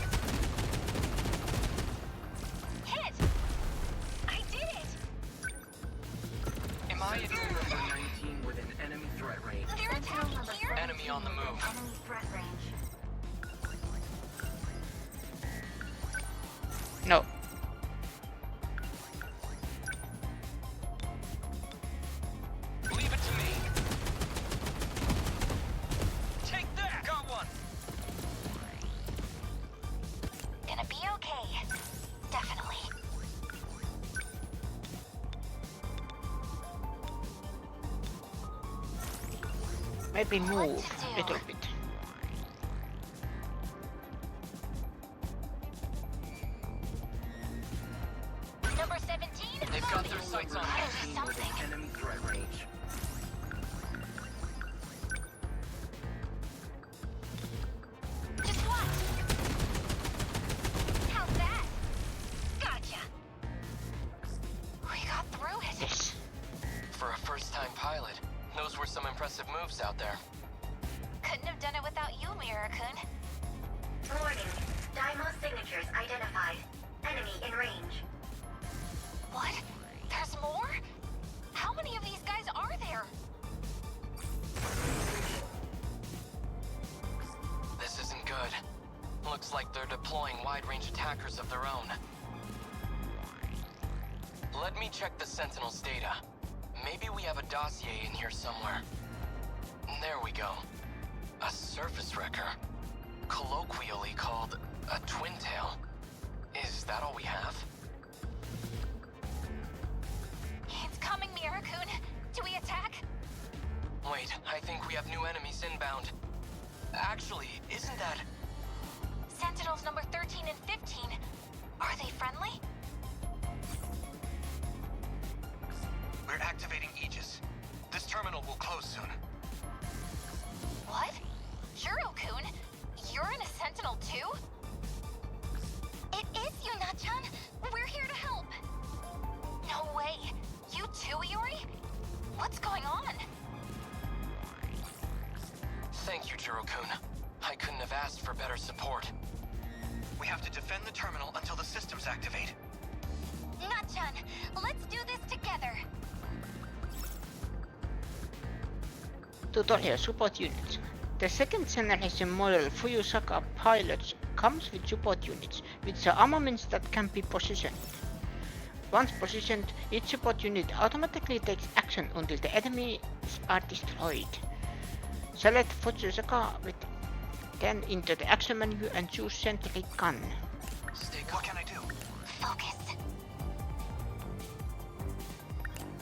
[SPEAKER 15] Hit! I did it!
[SPEAKER 10] Am I at number 19 within enemy threat range?
[SPEAKER 15] They're attacking here?
[SPEAKER 10] Enemy on the move.
[SPEAKER 4] Enemy threat range.
[SPEAKER 1] No.
[SPEAKER 10] Leave it to me. Take that! Got one!
[SPEAKER 15] Gonna be okay. Definitely.
[SPEAKER 1] Maybe move a little bit.
[SPEAKER 15] Number 17,
[SPEAKER 10] They've got their
[SPEAKER 15] moving.
[SPEAKER 10] sights on
[SPEAKER 15] Gotta do
[SPEAKER 10] 19
[SPEAKER 15] something.
[SPEAKER 10] within enemy threat range.
[SPEAKER 15] Just watch. How's that? Gotcha. We got through it.
[SPEAKER 1] Yes.
[SPEAKER 10] For a first-time pilot, those were some impressive moves out there.
[SPEAKER 15] Couldn't have done it without you, Mira-kun.
[SPEAKER 4] Warning. Daimyo signatures identified. Enemy in range.
[SPEAKER 15] What? There's more? How many of these guys are there?
[SPEAKER 10] This isn't good. Looks like they're deploying wide-range attackers of their own. Let me check the Sentinels' data. Maybe we have a dossier in here somewhere. There we go. A surface wrecker. Colloquially called a twin tail. Is that all we have?
[SPEAKER 15] It's coming, Mira-kun. Do we attack?
[SPEAKER 10] Wait, I think we have new enemies inbound. Actually, isn't that...
[SPEAKER 15] Sentinels number 13 and 15.
[SPEAKER 4] Are they friendly?
[SPEAKER 3] We're activating Aegis. This terminal will close soon.
[SPEAKER 4] What? Juro-kun? You're in a Sentinel too? It is you, Nachan. We're here to help. No way. You too, Yuri? What's going on?
[SPEAKER 10] Thank you, Juro-kun. I couldn't have asked for better support.
[SPEAKER 3] We have to defend the terminal until the systems activate.
[SPEAKER 4] Nachan, let's do this together.
[SPEAKER 1] Tutorial support units. The second generation model Fuyusaka pilots comes with support units, which are armaments that can be positioned. Once positioned, each support unit automatically takes action until the enemies are destroyed. Select Fuyusaka with then enter the action menu and choose sentry gun.
[SPEAKER 3] What can I do?
[SPEAKER 4] Focus.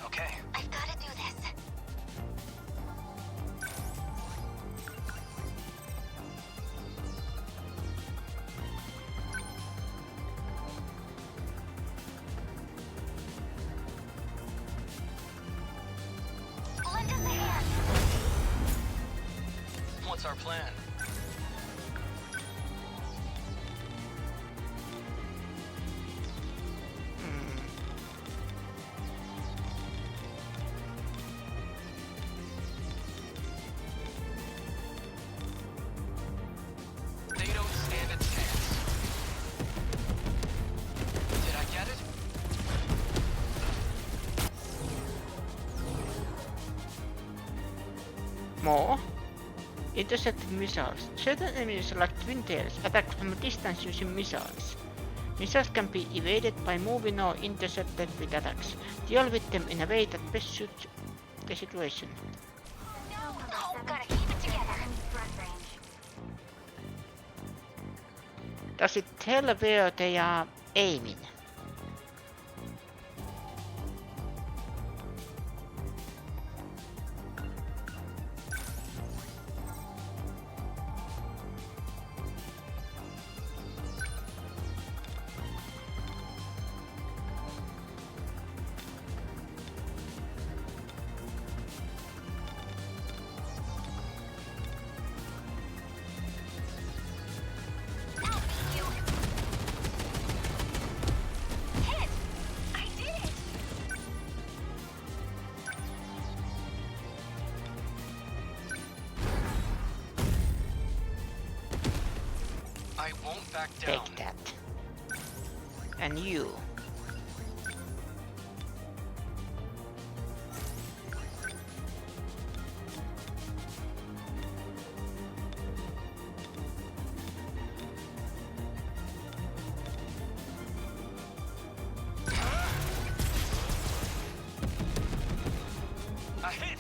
[SPEAKER 3] Okay.
[SPEAKER 4] I've got to do this. Lend us a hand.
[SPEAKER 10] What's our plan? They don't stand a chance. Did I get it?
[SPEAKER 1] More. Intercepted missiles. Certain enemies like twin tails attack from a distance using missiles. Missiles can be evaded by moving or intercepted with attacks. Deal with them in a way that best suits the situation.
[SPEAKER 4] Oh, gotta keep it together.
[SPEAKER 1] Does it tell where they are aiming?
[SPEAKER 10] I won't back down.
[SPEAKER 1] Take that. And you.
[SPEAKER 10] A hit!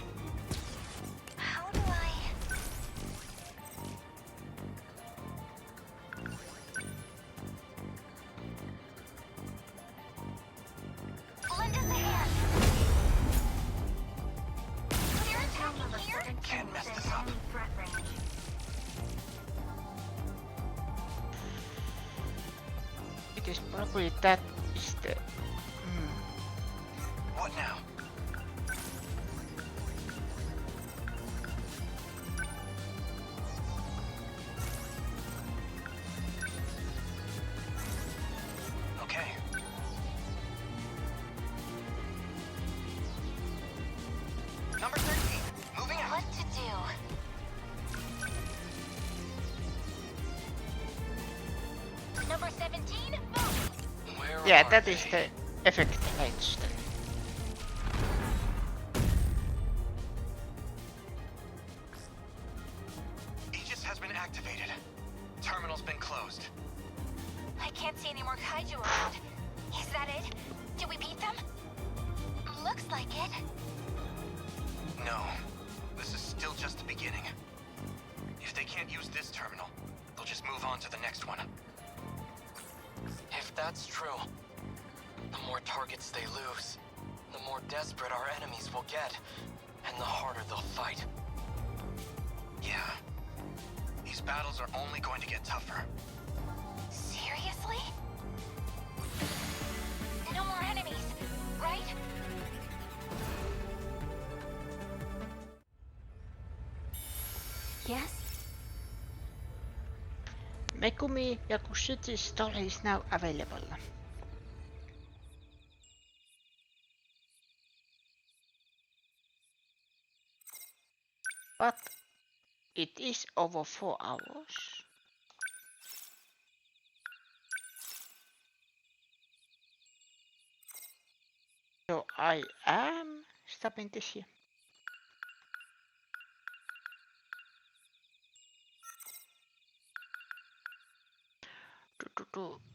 [SPEAKER 4] How do I... Lend us a hand. They're attacking here?
[SPEAKER 3] Can't mess this up.
[SPEAKER 1] It is probably that is the...
[SPEAKER 3] What now? Okay. Number 13, moving out.
[SPEAKER 4] What to do? Number 17, move!
[SPEAKER 10] Where
[SPEAKER 1] Yeah,
[SPEAKER 10] are
[SPEAKER 1] that
[SPEAKER 10] they?
[SPEAKER 1] is the effect range then.
[SPEAKER 3] Aegis has been activated. Terminal's been closed.
[SPEAKER 4] I can't see any more kaiju around. Is that it? Did we beat them? Looks like it.
[SPEAKER 3] No. This is still just the beginning. If they can't use this terminal, they'll just move on to the next one.
[SPEAKER 10] If that's true, the more targets they lose, the more desperate our enemies will get, and the harder they'll fight.
[SPEAKER 3] Yeah. These battles are only going to get tougher.
[SPEAKER 4] Seriously?
[SPEAKER 7] Yes?
[SPEAKER 1] Megumi Yakushi's story is now available. But it is over 4 hours. So I am stopping this here.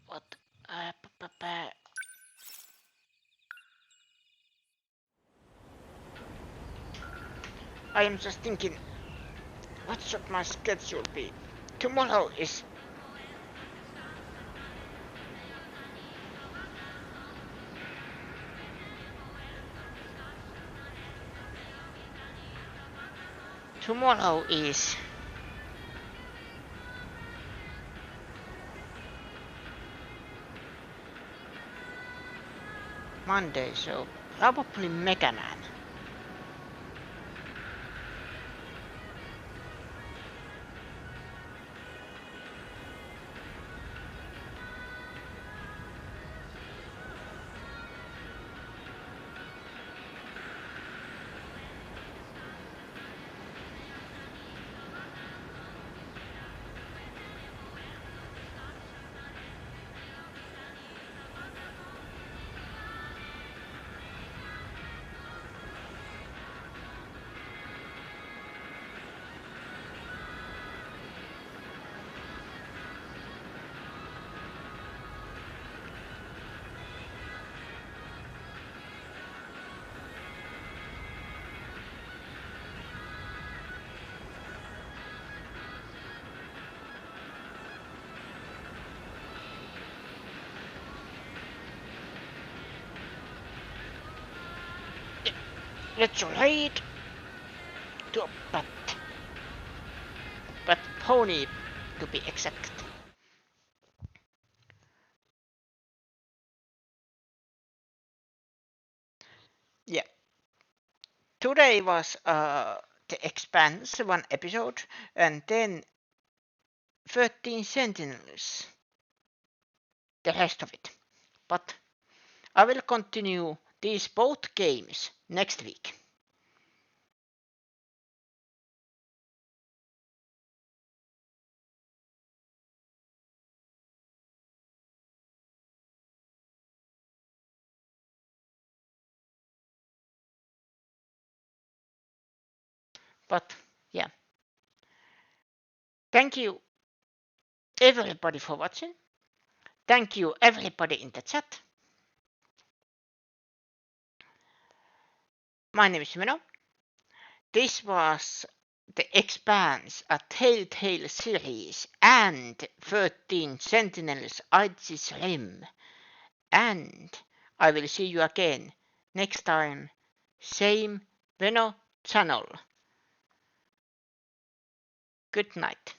[SPEAKER 1] What? I am just thinking, what should my schedule be? Tomorrow is Monday, so probably Mega Man. Let's ride to a but pony to be exact. Yeah. Today was the Expanse one episode, and then 13 Sentinels, the rest of it. But I will continue these both games next week. But yeah. Thank you everybody for watching. Thank you everybody in the chat. My name is Meno. This was the Expanse, a Telltale series, and 13 Sentinels Aegis Rim. And I will see you again next time, same Veno channel. Good night.